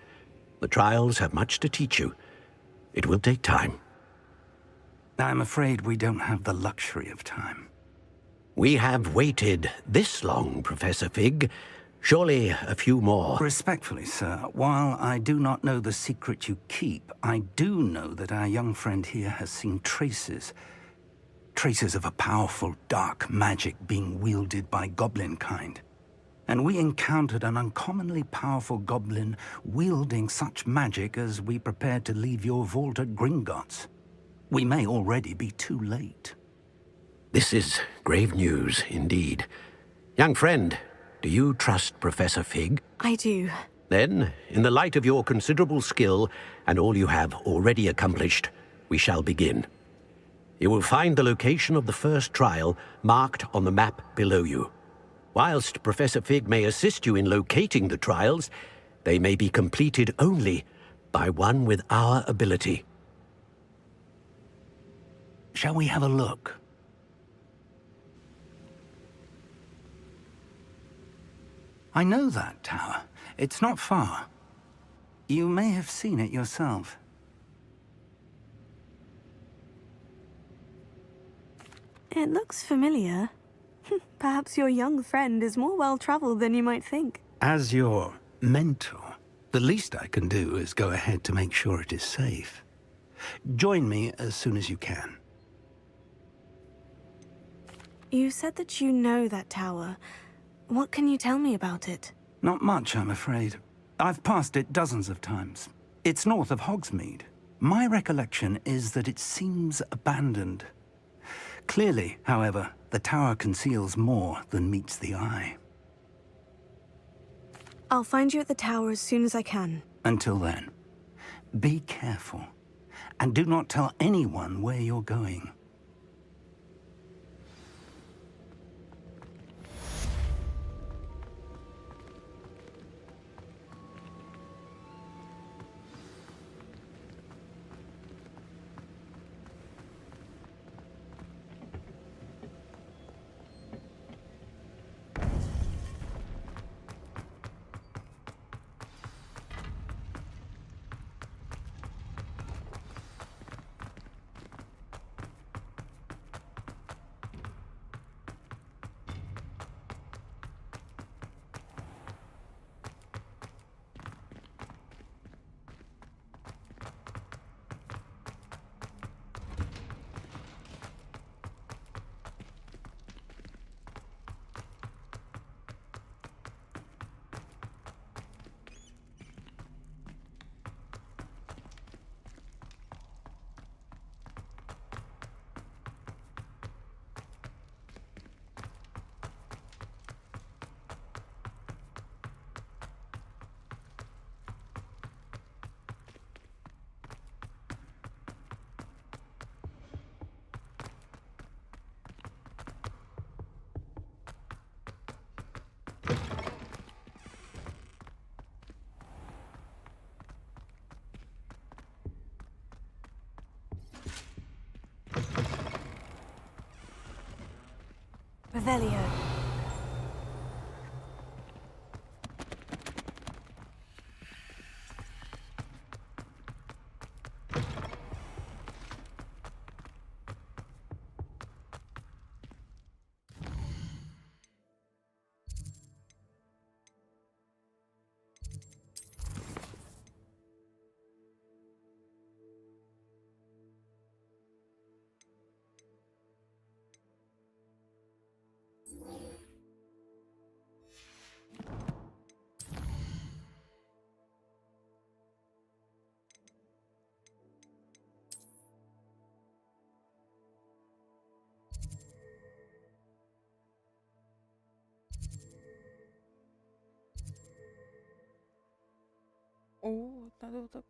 The trials have much to teach you. It will take time. I'm afraid we don't have the luxury of time. We have waited this long, Professor Fig. Surely a few more. Respectfully, sir, while I do not know the secret you keep, I do know that our young friend here has seen traces. traces of a powerful dark magic being wielded by goblin kind. And we encountered an uncommonly powerful goblin wielding such magic as we prepared to leave your vault at Gringotts. We may already be too late. This is grave news indeed. Young friend, do you trust Professor Fig? I do. Then, in the light of your considerable skill and all you have already accomplished, we shall begin. You will find the location of the first trial marked on the map below you. Whilst Professor Fig may assist you in locating the trials, they may be completed only by one with our ability. Shall we have a look? I know that tower. It's not far. You may have seen it yourself. It looks familiar. Perhaps your young friend is more well-traveled than you might think. As your mentor, the least I can do is go ahead to make sure it is safe. Join me as soon as you can. You said that you know that tower. What can you tell me about it? Not much, I'm afraid. I've passed it dozens of times. It's north of Hogsmeade. My recollection is that it seems abandoned. Clearly, however, the tower conceals more than meets the eye. I'll find you at the tower as soon as I can. Until then, be careful, and do not tell anyone where you're going. Revelio. ओ इतना दूर तक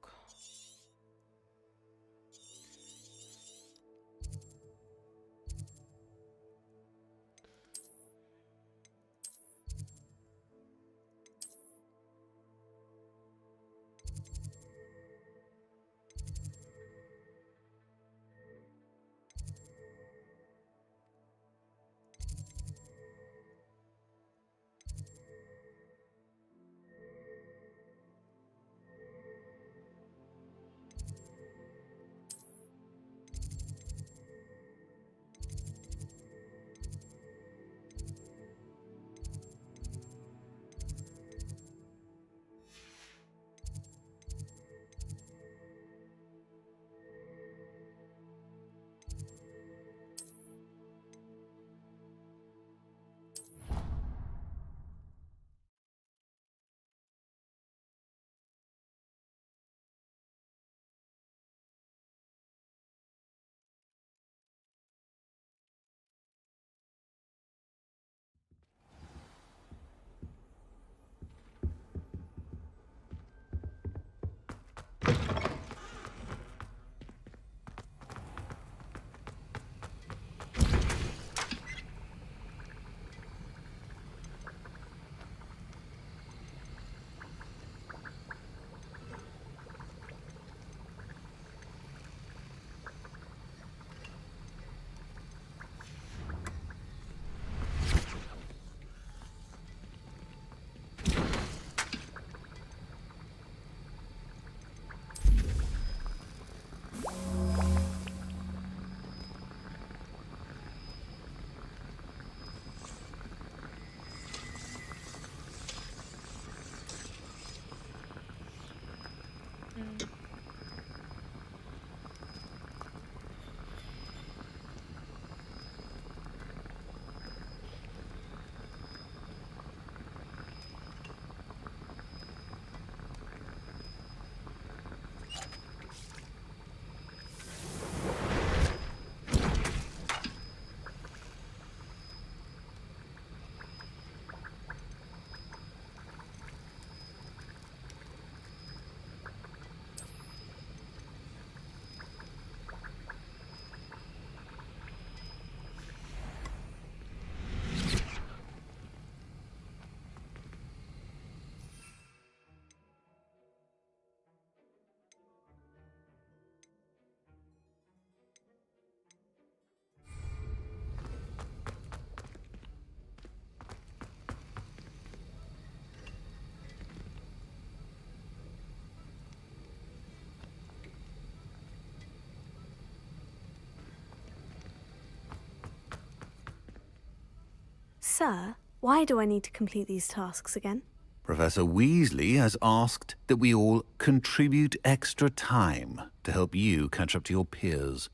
Sir, why do I need to complete these tasks again? Professor Weasley has asked that we all contribute extra time to help you catch up to your peers.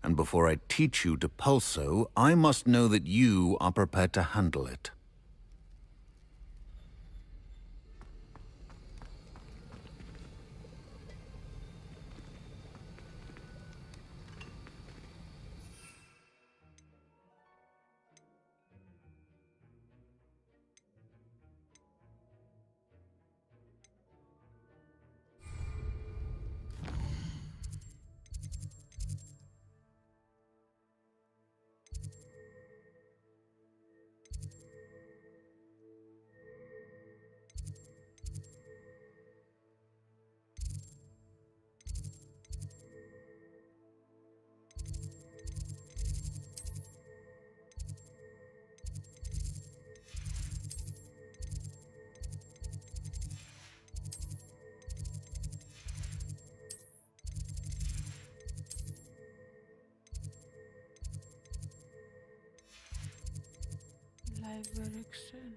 And before I teach you to pulso, I must know that you are prepared to handle it. Library extend.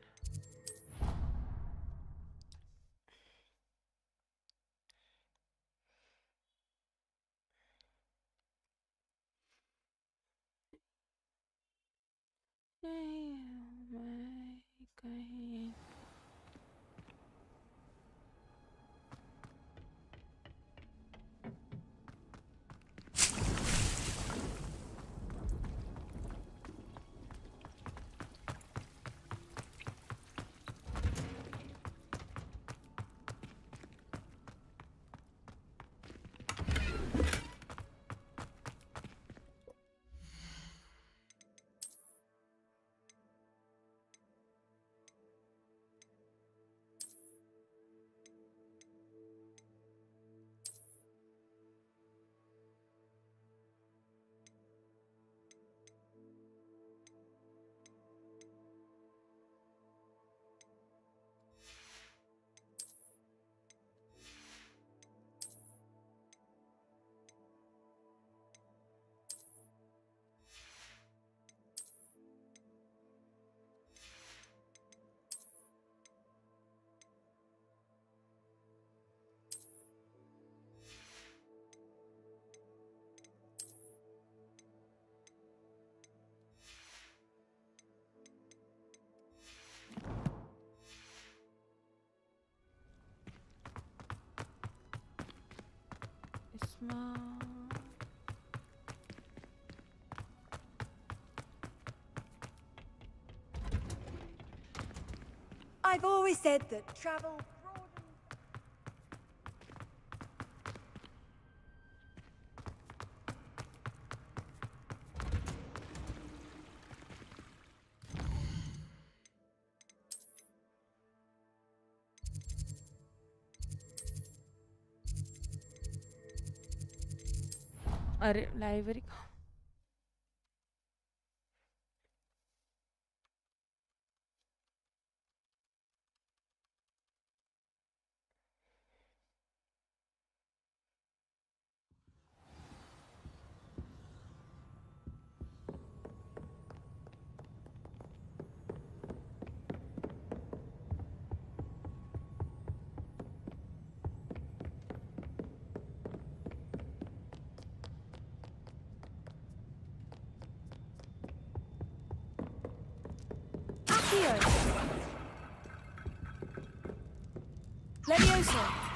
I've always said that travel अरे library Leviosa.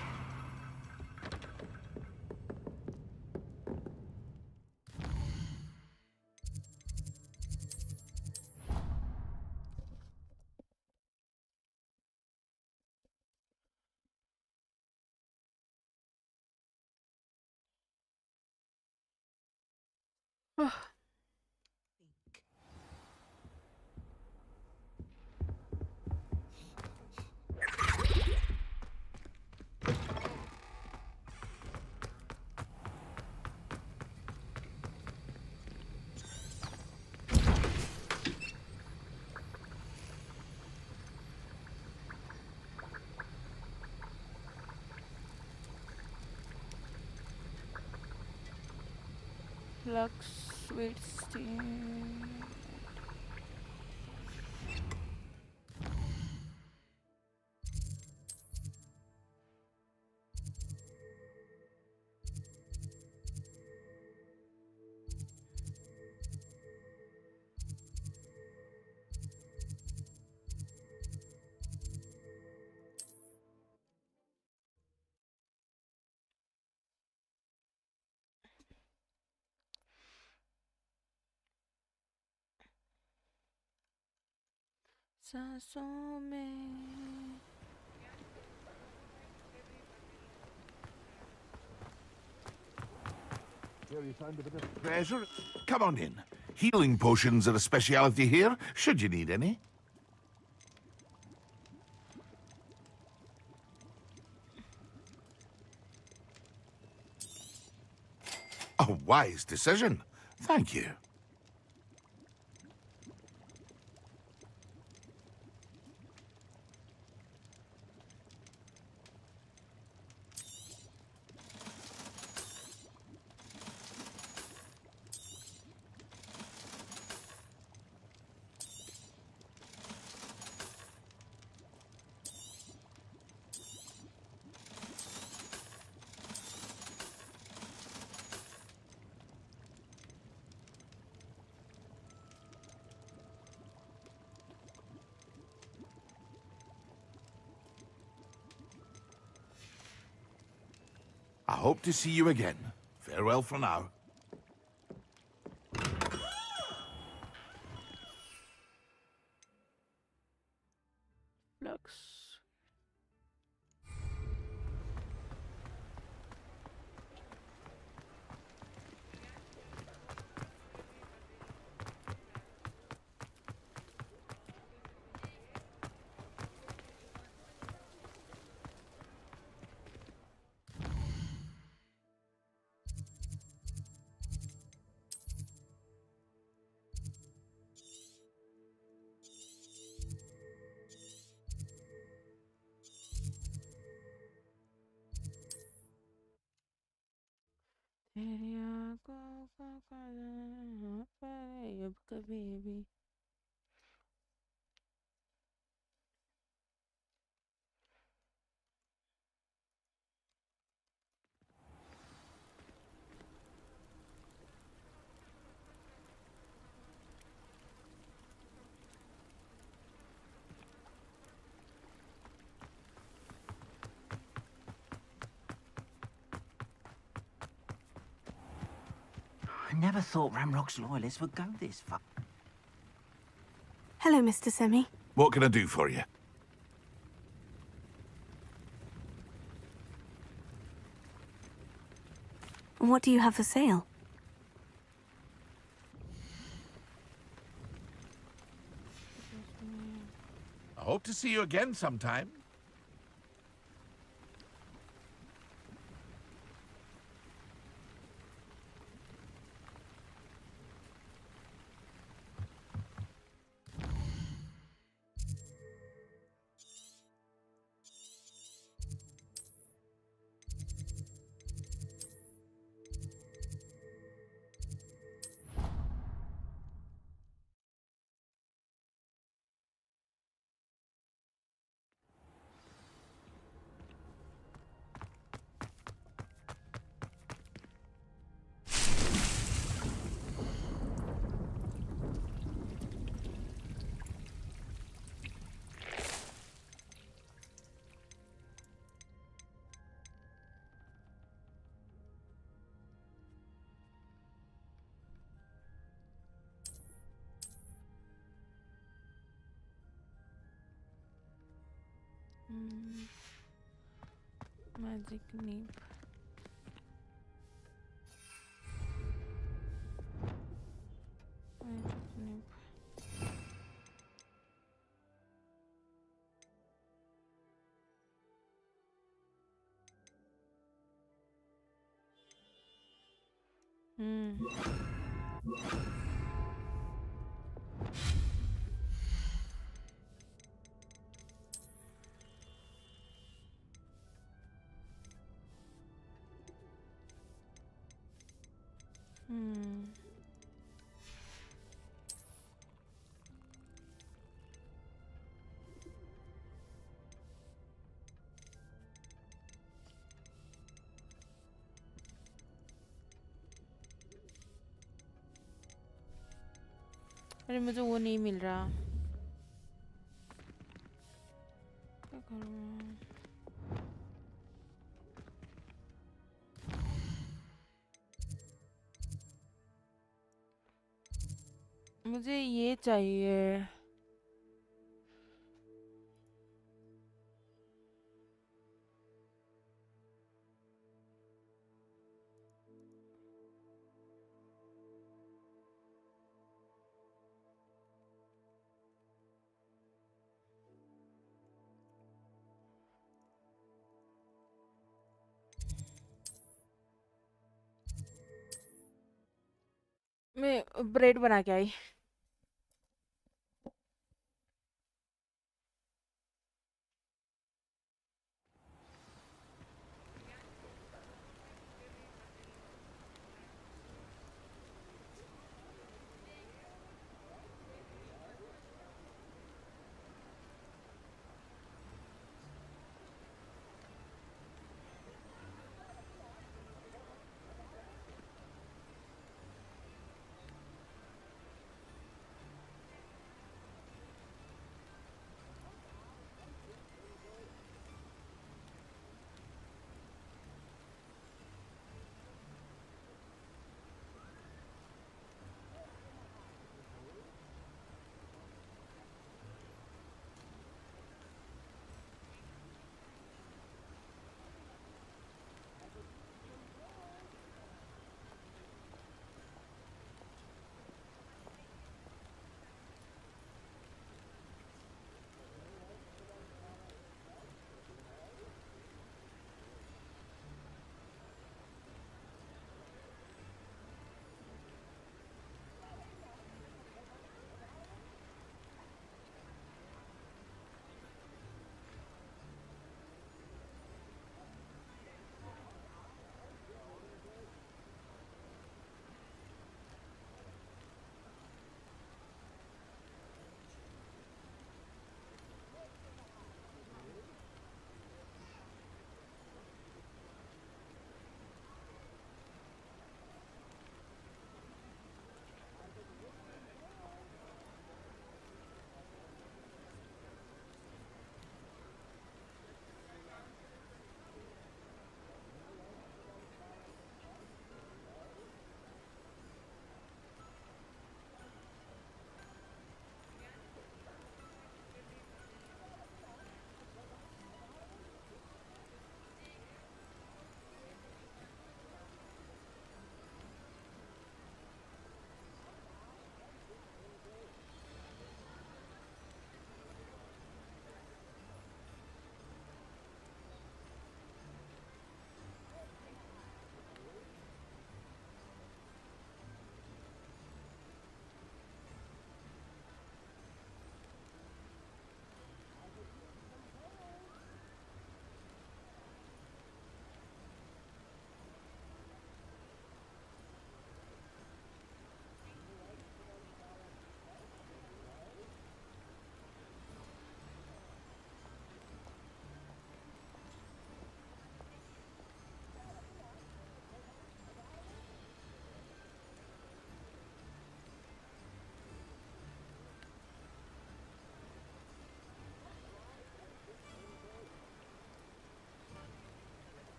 Flux, sweet steam. सांसों में Treasure? Come on in. Healing potions are a speciality here, should you need any. A wise decision. Thank you. I hope to see you again. Farewell for now. Flux. तेरी आँखों का काजल पर अब कभी भी I never thought Ramrock's loyalists would go this far. Hello, Mr. Semi. What can I do for you? What do you have for sale? I hope to see you again sometime. Magic nip. Magic nip. अरे मुझे वो नहीं मिल रहा क्या करूँ मुझे ये चाहिए मैं ब्रेड बना के आई।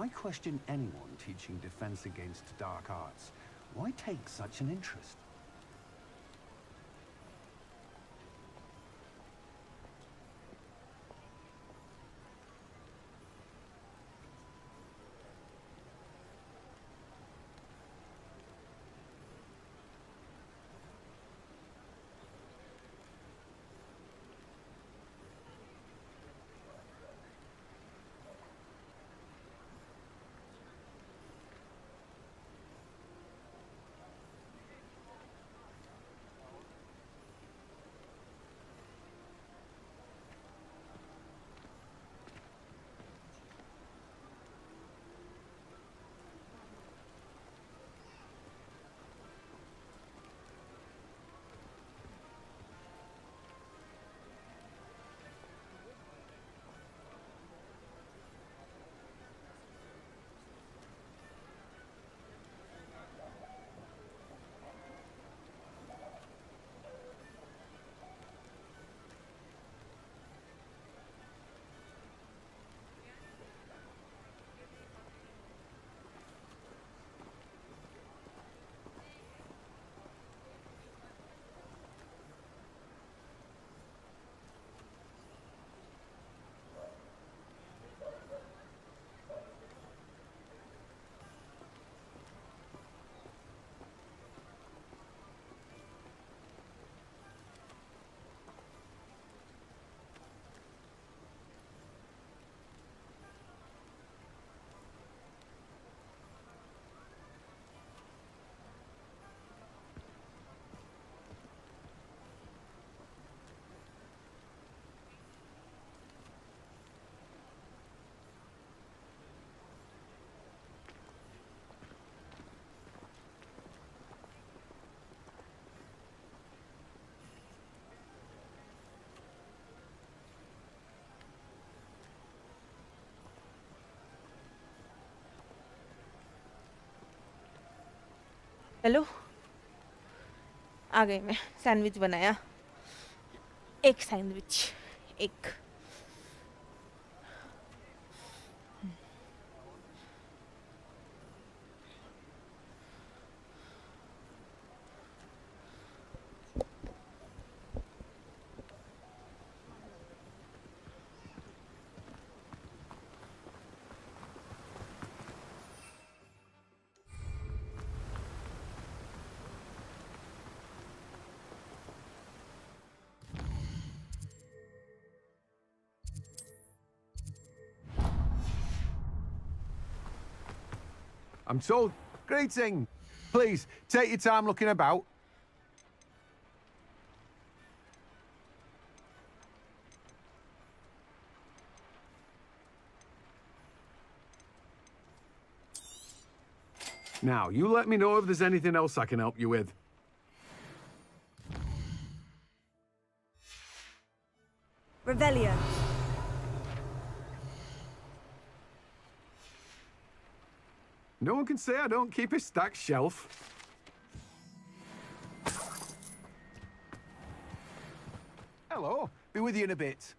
Why question anyone teaching defense against dark arts? Why take such an interest? Hello, आ गई मैं। सैंडविच बनाया, एक सैंडविच, एक। I'm told. Greeting. Please, take your time looking about. Now, you let me know if there's anything else I can help you with. Revelio. No one can say I don't keep a stacked shelf. Hello. Be with you in a bit.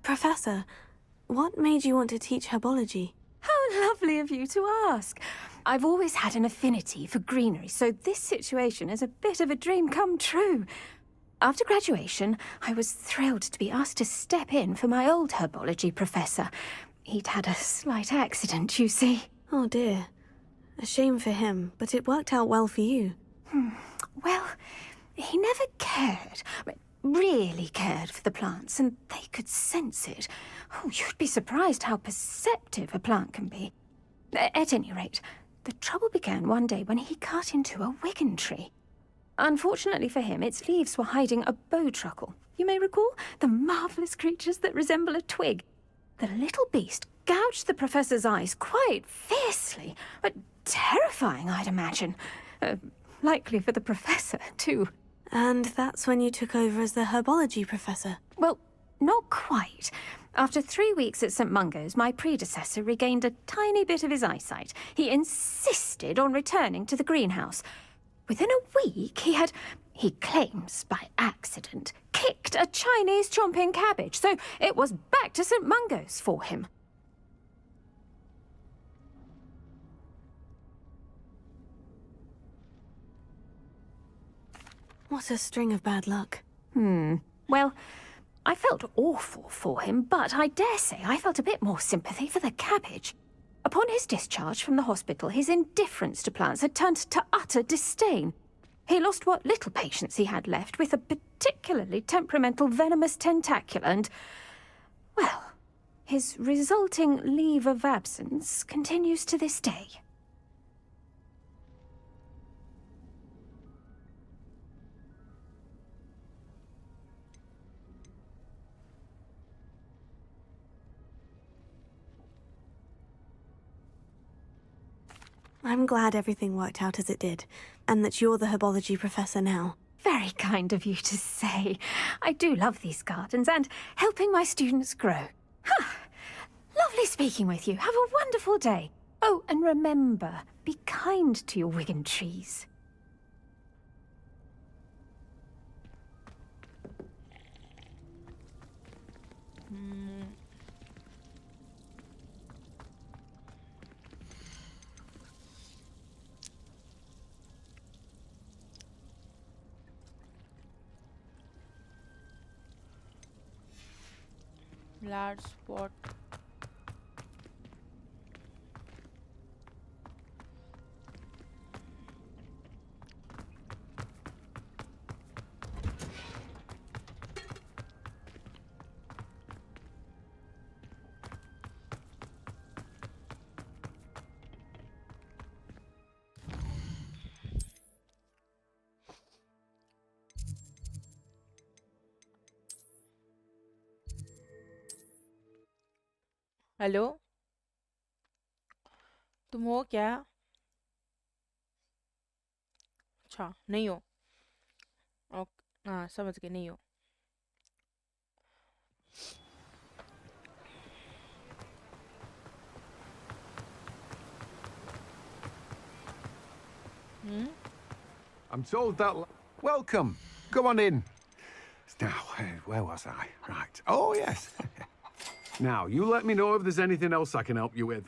Professor, what made you want to teach herbology? How lovely of you to ask. I've always had an affinity for greenery, so this situation is a bit of a dream come true. After graduation, I was thrilled to be asked to step in for my old herbology professor. He'd had a slight accident, you see. Oh dear. A shame for him, but it worked out well for you. Well, he never cared, really cared for the plants, and they could sense it. Oh, you'd be surprised how perceptive a plant can be. At any rate, the trouble began one day when he cut into a wigan tree. Unfortunately for him, its leaves were hiding a bowtruckle. You may recall the marvellous creatures that resemble a twig. The little beast gouged the professor's eyes quite fiercely, but terrifying, I'd imagine. Likely for the professor, too. And that's when you took over as the herbology professor? Well, not quite. After 3 weeks at St. Mungo's, my predecessor regained a tiny bit of his eyesight. He insisted on returning to the greenhouse. Within a week, he claims by accident, kicked a Chinese chomping cabbage, so it was back to St. Mungo's for him. What a string of bad luck. Well, I felt awful for him, but I dare say I felt a bit more sympathy for the cabbage. Upon his discharge from the hospital, his indifference to plants had turned to utter disdain. He lost what little patience he had left with a particularly temperamental venomous tentacula and, well, his resulting leave of absence continues to this day. I'm glad everything worked out as it did, and that you're the herbology professor now. Very kind of you to say. I do love these gardens and helping my students grow. Lovely speaking with you. Have a wonderful day. Oh, and remember, be kind to your wigan trees. Large spot. Hello तुम हो क्या अच्छा नहीं हो हाँ समझ गए नहीं हो I'm told that... Welcome. Come on in. Now, where was I? Right. Oh, yes. Now, you let me know if there's anything else I can help you with.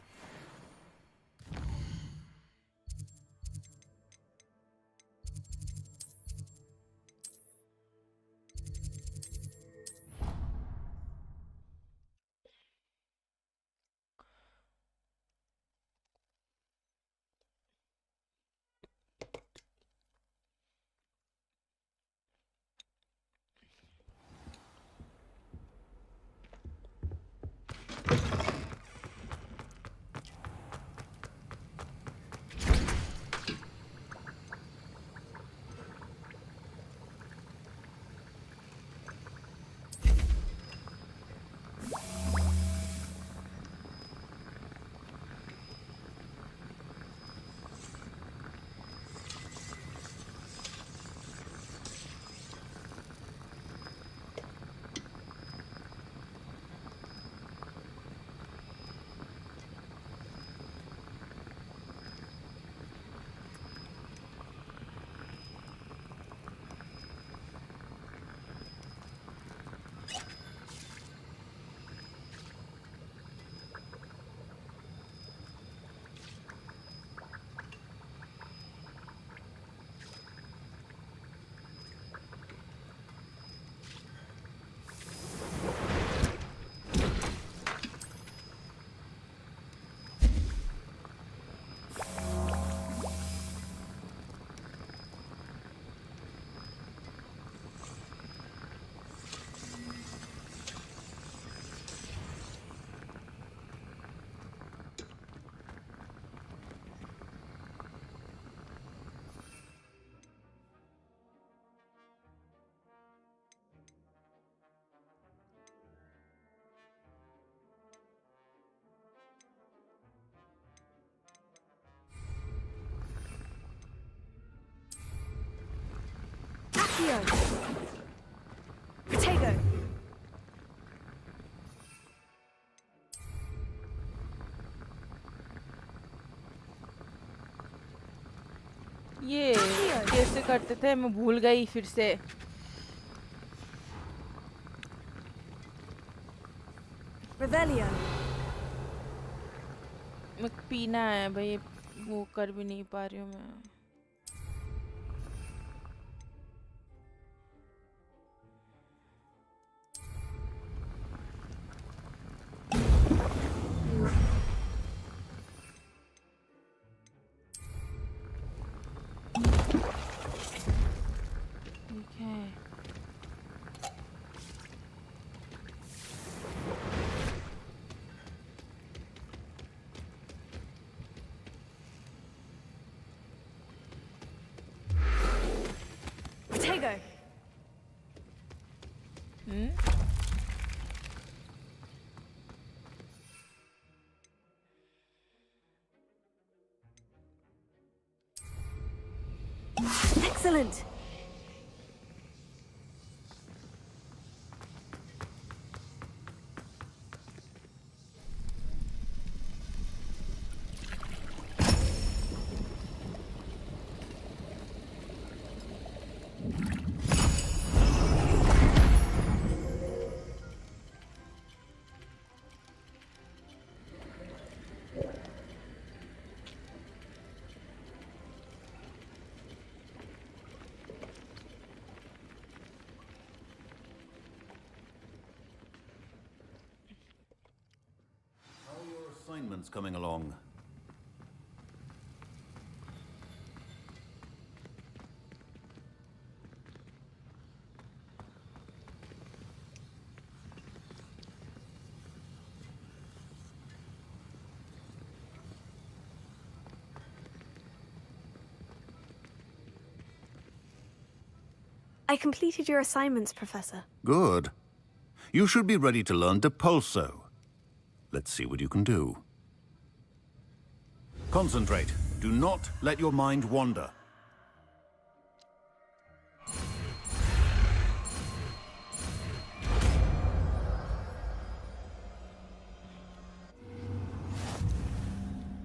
Accio. Potato. ये कैसे करते थे मैं भूल गई फिर से Revelio. मैं पीना है भाई वो कर भी नहीं पा रही हूँ मैं ठीक है Potato. Excellent. Assignments coming along. I completed your assignments, Professor. Good. You should be ready to learn Depulso. Let's see what you can do. Concentrate. Do not let your mind wander.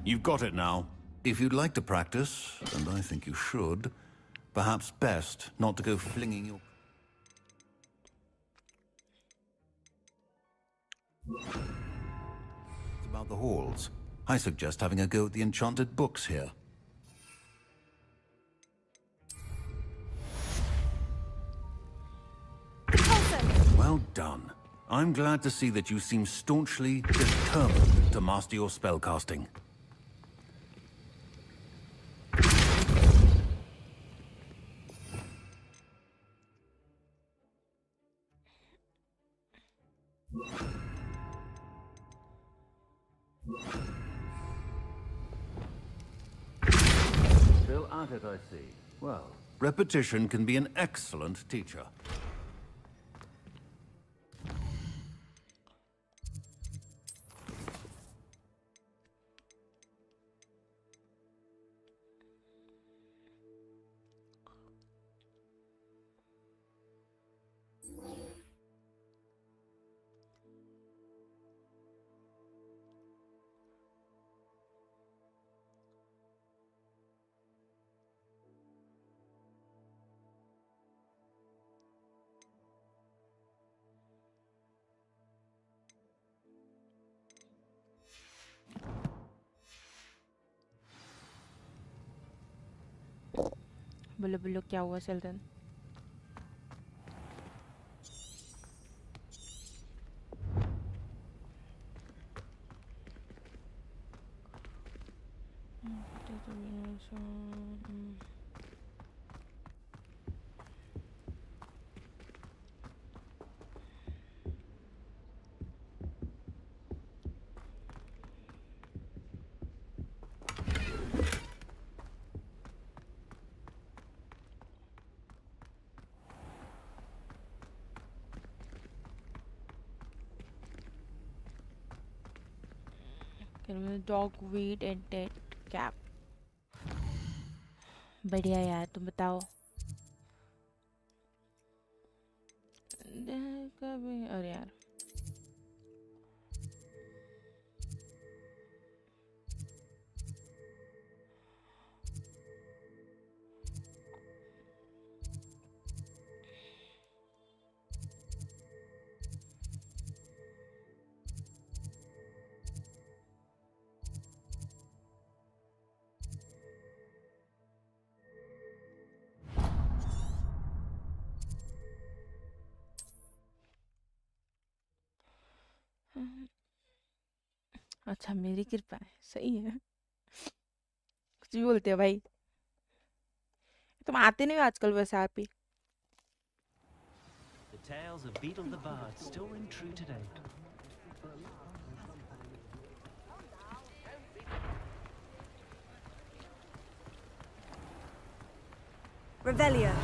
You've got it now. If you'd like to practice, and I think you should, perhaps best not to go flinging your... It's about the halls. I suggest having a go at the enchanted books here. Well done. I'm glad to see that you seem staunchly determined to master your spellcasting. Still at it, I see. Well, repetition can be an excellent teacher. बोलो बोलो क्या हुआ Selton dog wheat and dead cap बढ़िया यार तुम बताओ कभी अरे यार अच्छा मेरी कृपा है सही है कुछ भी बोलते हो भाई तुम आते नहीं हो आजकल वैसे आप ही The tales of Beetle the Bard still ring true today. Revelio.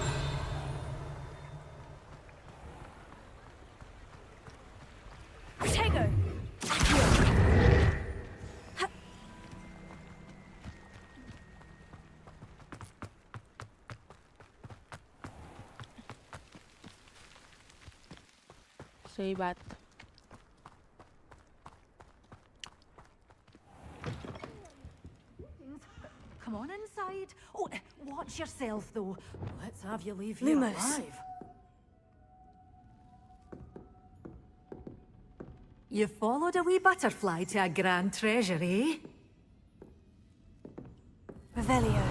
Protego. सही बात Come on inside. Oh, watch yourself, though. Let's have you leave here Lumos. alive. You followed a wee butterfly to a grand treasure, eh? Revelio.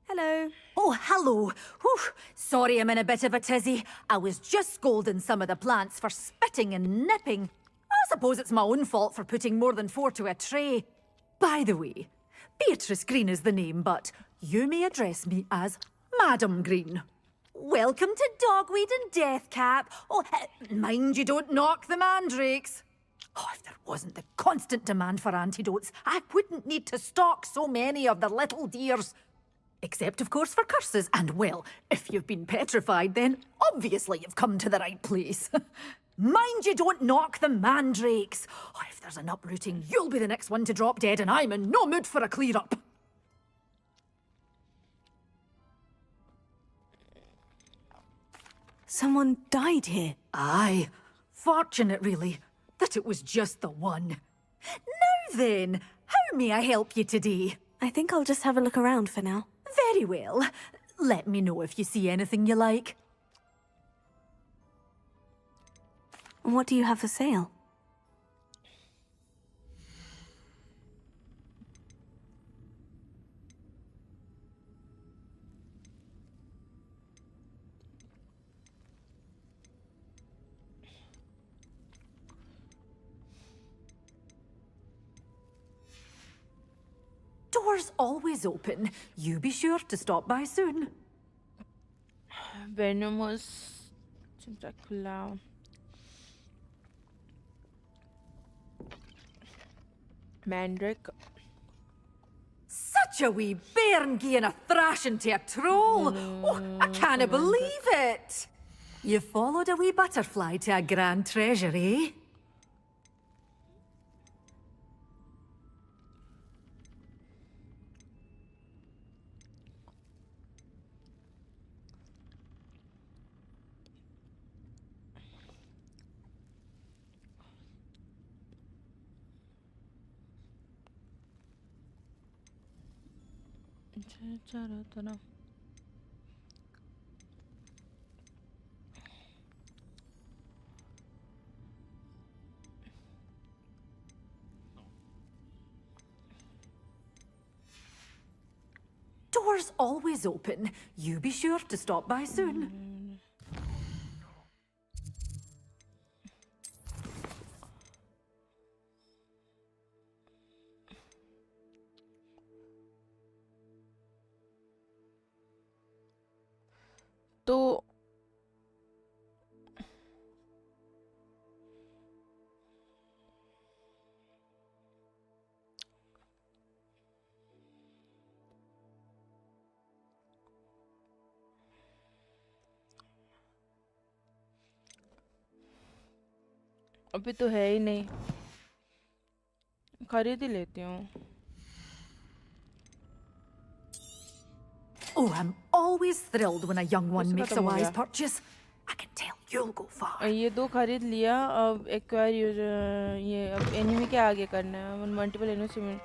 Hello. Oh, hello. Whew. Sorry I'm in a bit of a tizzy. I was just scolding some of the plants for spitting and nipping. I suppose it's my own fault for putting more than 4 to a tray. By the way, Beatrice Green is the name, but you may address me as Madam Green. Welcome to Dogweed and Deathcap. Oh, mind you don't knock the mandrakes. Oh, if there wasn't the constant demand for antidotes, I wouldn't need to stock so many of the little dears. Except, of course, for curses. And, well, if you've been petrified, then obviously you've come to the right place. Mind you don't knock the mandrakes. Oh, if there's an uprooting, you'll be the next one to drop dead, and I'm in no mood for a clear-up. Someone died here. Aye. Fortunate, really, that it was just the one. Now then, how may I help you today? I think I'll just have a look around for now. Very well. Let me know if you see anything you like. What do you have for sale? Doors always open. You be sure to stop by soon. Venomous Dracula. Mandrake. Such a wee bairn gieing a thrashing to a troll. Oh, I can't believe it. You followed a wee butterfly to a grand treasure, eh? Doors always open. You be sure to stop by soon. तो अभी तो है ही नहीं, खरीद ही लेती हूँ। Oh, I'm always thrilled when a young one इसका makes खत्म a हो wise गया। purchase. I can tell you'll go far. ये 2 खरीद लिया, अब एक्वायर यूजर, ये अब एनिमी के आगे करना है, multiple investment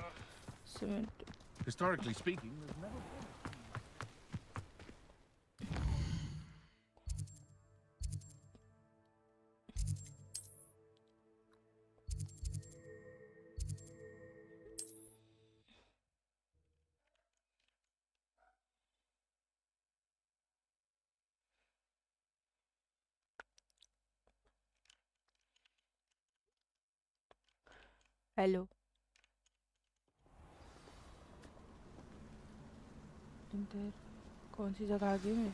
cement. Historically speaking, there's never been. Hello, इधर कौन सी जगह आ गई मैं?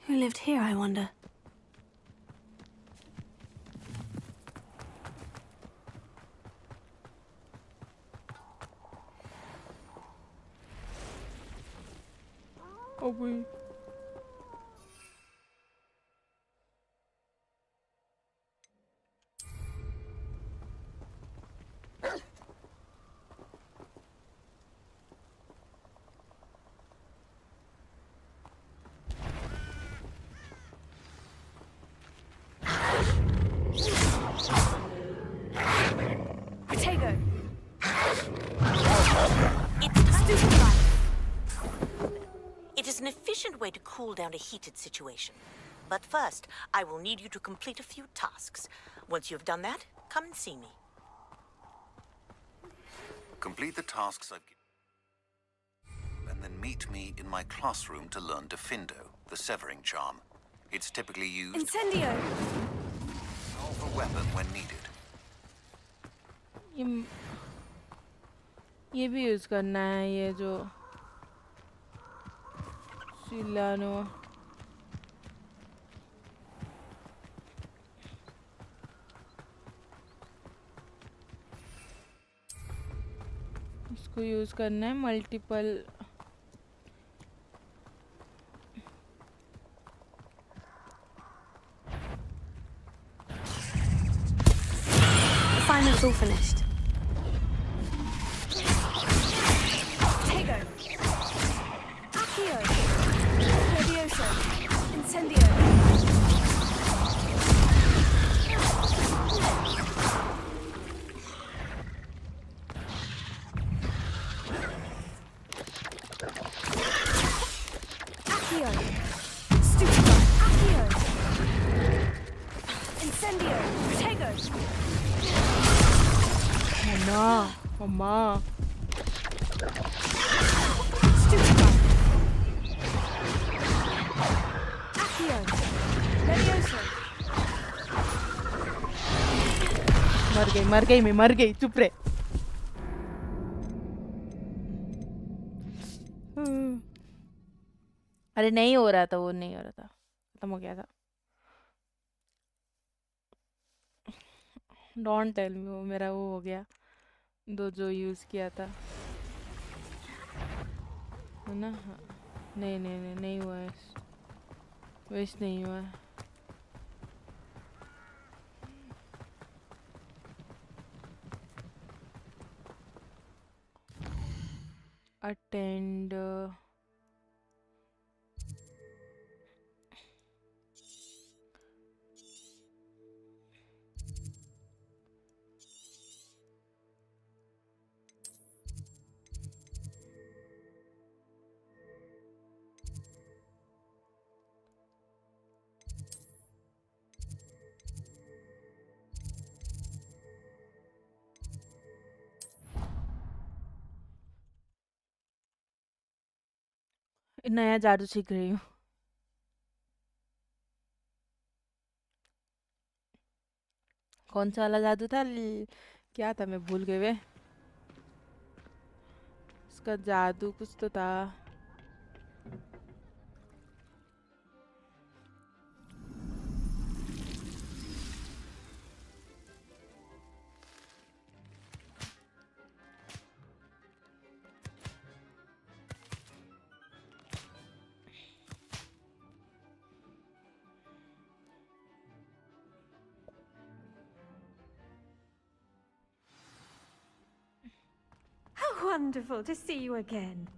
Who lived here, I wonder? Oh boy. Potato. It's stupid. It is an efficient way to cool down a heated situation. But first, I will need you to complete a few tasks. Once you have done that, come and see me. Complete the tasks I've given, and then meet me in my classroom to learn Defindo, the severing charm. It's typically used Incendio! as a weapon when needed. ये भी use करना है, ये जो सिलानो। इसको use करना है multiple. Assignment's all finished. Potato. Accio. Levioso. Incendio. Accio. Stupid. Accio. Incendio. Potato. Mama, mama. Stupid. Accio. Levioso. मर गई, मैं मर गई, चुप रहे। अरे नहीं हो रहा था, वो नहीं हो रहा था, खत्म हो गया था। डोंट टेल मी, वो मेरा वो हो गया, दो जो यूज किया था, है ना? हाँ। नहीं नहीं नहीं नहीं हुआ है, वेस्ट नहीं हुआ है। अटेंड नया जादू सीख रही हूँ। कौन सा वाला जादू था? क्या था, मैं भूल गई वे। इसका जादू कुछ तो था। wonderful to see you again.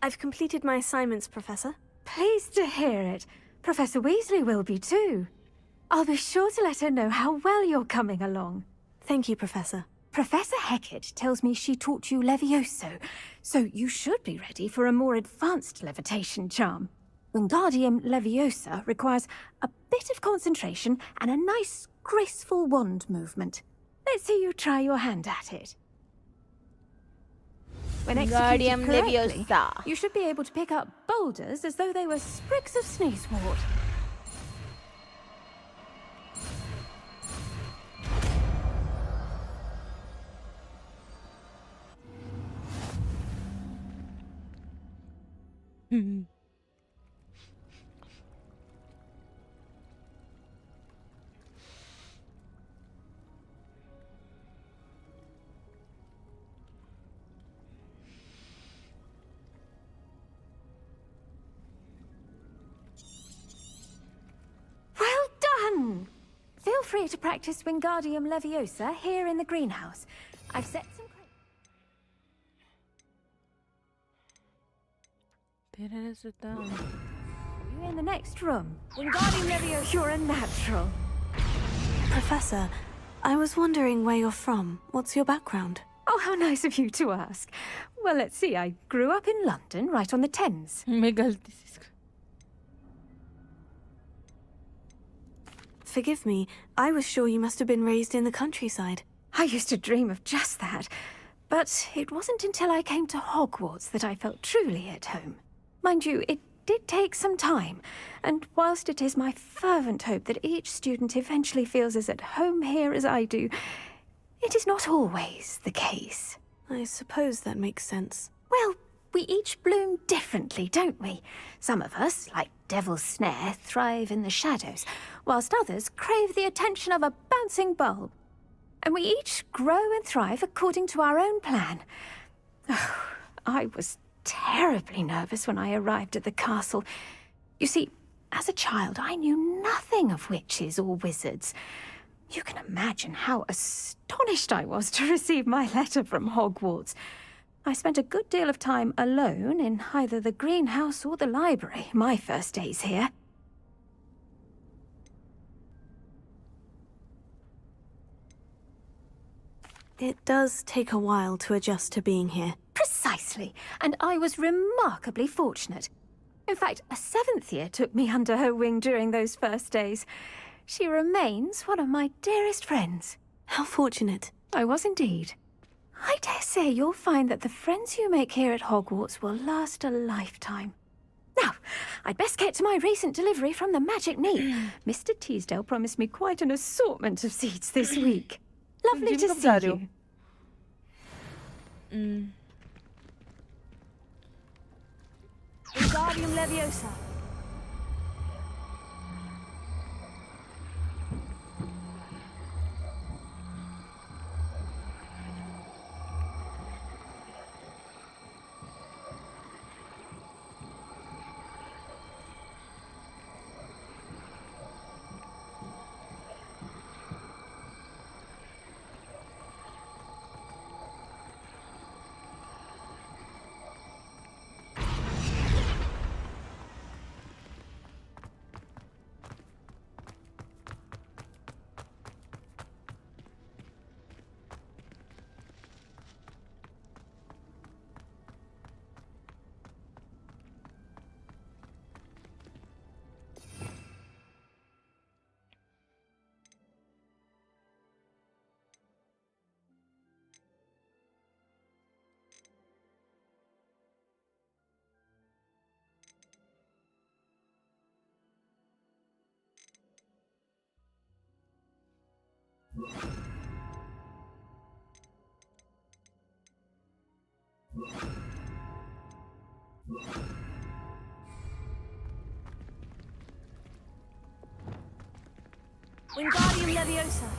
I've completed my assignments, Professor. Pleased to hear it. Professor Weasley will be too. I'll be sure to let her know how well you're coming along. Thank you, Professor. Professor Hecat tells me she taught you Levioso, so you should be ready for a more advanced levitation charm. Wingardium Leviosa requires a bit of concentration and a nice, graceful wand movement. Let's see you try your hand at it. When executed Wingardium correctly, Leviosa. you should be able to pick up boulders as though they were sprigs of sneezewort. Well done! Feel free to practice Wingardium Leviosa here in the greenhouse. I've set some... You in the next room. Wingardium Leviosa, you're a natural. Professor, I was wondering where you're from. What's your background? Oh, how nice of you to ask. Well, let's see. I grew up in London, right on the Thames. Forgive me, I was sure you must have been raised in the countryside. I used to dream of just that. But it wasn't until I came to Hogwarts that I felt truly at home. Mind you, it did take some time, and whilst it is my fervent hope that each student eventually feels as at home here as I do, it is not always the case. I suppose that makes sense. Well, we each bloom differently, don't we? Some of us, like Devil's Snare, thrive in the shadows, whilst others crave the attention of a bouncing bulb. And we each grow and thrive according to our own plan. Oh, I was terribly nervous when I arrived at the castle. You see, as a child, I knew nothing of witches or wizards. You can imagine how astonished I was to receive my letter from Hogwarts. I spent a good deal of time alone in either the greenhouse or the library my first days here. It does take a while to adjust to being here. Precisely, and I was remarkably fortunate. In fact, a 7th year took me under her wing during those first days. She remains one of my dearest friends. How fortunate. I was indeed. I dare say you'll find that the friends you make here at Hogwarts will last a lifetime. Now, I'd best get to my recent delivery from the Magic Neat. Mr. Teasdale promised me quite an assortment of seeds this week. Lovely to see you. Wingardium Leviosa. Wingardium Leviosa.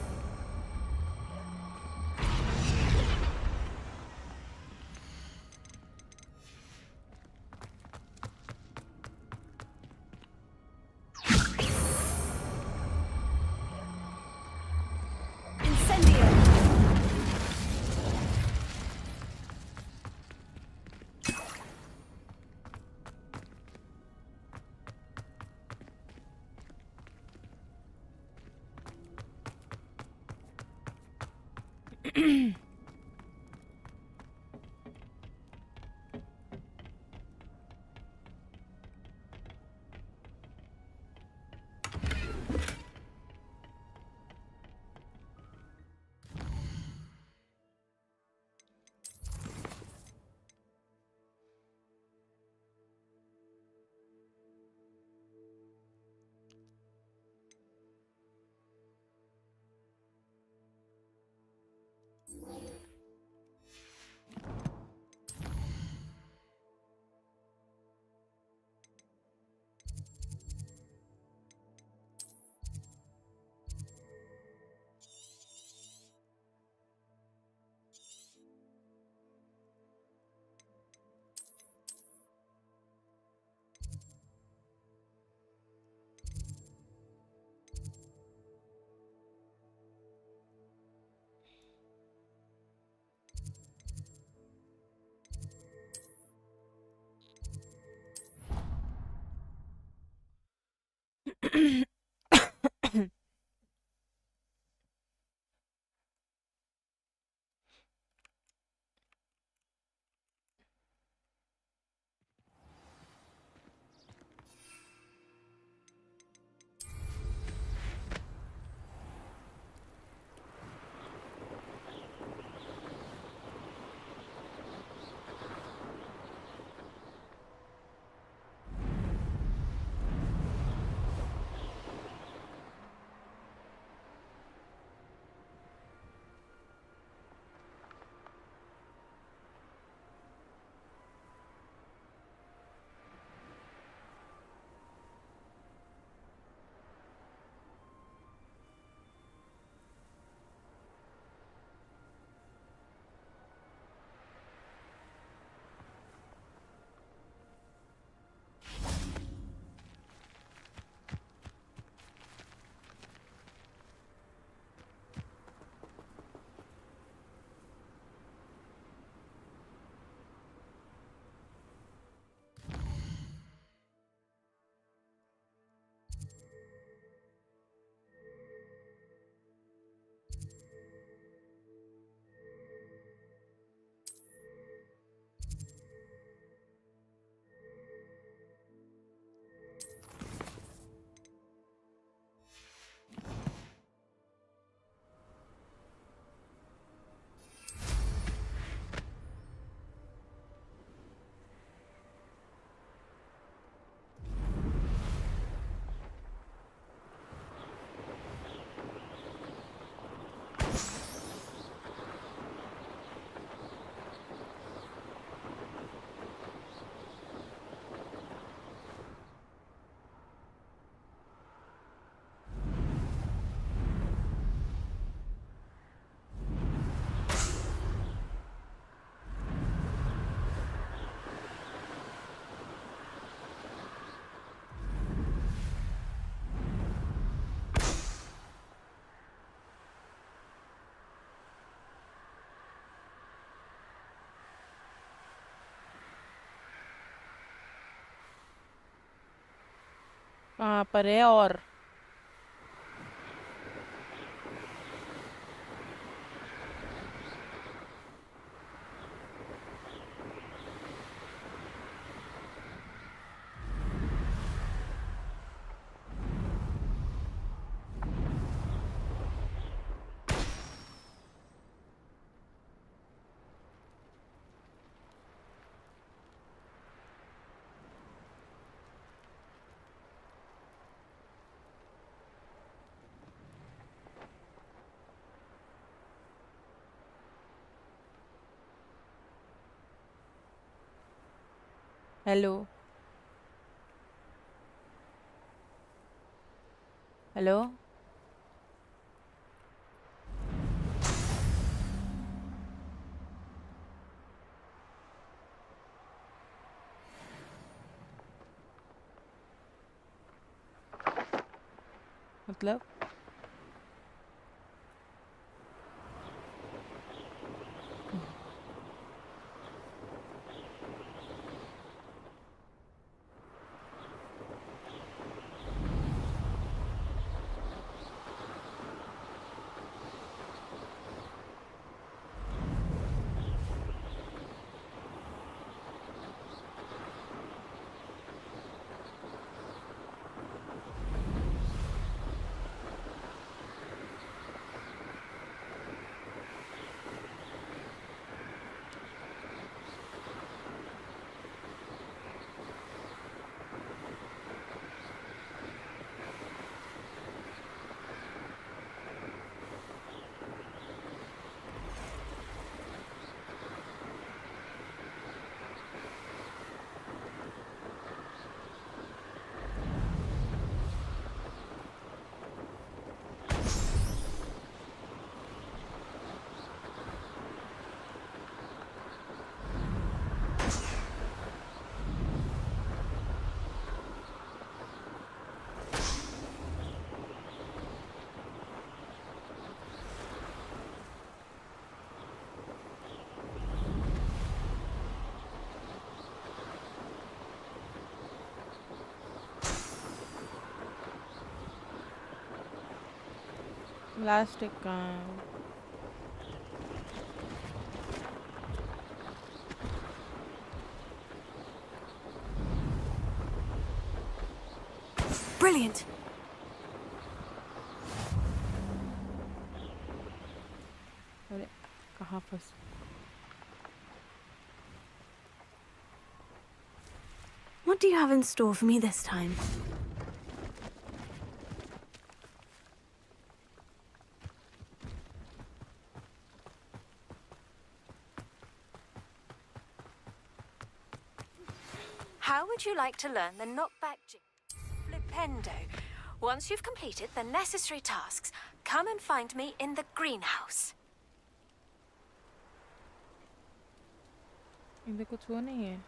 कहाँ पर है और hello hello मतलब last एक कहाँ है? Brilliant. अरे कहाँ फंस? What do you have in store for me this time? How would you like to learn the knockback flipendo? Once you've completed the necessary tasks, come and find me in the greenhouse. इधर कुछ वो नहीं है.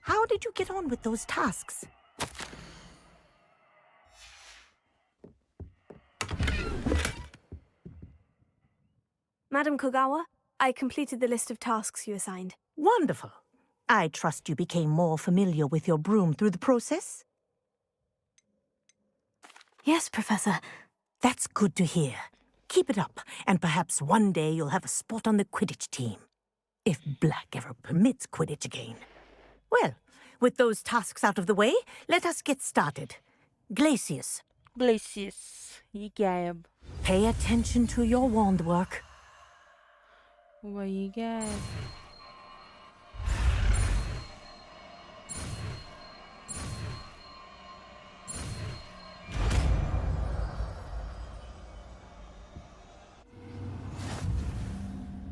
How did you get on with those tasks? Madam Kogawa, I completed the list of tasks you assigned. Wonderful. I trust you became more familiar with your broom through the process? Yes, Professor. That's good to hear. Keep it up, and perhaps one day you'll have a spot on the Quidditch team. If Black ever permits Quidditch again. Well, with those tasks out of the way, let us get started. Glacius. Glacius. ये क्या है अब? Pay attention to your wand work. वही क्या है?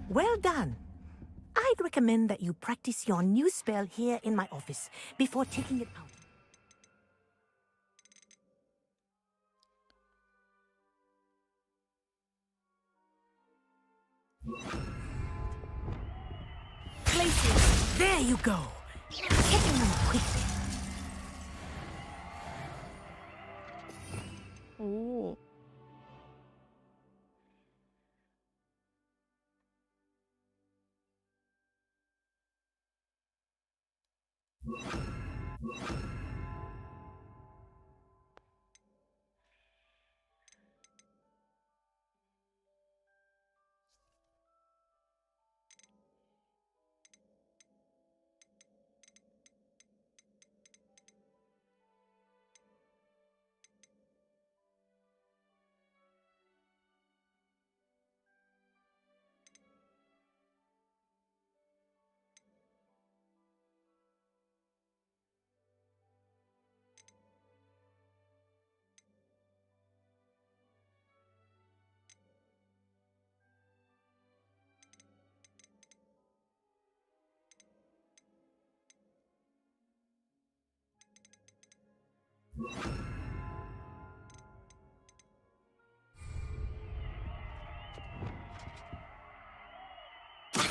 Well done. I'd recommend that you practice your new spell here in my office before taking it out. Places. There you go. Hitting them quickly. Oh.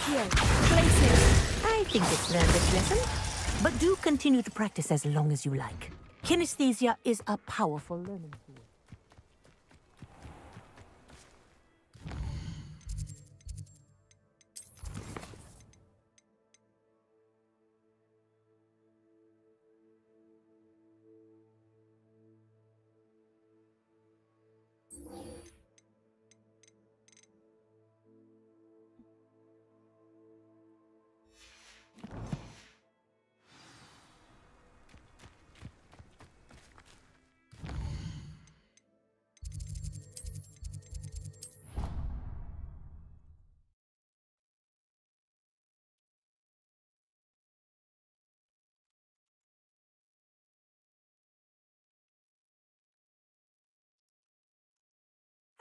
Here, places. I think it's learned its lesson. But do continue to practice as long as you like. Kinesthesia is a powerful learning tool.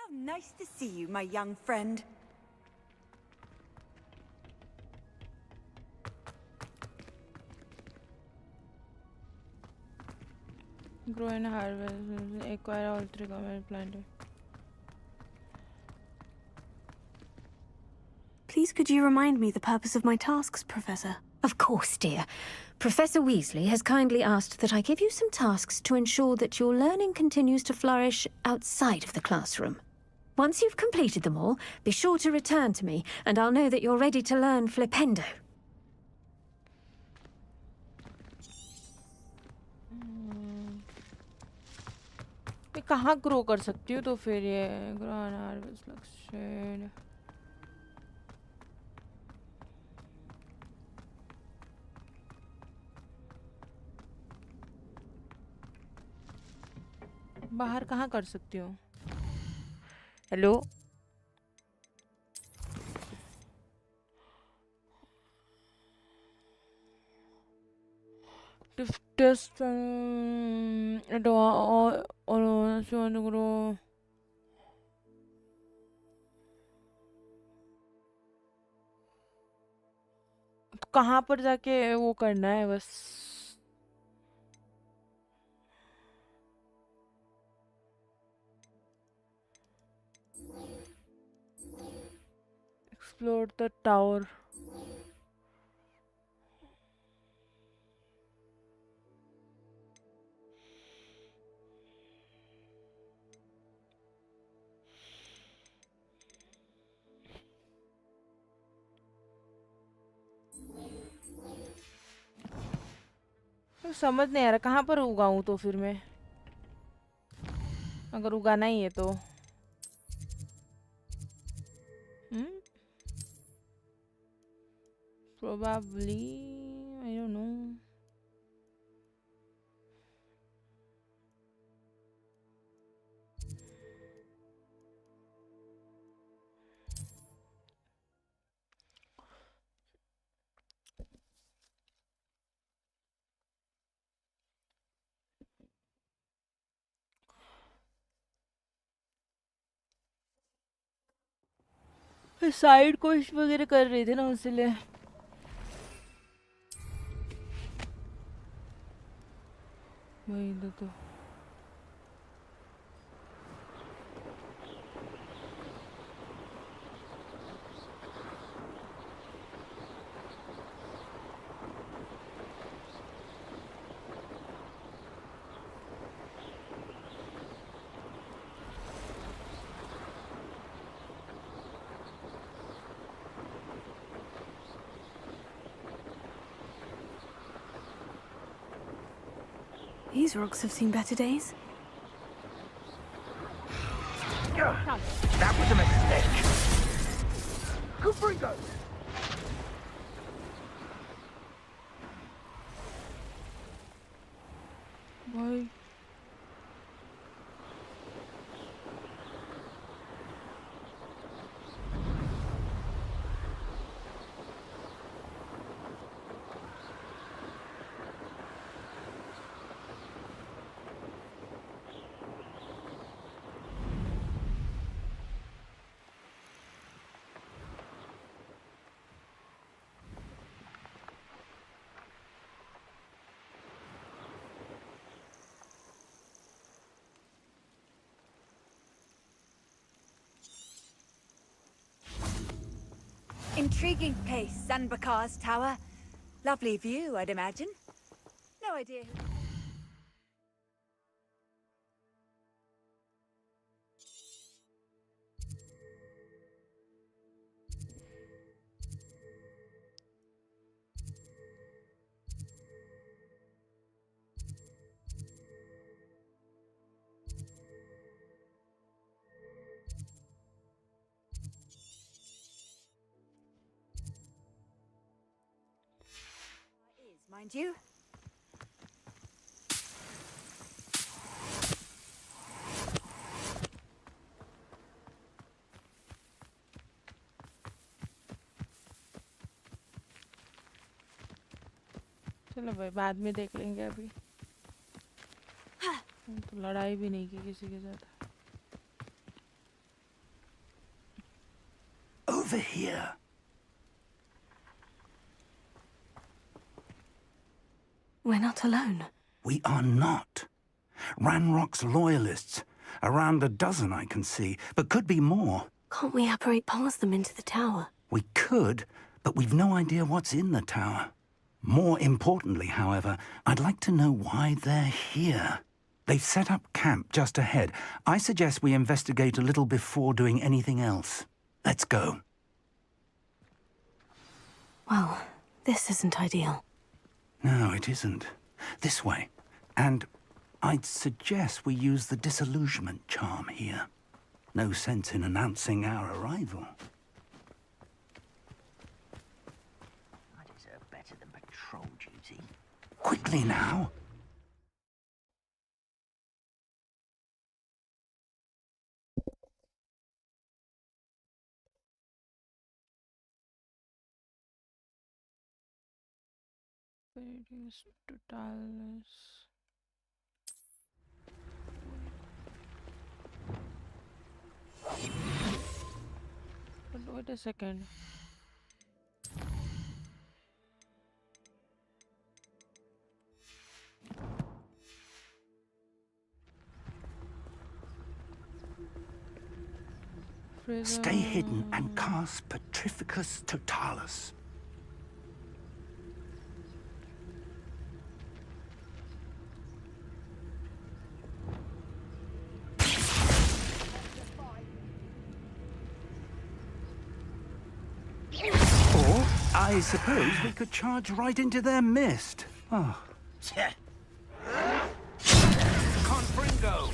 How nice to see you, my young friend. Grow and harvest. Acquire all 3 government planted. Please could you remind me the purpose of my tasks, Professor? Of course, dear. Professor Weasley has kindly asked that I give you some tasks to ensure that your learning continues to flourish outside of the classroom. Once you've completed them all, be sure to return to me, and I'll know that you're ready to learn Flipendo. मैं कहाँ grow कर सकती हूँ तो फिर ये grow and harvest लक्ष्य बाहर कहाँ कर सकती हूँ हेलो टेस्ट कहाँ पर जाके वो करना है बस explore the tower समझ नहीं आ रहा कहाँ पर उगाऊं तो फिर मैं अगर उगाना ही है तो probably I don't know side course वगैरह कर रहे थे ना इसलिए वही तो These rocks have seen better days. That was a mistake. Go bring those. Bye. Intriguing place, Sanbakar's tower. Lovely view, I'd imagine. No idea who... mind you. चलो भाई बाद में देख लेंगे अभी तो लड़ाई भी नहीं की किसी के साथ over here. We're not alone. We are not. Ranrock's loyalists. Around a dozen I can see, but could be more. Can't we apparate past them into the tower? We could, but we've no idea what's in the tower. More importantly, however, I'd like to know why they're here. They've set up camp just ahead. I suggest we investigate a little before doing anything else. Let's go. Well, this isn't ideal. No, it isn't. This way. And I'd suggest we use the disillusionment charm here. No sense in announcing our arrival. I deserve better than patrol duty. Quickly now. But wait a second. Stay hidden and cast Petrificus Totalis. Or, I suppose we could charge right into their mist. Oh. Confringo!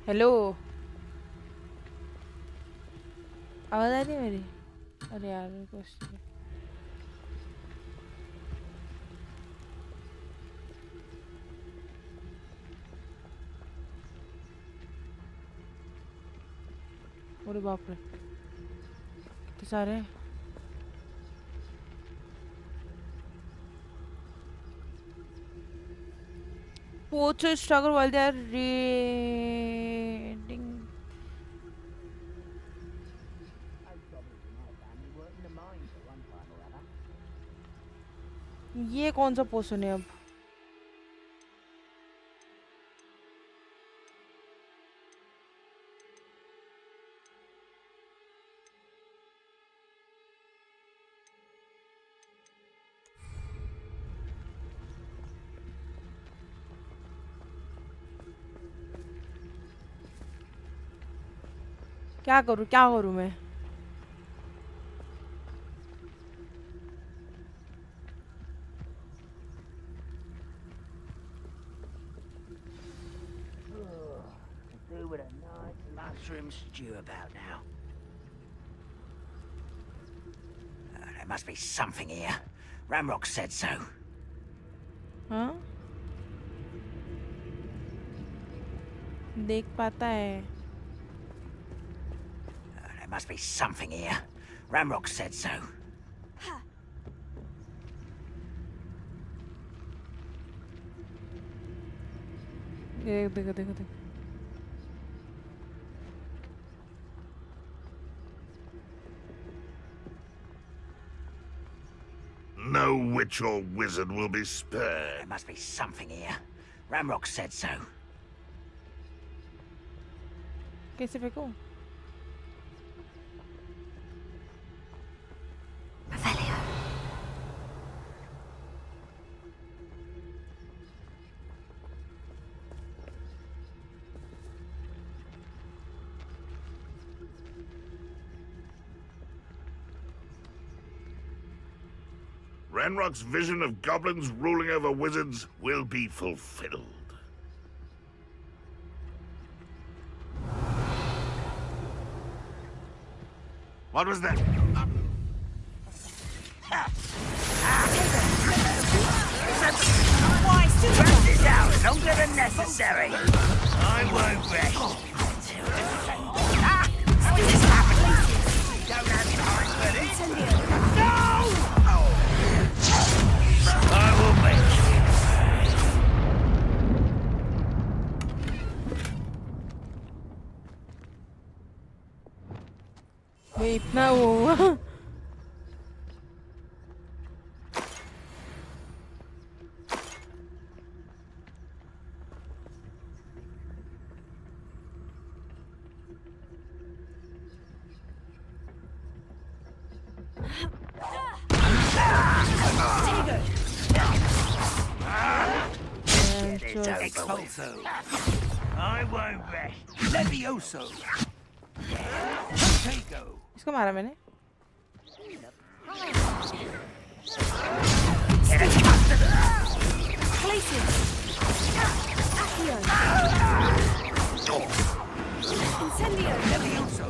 Hello आवाज आ रही है मेरी अरे यार question अरे बाप रे कितने सारे हैं Poachers struggle while they are raiding. ये कौन सा पोषण है अब क्या करूं मैं Do with a nice mushroom stew about now. There must be something here. Ramrock said so. हाँ देख पाता है There must be something here. Ramrock said so. देखो No witch or wizard will be spared. There must be something here. Ramrock said so. कैसे फेंको Ranrock's vision of goblins ruling over wizards will be fulfilled. What was that? Why, rest is out longer than necessary. I won't rest. How is this happening? Don't have time for this. No! I will make वो इतना वो हुआ Expulso. I won't rest. Levioso. Potato. इसको मारा मैंने Places. Accio. Incendio. Levioso.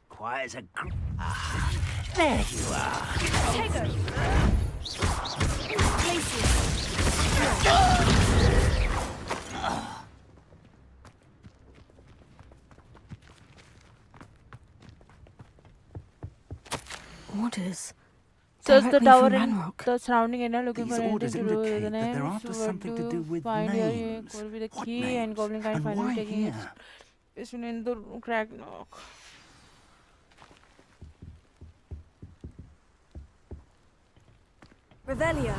Quiet as a there you are. Potato. Places. Orders. Search the Directly tower from and Ranrock. the surrounding area looking These for anything orders to do with indicate the that they're names. after something to do with find names. Here, with the What key and names? goblin kind And finally why taking it. here? It's in the crack knock. Revelio.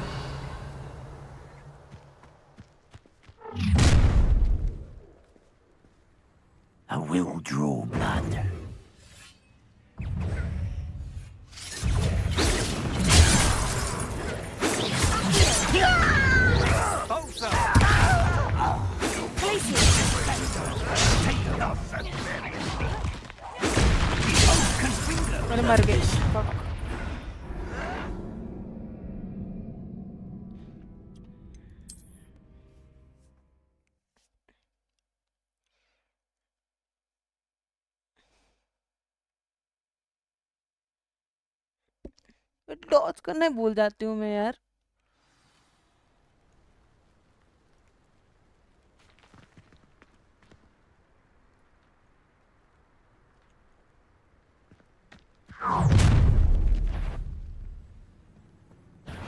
I will draw blood. मैंने मर गए Fuck. Dodge करना भूल जाती हूँ मैं यार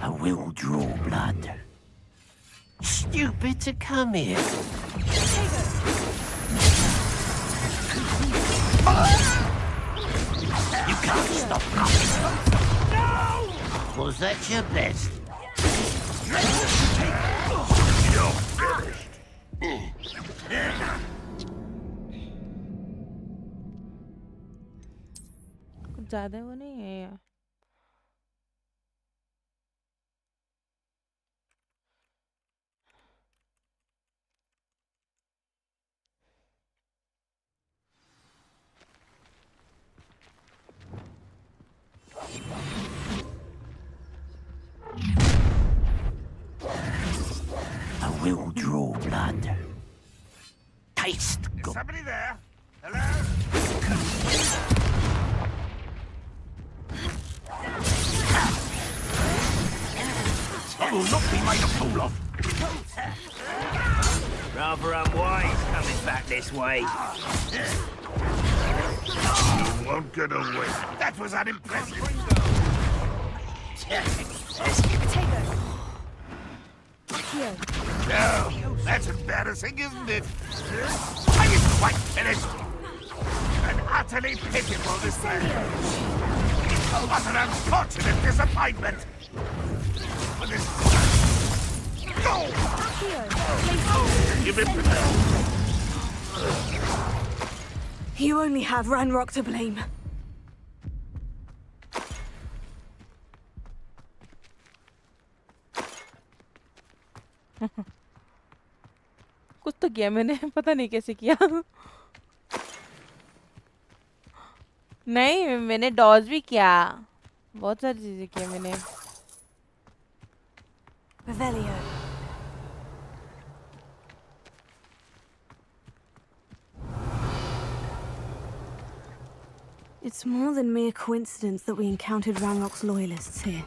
I will draw blood. Stupid to come here. You can't stop coming. No! Was that your best? You're finished. कुछ ज्यादा वो नहीं है यार I will draw blood. Taste. Is somebody there? Hello? I will not be made a fool of. Rather unwise coming back this way. You won't get away. That was unimpressive. No, that's embarrassing, isn't it? Are you quite finished? An utterly pitiful display. What an unfortunate disappointment. For this... Go! You've been prepared. You only have Ranrock to blame. कुछ तो किया मैंने पता नहीं कैसे किया नहीं मैंने डॉज भी किया बहुत सारी चीजें किया मैंने Revelio. It's more than mere coincidence that we encountered Ranrock's loyalists here.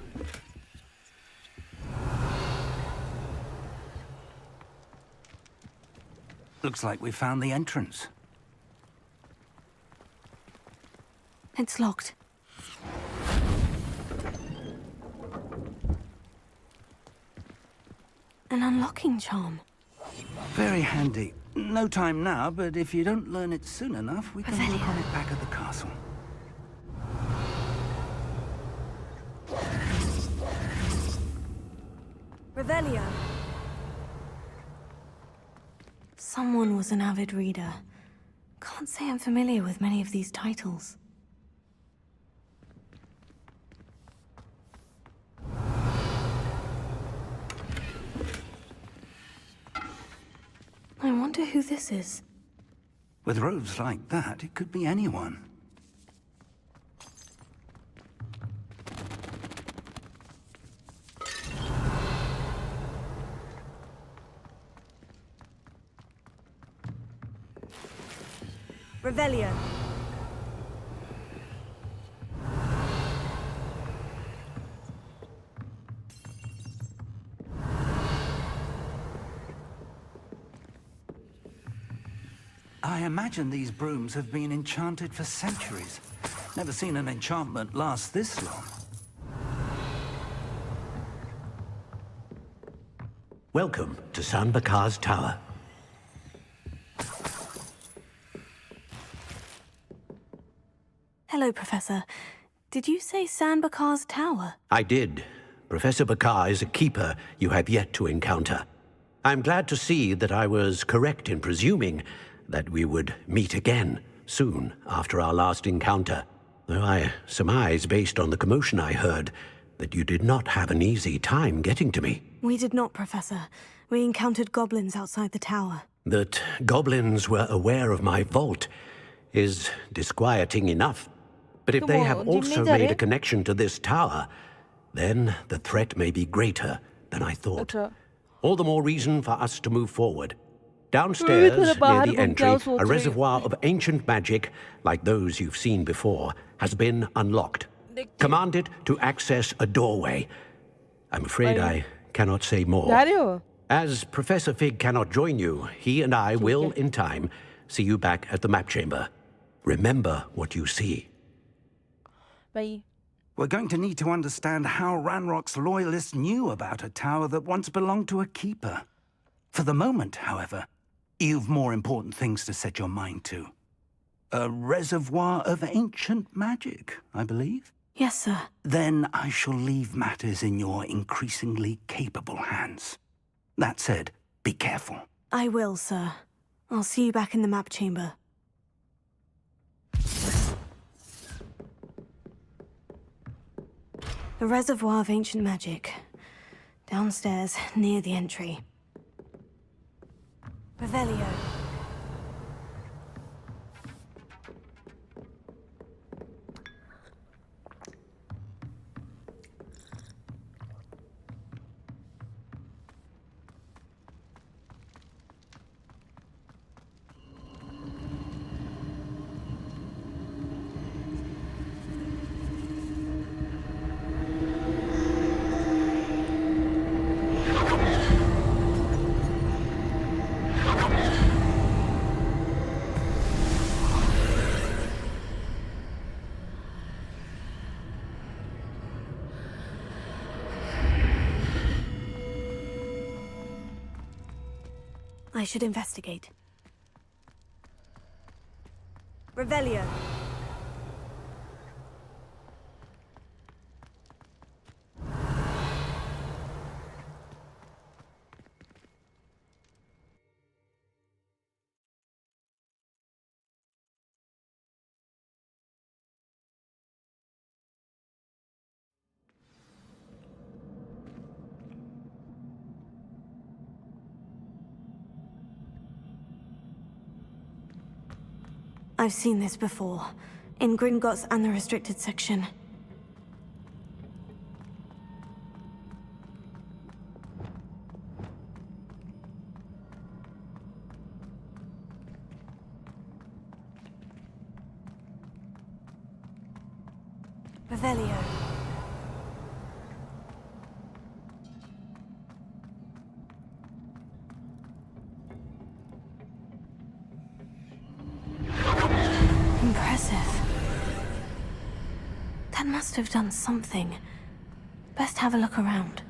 Looks like we found the entrance. It's locked. An unlocking charm. Very handy. No time now, but if you don't learn it soon enough, we can work on it back at the castle. Revelio. Someone was an avid reader. Can't say I'm familiar with many of these titles. I wonder who this is. With robes like that, it could be anyone. Revelio. I imagine these brooms have been enchanted for centuries. Never seen an enchantment last this long. Welcome to San Bakar's Tower. Hello, Professor. Did you say San Bakar's tower? I did. Professor Bakar is a keeper you have yet to encounter. I'm glad to see that I was correct in presuming that we would meet again soon after our last encounter, though I surmise, based on the commotion I heard, that you did not have an easy time getting to me. We did not, Professor. We encountered goblins outside the tower. That goblins were aware of my vault is disquieting enough. But if they have also made a connection to this tower, then the threat may be greater than I thought. All the more reason for us to move forward. Downstairs, near the entry, a reservoir of ancient magic, like those you've seen before, has been unlocked. Commanded to access a doorway. I'm afraid I cannot say more. As Professor Fig cannot join you, he and I will, in time, see you back at the map chamber. Remember what you see. Bye. We're going to need to understand how Ranrock's loyalists knew about a tower that once belonged to a keeper. For the moment, however, you've more important things to set your mind to. A reservoir of ancient magic, I believe? Yes, sir. Then I shall leave matters in your increasingly capable hands. That said, be careful. I will, sir. I'll see you back in the map chamber. A reservoir of ancient magic. Downstairs, near the entry. Revelio. I should investigate. Revelio. I've seen this before, in Gringotts and the restricted section. Revelio. Impressive. That must have done something. Best have a look around.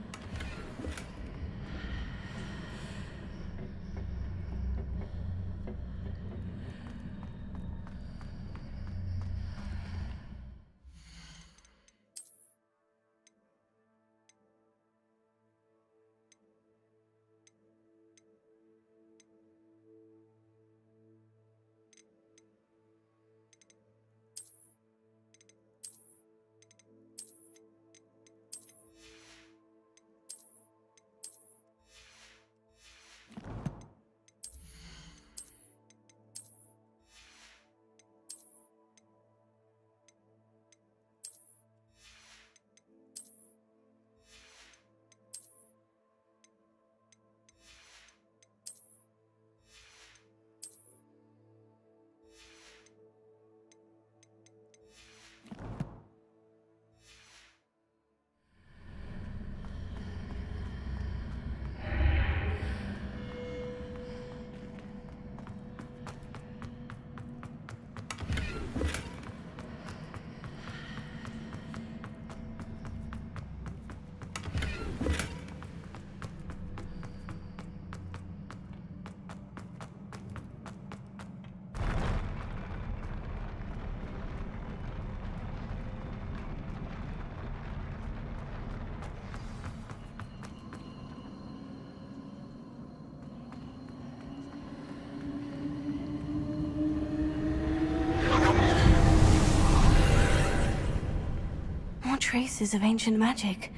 More traces of ancient magic.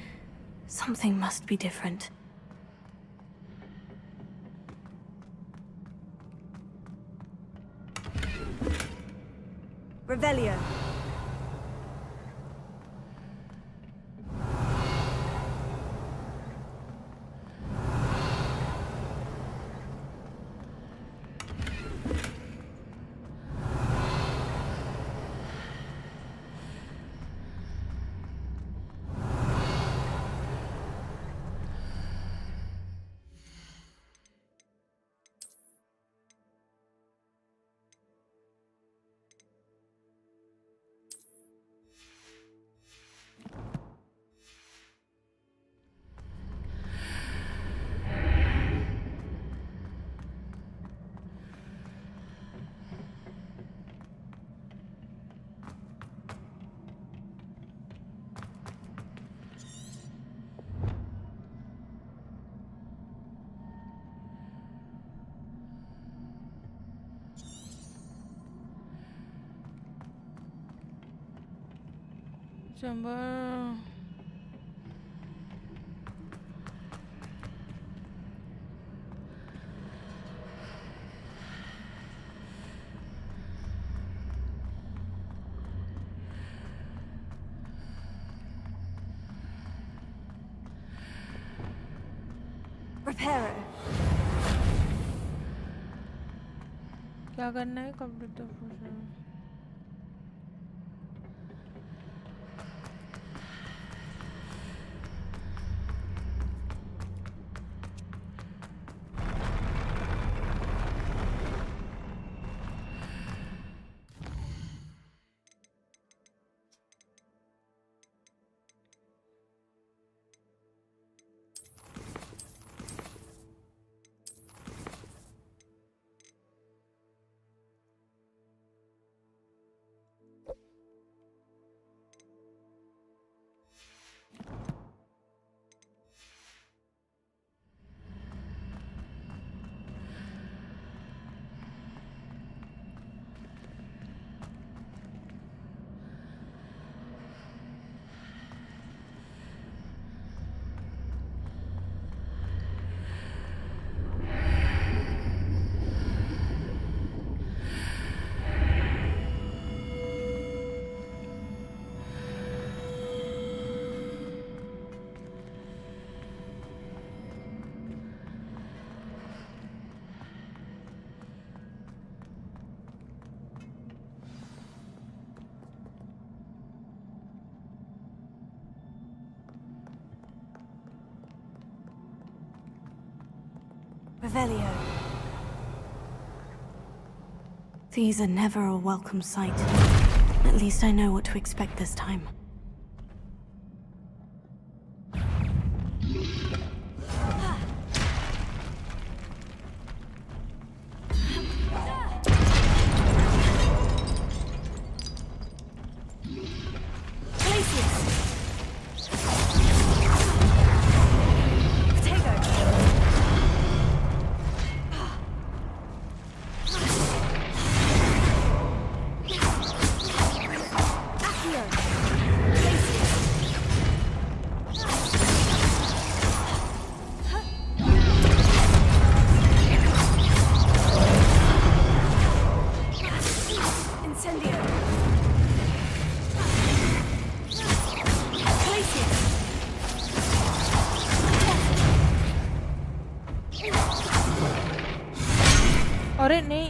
Something must be different. Revelio. Chamber. Reparo. क्या करना है? Complete the process. Revelio. These are never a welcome sight. At least I know what to expect this time. अरे नहीं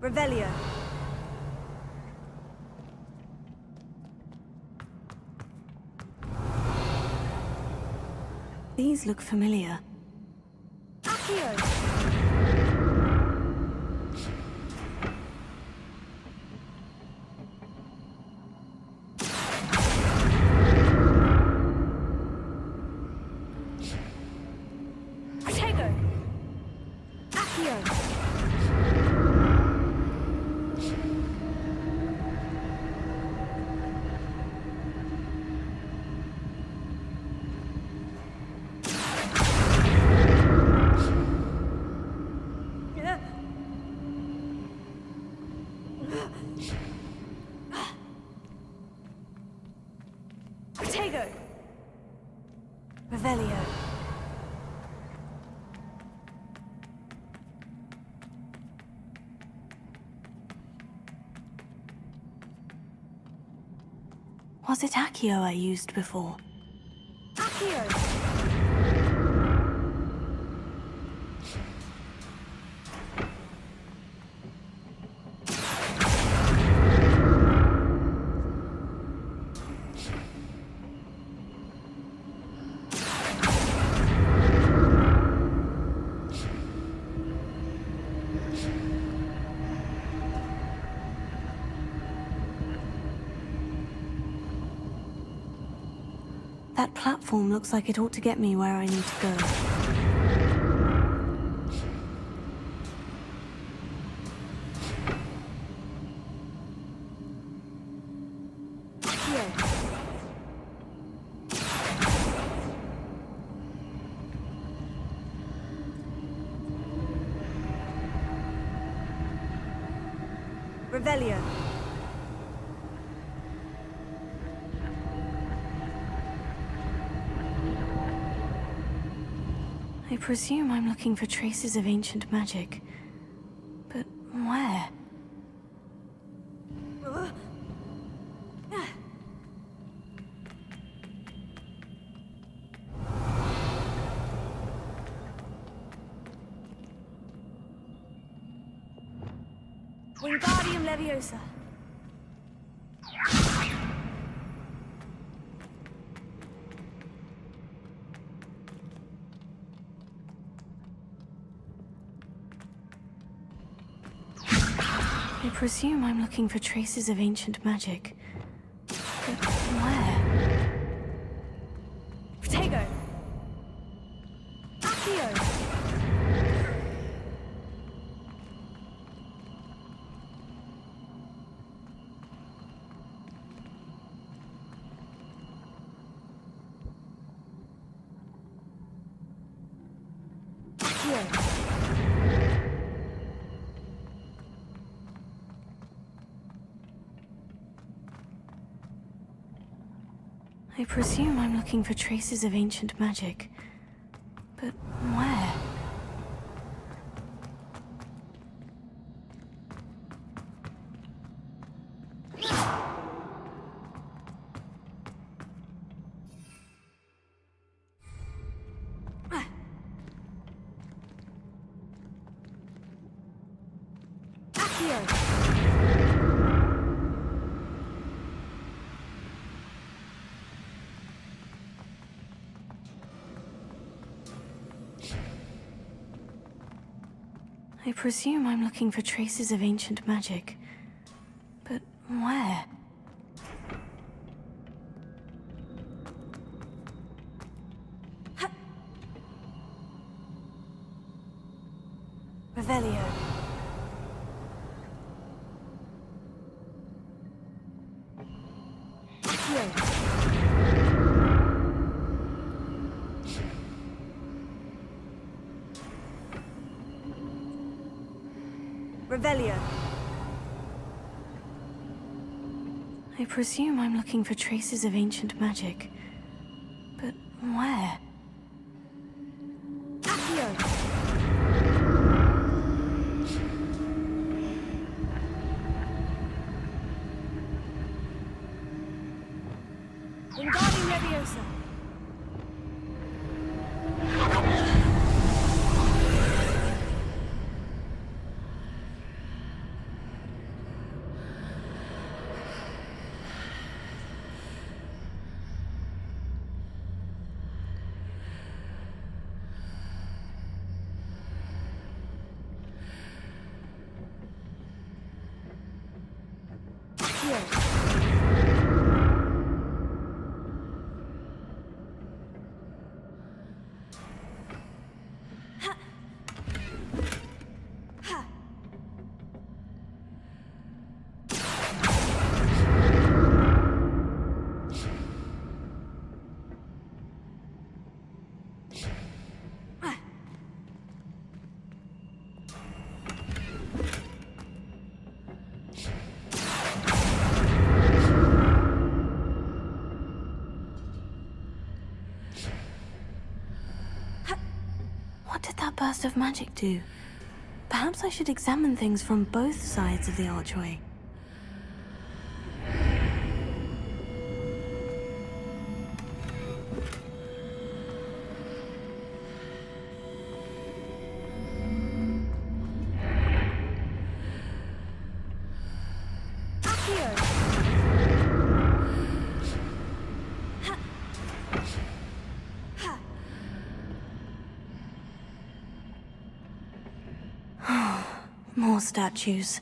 Revelio. These look familiar. Revelio. Was it AIO I used before? That platform looks like it ought to get me where I need to go. Revelio. I presume I'm looking for traces of ancient magic. But where? Wingardium Leviosa. I presume I'm looking for traces of ancient magic. But where? Protego. Accio. I presume I'm looking for traces of ancient magic. But where? I presume I'm looking for traces of ancient magic. But where? Revelio. Revelio. I presume I'm looking for traces of ancient magic. But where? Wingardium Leviosa. What did that burst of magic do? Perhaps I should examine things from both sides of the archway. More statues.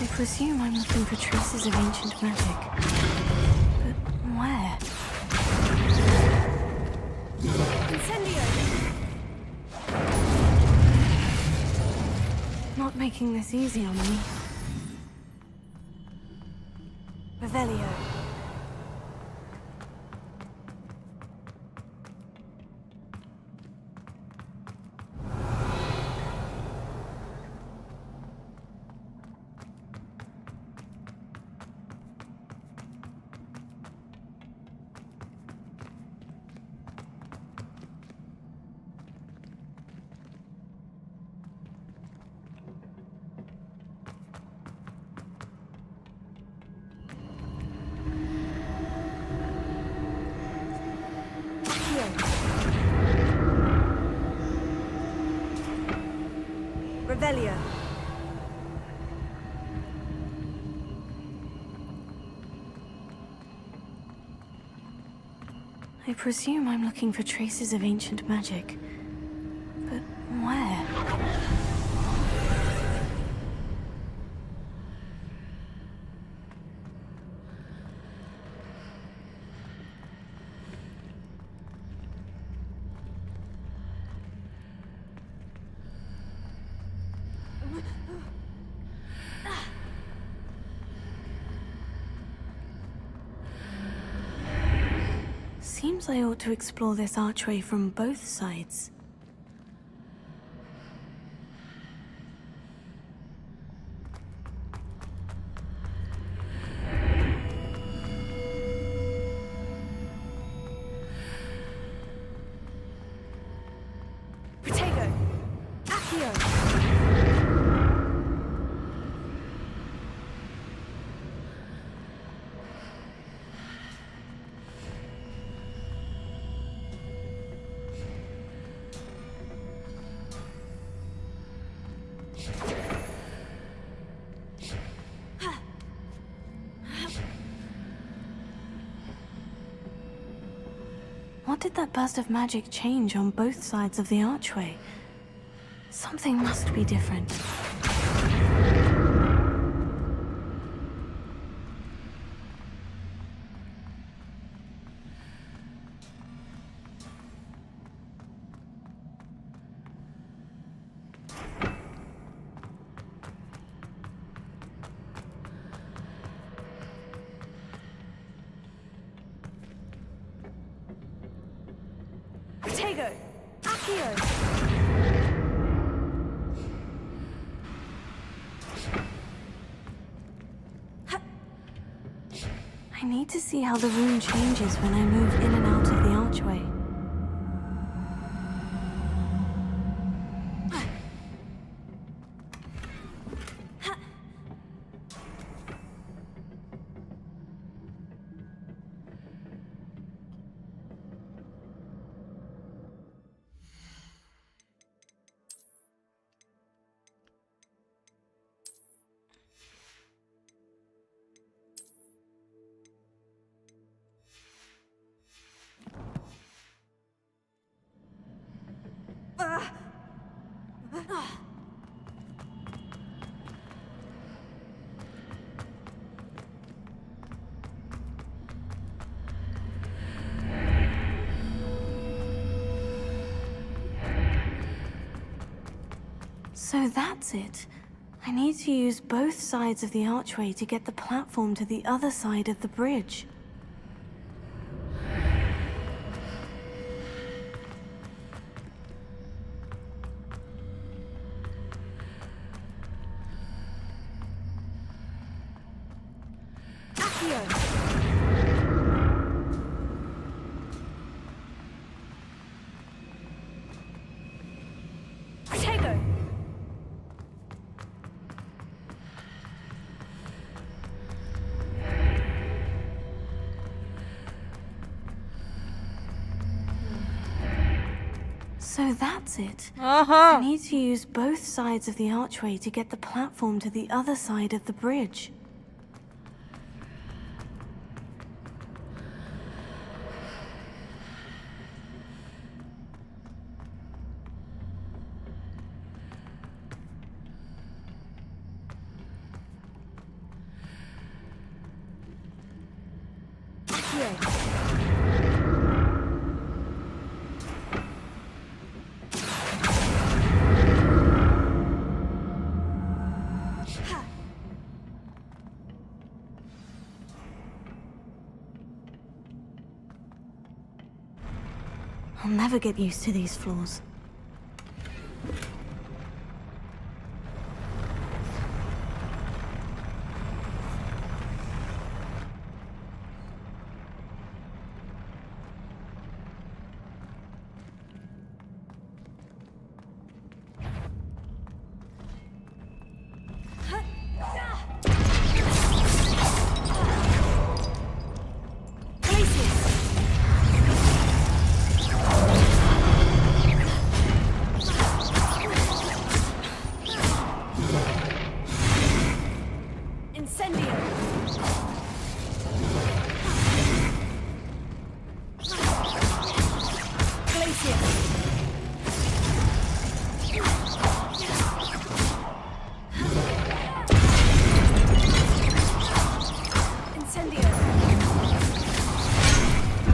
I presume I'm looking for traces of ancient magic. But where? Incendio! Not making this easy on me. Revelio. Revelio. I presume I'm looking for traces of ancient magic. But where? seems I ought to explore this archway from both sides. Protego! Accio! What did that burst of magic change on both sides of the archway? Something must be different. Protego! Accio! I need to see how the room changes when I move in and out of the archway. So that's it. I need to use both sides of the archway to get the platform to the other side of the bridge. So that's it. I need to use both sides of the archway to get the platform to the other side of the bridge. I'll never get used to these floors.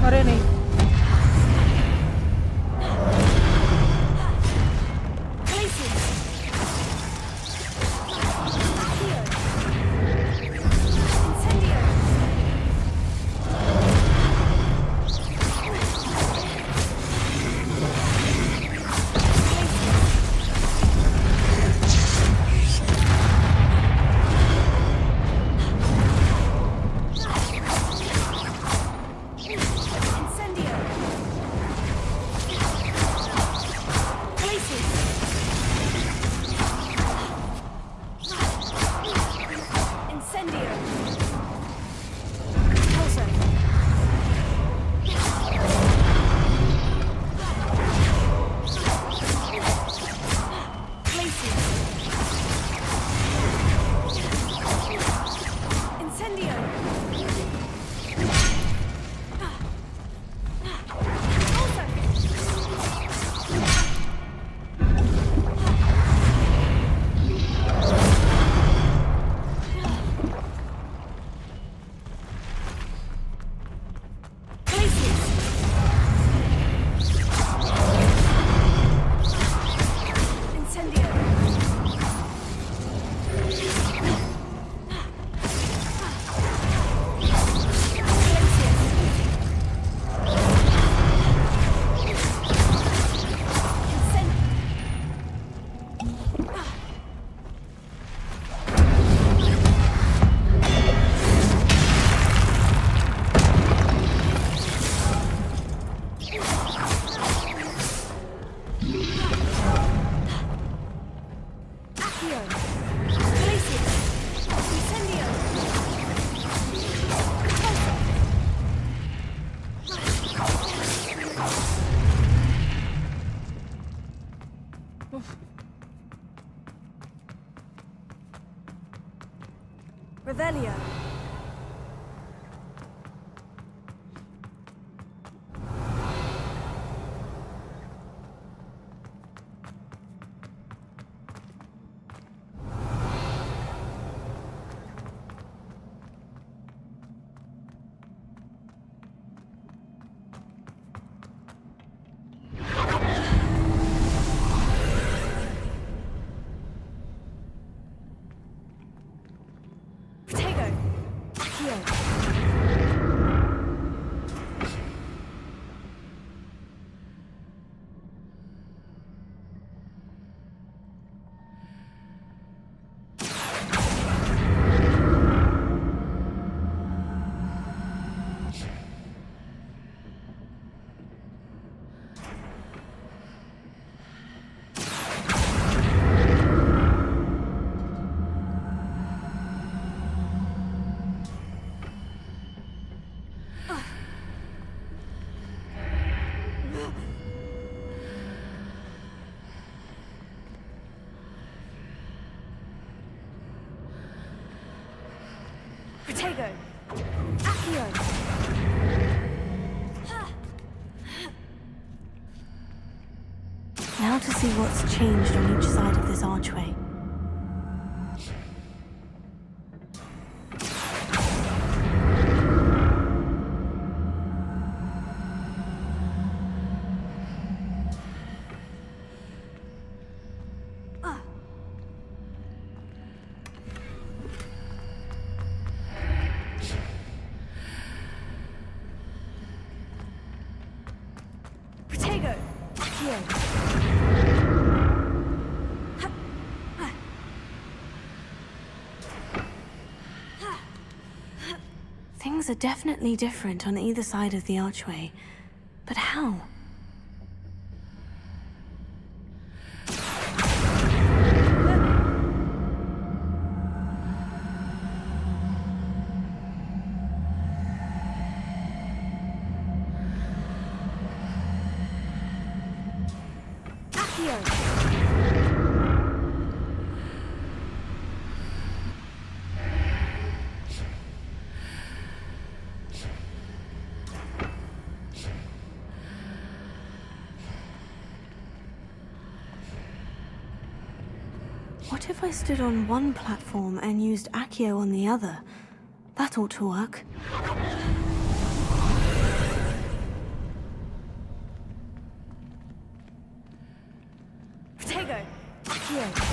अरे नहीं Revelio. Protego. Accio. Now to see what's changed on each side of this archway. Protego. Accio. Things are definitely different on either side of the archway. But how? What if I stood on one platform and used Accio on the other? That ought to work. Protego. Accio.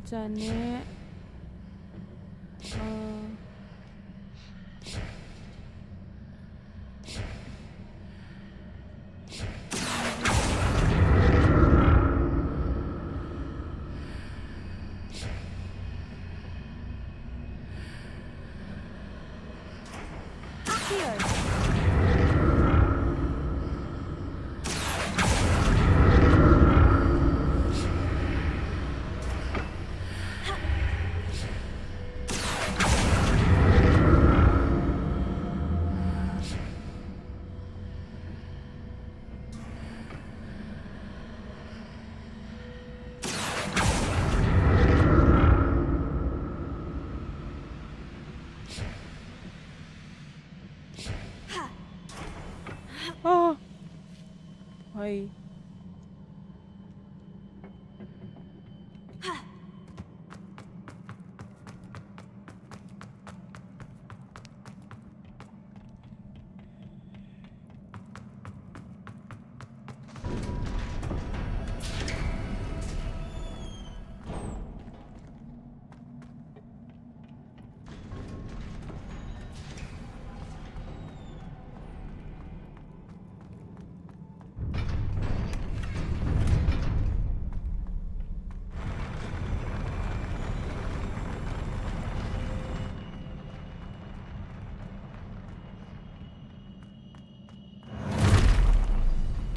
जाने भाई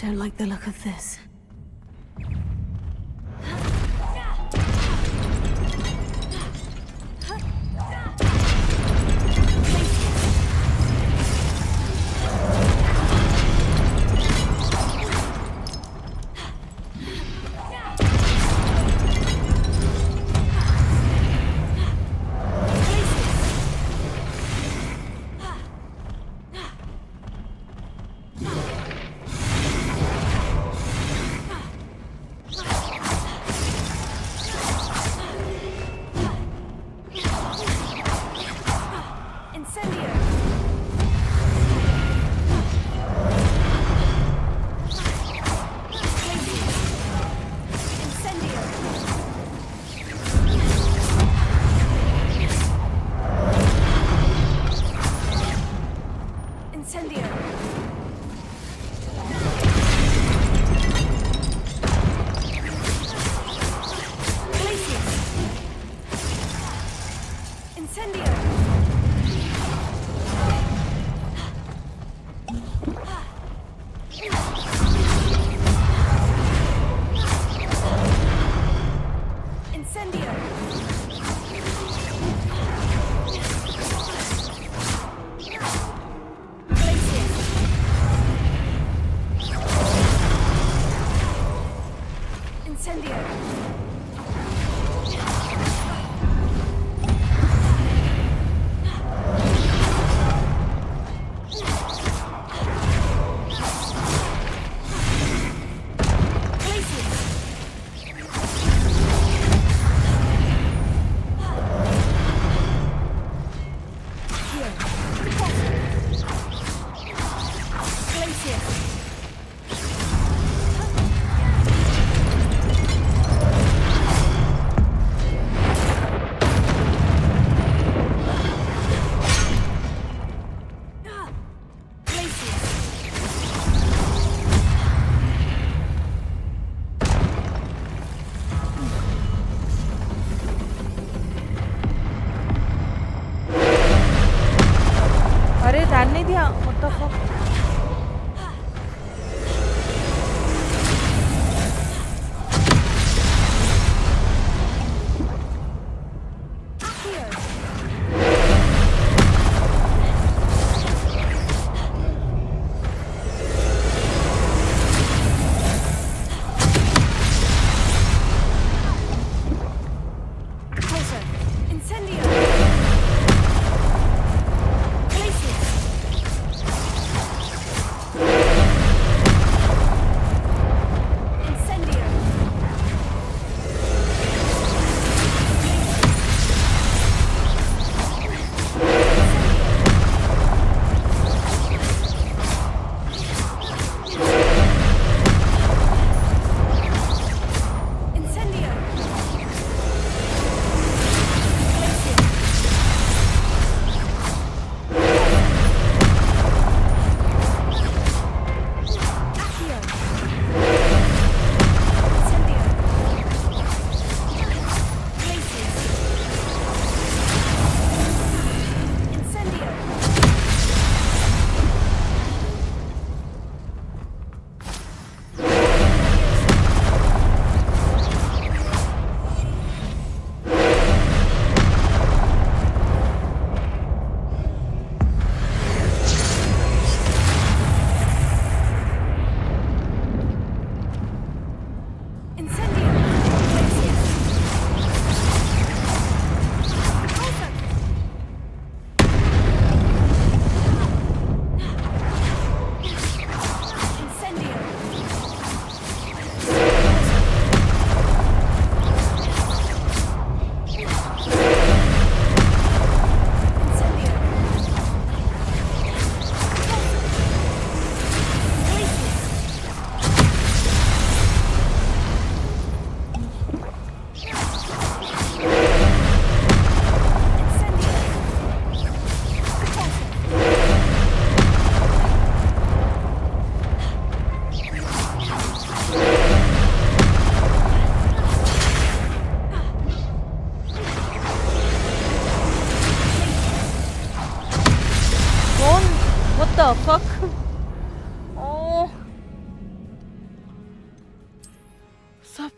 Don't like the look of this.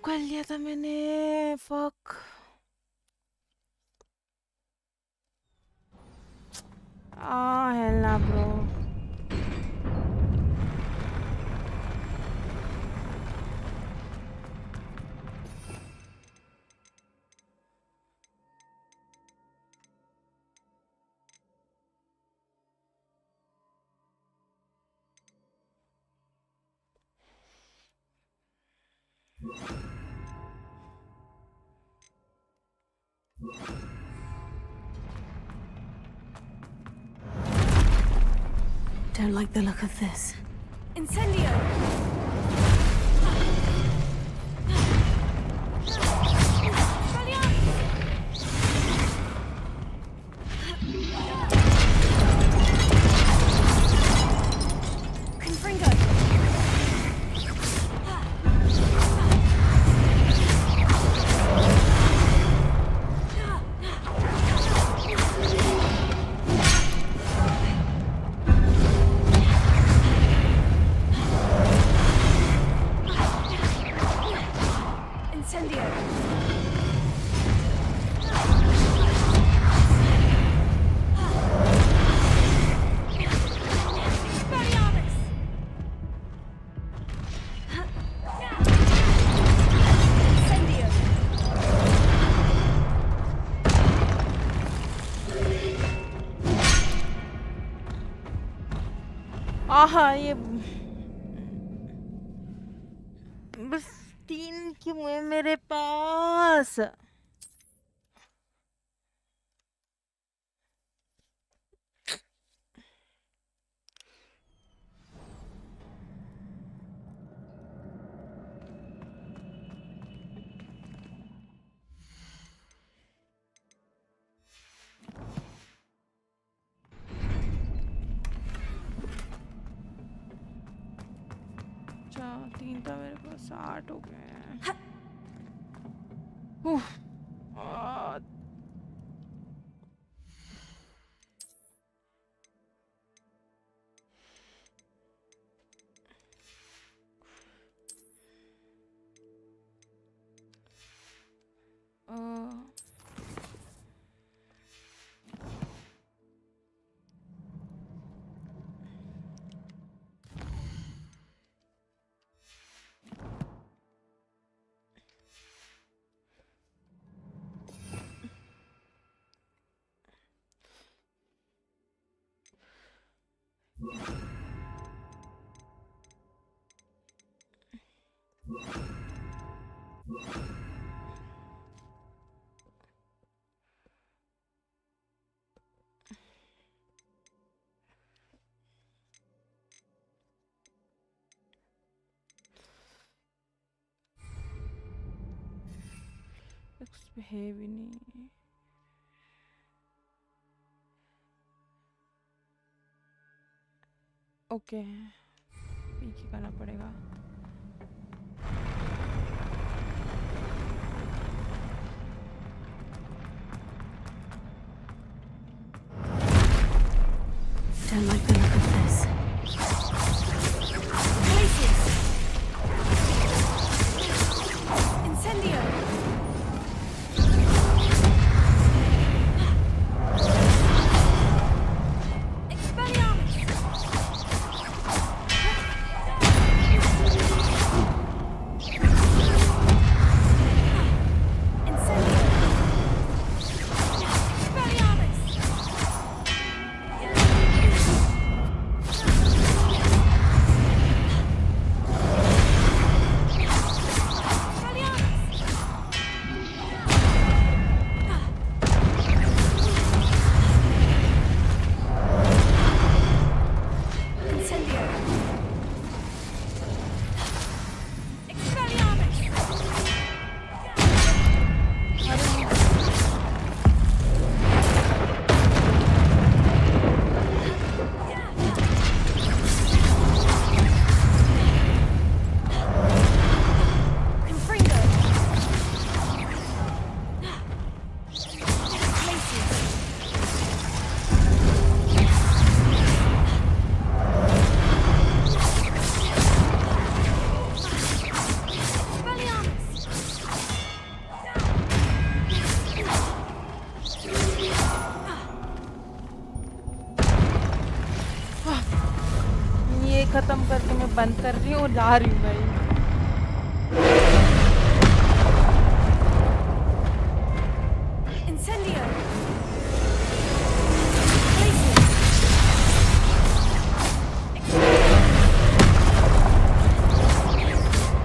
कर लिया था मैंने fuck hell nah bro Don't like the look of this. Incendio! ये बस 3 क्यों है मेरे पास अच्छा 3 था मेरे पास 8 हो गए हैं है भी नहीं ओके पीछे करना पड़ेगा Don't like the look of this. Places! Incendio! Expelliarmus! बंद कर रही हूँ और जा रही हूँ भाई। Incendio!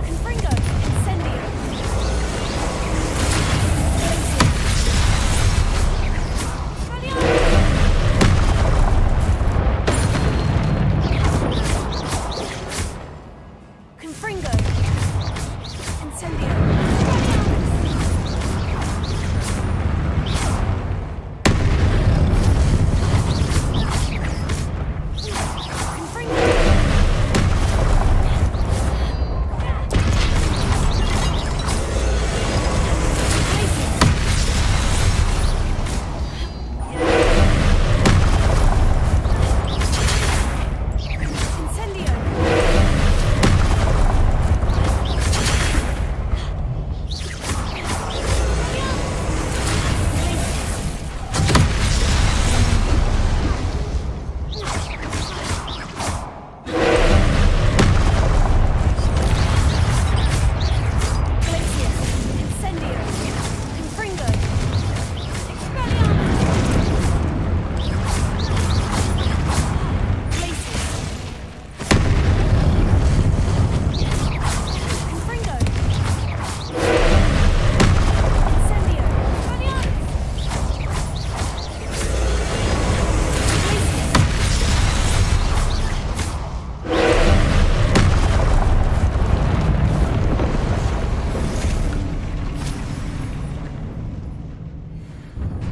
Confringo! Incendio! Confringo! Incendio!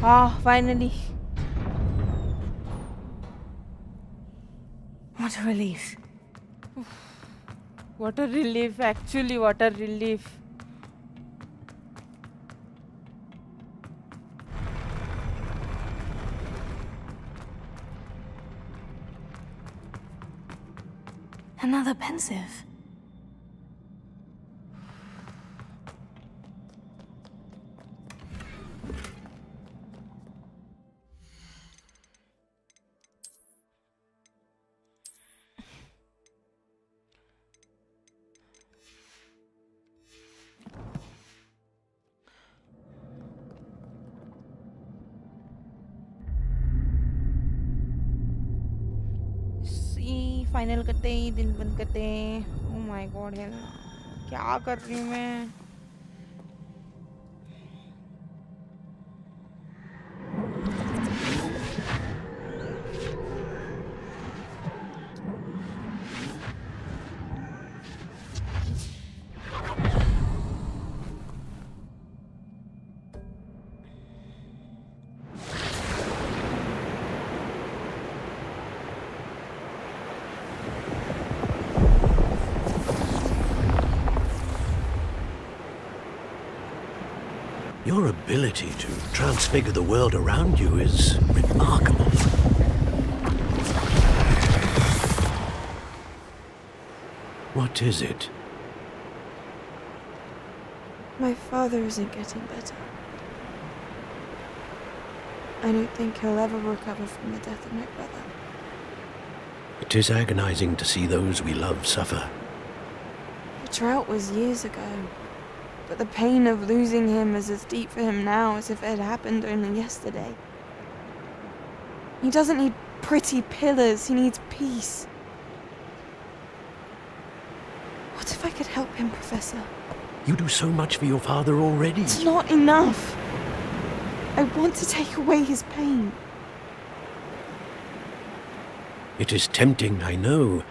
Ah, finally. What a relief. What a relief, actually, what a relief. Another pensive. Final करते ही दिन बंद करते हैं। ओह माय गॉड है, क्या कर रही हूँ मैं। Your ability to transfigure the world around you is remarkable. What is it? My father isn't getting better. I don't think he'll ever recover from the death of my brother. It is agonizing to see those we love suffer. The drought was years ago, but the pain of losing him is as deep for him now as if it had happened only yesterday. He doesn't need pretty pillars, he needs peace. What if I could help him, Professor? You do so much for your father already. It's not enough. I want to take away his pain. It is tempting, I know,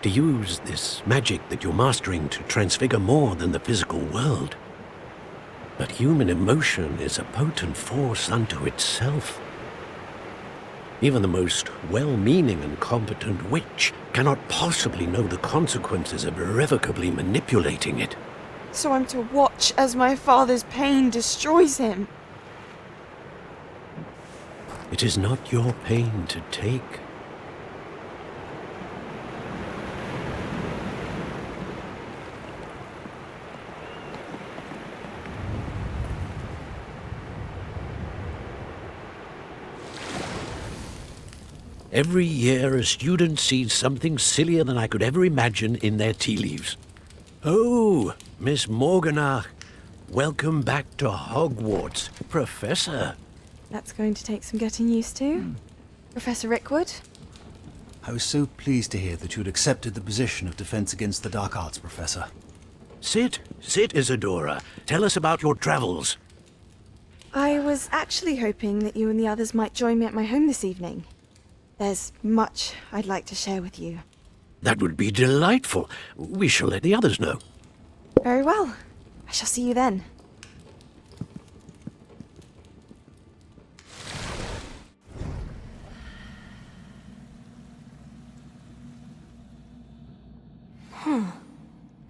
to use this magic that you're mastering to transfigure more than the physical world. But human emotion is a potent force unto itself. Even the most well-meaning and competent witch cannot possibly know the consequences of irrevocably manipulating it. So I'm to watch as my father's pain destroys him. It is not your pain to take. Every year, a student sees something sillier than I could ever imagine in their tea leaves. Oh, Miss Morganach, welcome back to Hogwarts, Professor. That's going to take some getting used to. Professor Rickwood? I was so pleased to hear that you'd accepted the position of Defense Against the Dark Arts, Professor. Sit, Isadora. Tell us about your travels. I was actually hoping that you and the others might join me at my home this evening. There's much I'd like to share with you. That would be delightful. We shall let the others know. Very well. I shall see you then.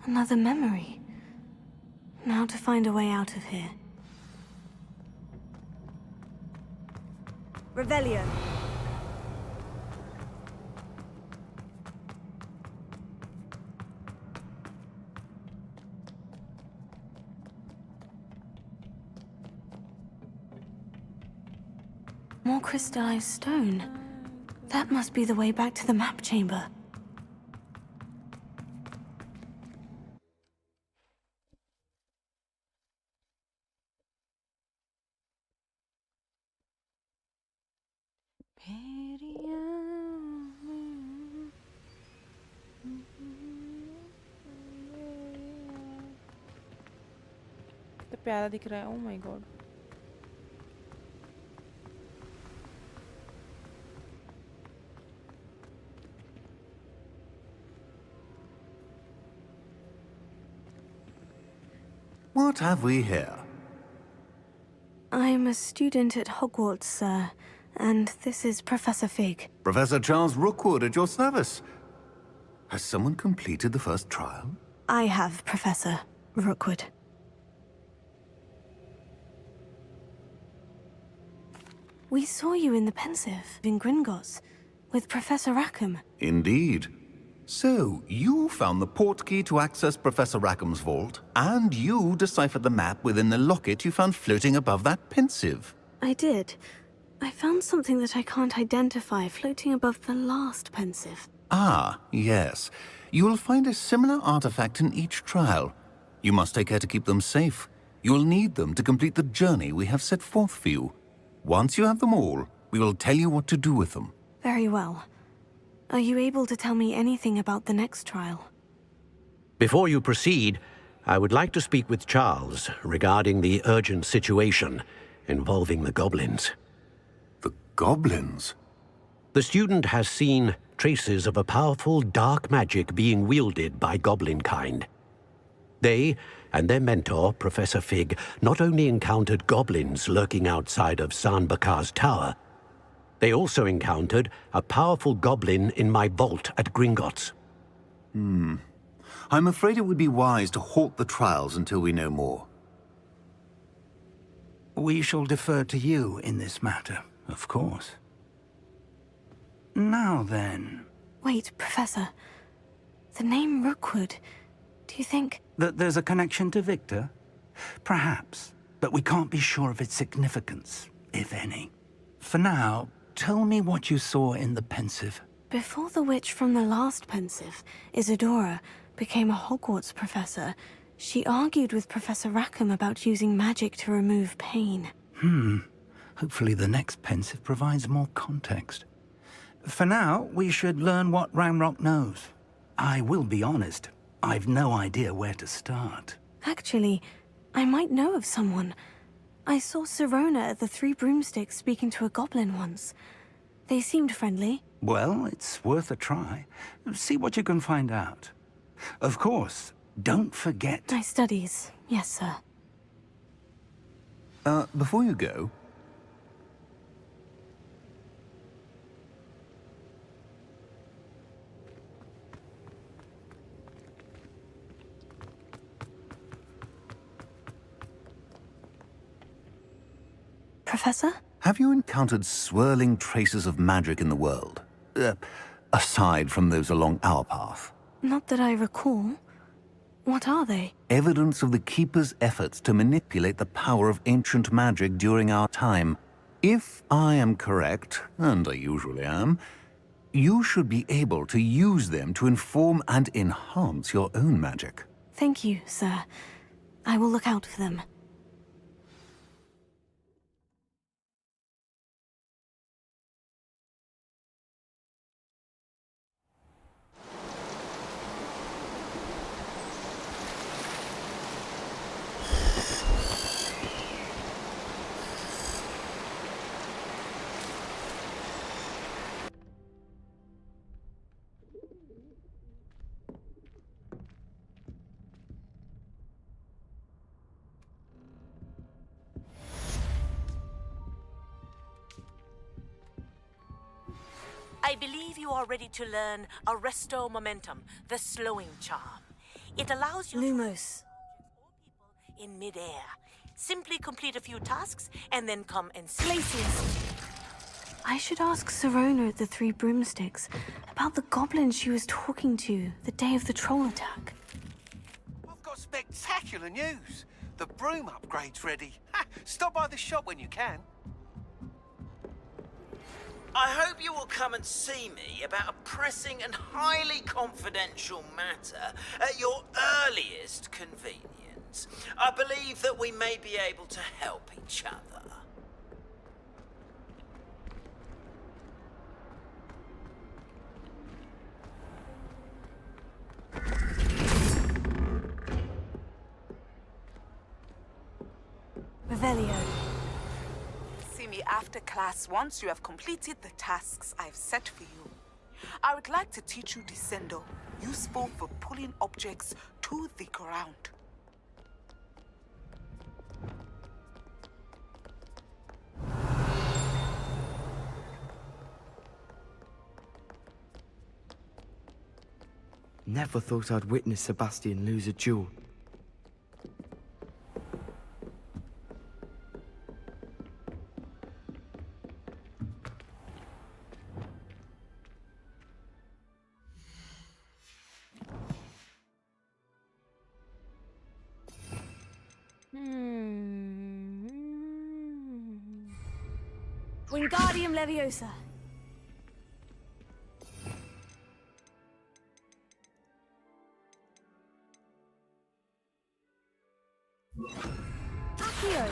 Another memory. Now to find a way out of here. Revelio. More crystallized stone. That must be the way back to the map chamber. तो प्यारा दिख रहा है. Oh my god. What have we here? I'm a student at Hogwarts, sir, and this is Professor Fig. Professor Charles Rookwood at your service. Has someone completed the first trial? I have, Professor Rookwood. We saw you in the Pensive in Gringotts with Professor Rackham. Indeed. So, you found the portkey to access Professor Rackham's vault, and you deciphered the map within the locket you found floating above that Pensive. I did. I found something that I can't identify floating above the last Pensive. Ah, yes. You will find a similar artifact in each trial. You must take care to keep them safe. You will need them to complete the journey we have set forth for you. Once you have them all, we will tell you what to do with them. Very well. Are you able to tell me anything about the next trial? Before you proceed, I would like to speak with Charles regarding the urgent situation involving the goblins. The goblins? The student has seen traces of a powerful dark magic being wielded by goblin kind. They and their mentor, Professor Fig, not only encountered goblins lurking outside of San Bakar's tower, they also encountered a powerful goblin in my vault at Gringotts. I'm afraid it would be wise to halt the trials until we know more. We shall defer to you in this matter, of course. Now then... Wait, Professor. The name Rookwood. Do you think... That there's a connection to Victor? Perhaps, but we can't be sure of its significance, if any. For now, tell me what you saw in the Pensive. Before the witch from the last Pensive, Isadora, became a Hogwarts professor, she argued with Professor Rackham about using magic to remove pain. Hopefully the next Pensive provides more context. For now, we should learn what Ranrock knows. I will be honest, I've no idea where to start. Actually, I might know of someone. I saw Sirona at the Three Broomsticks speaking to a goblin once. They seemed friendly. Well, it's worth a try. See what you can find out. Of course, don't forget... My studies, yes, sir. Before you go... Professor? Have you encountered swirling traces of magic in the world? Aside from those along our path? Not that I recall. What are they? Evidence of the Keeper's efforts to manipulate the power of ancient magic during our time. If I am correct, and I usually am, You should be able to use them to inform and enhance your own magic. Thank you, sir. I will look out for them. I believe you are ready to learn Arresto Momentum, the slowing charm. It allows you Lumos. in midair. Simply complete a few tasks and then come and Glacius. I should ask Sirona at the Three Broomsticks about the goblin she was talking to the day of the troll attack. I've got spectacular news. The broom upgrade's ready. Ha! Stop by the shop when you can. I hope you will come and see me about a pressing and highly confidential matter at your earliest convenience. I believe that we may be able to help each other. Revelio. See me after class once you have completed the tasks I've set for you. I would like to teach you Descendo, useful for pulling objects to the ground. Never thought I'd witness Sebastian lose a duel. Wingardium Leviosa. Accio.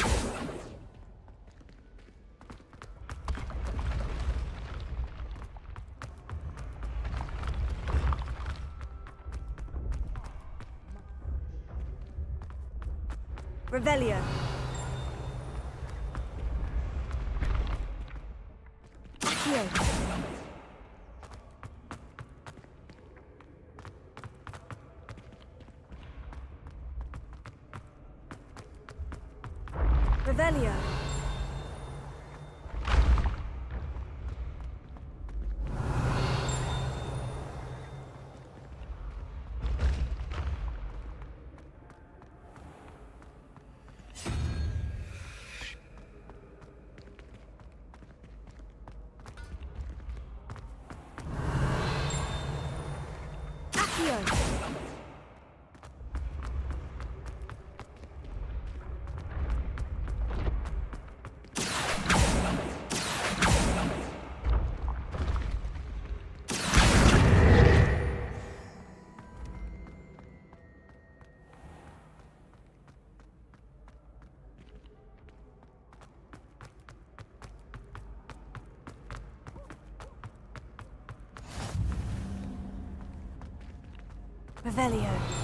Revelio. Accio. Revelio. Accio. Revelio.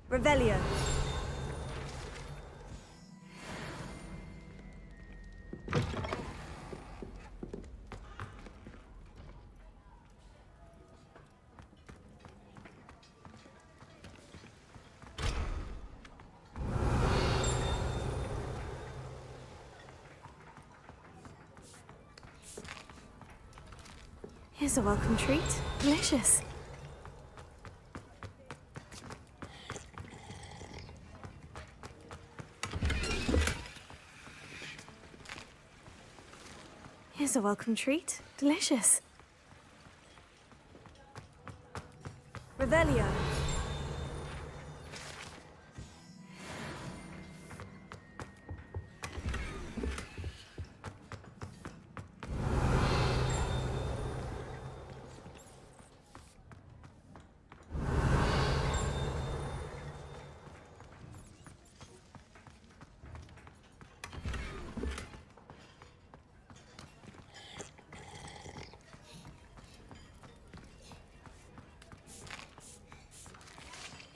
Revelio. Here's a welcome treat. Delicious. Here's a welcome treat. Delicious. Revelio.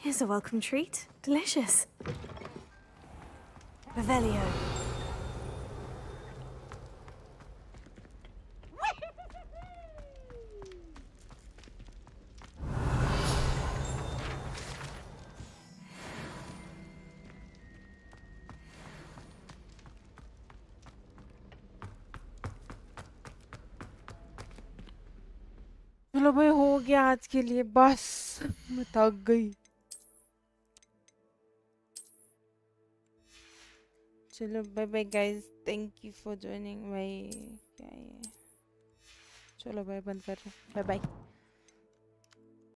Here's a welcome treat. Delicious. Revelio. चलो भाई हो गया आज के लिए बस मैं थक गई चलो bye bye guys thank you for joining भाई क्या है चलो भाई बंद कर रहे बाय बाय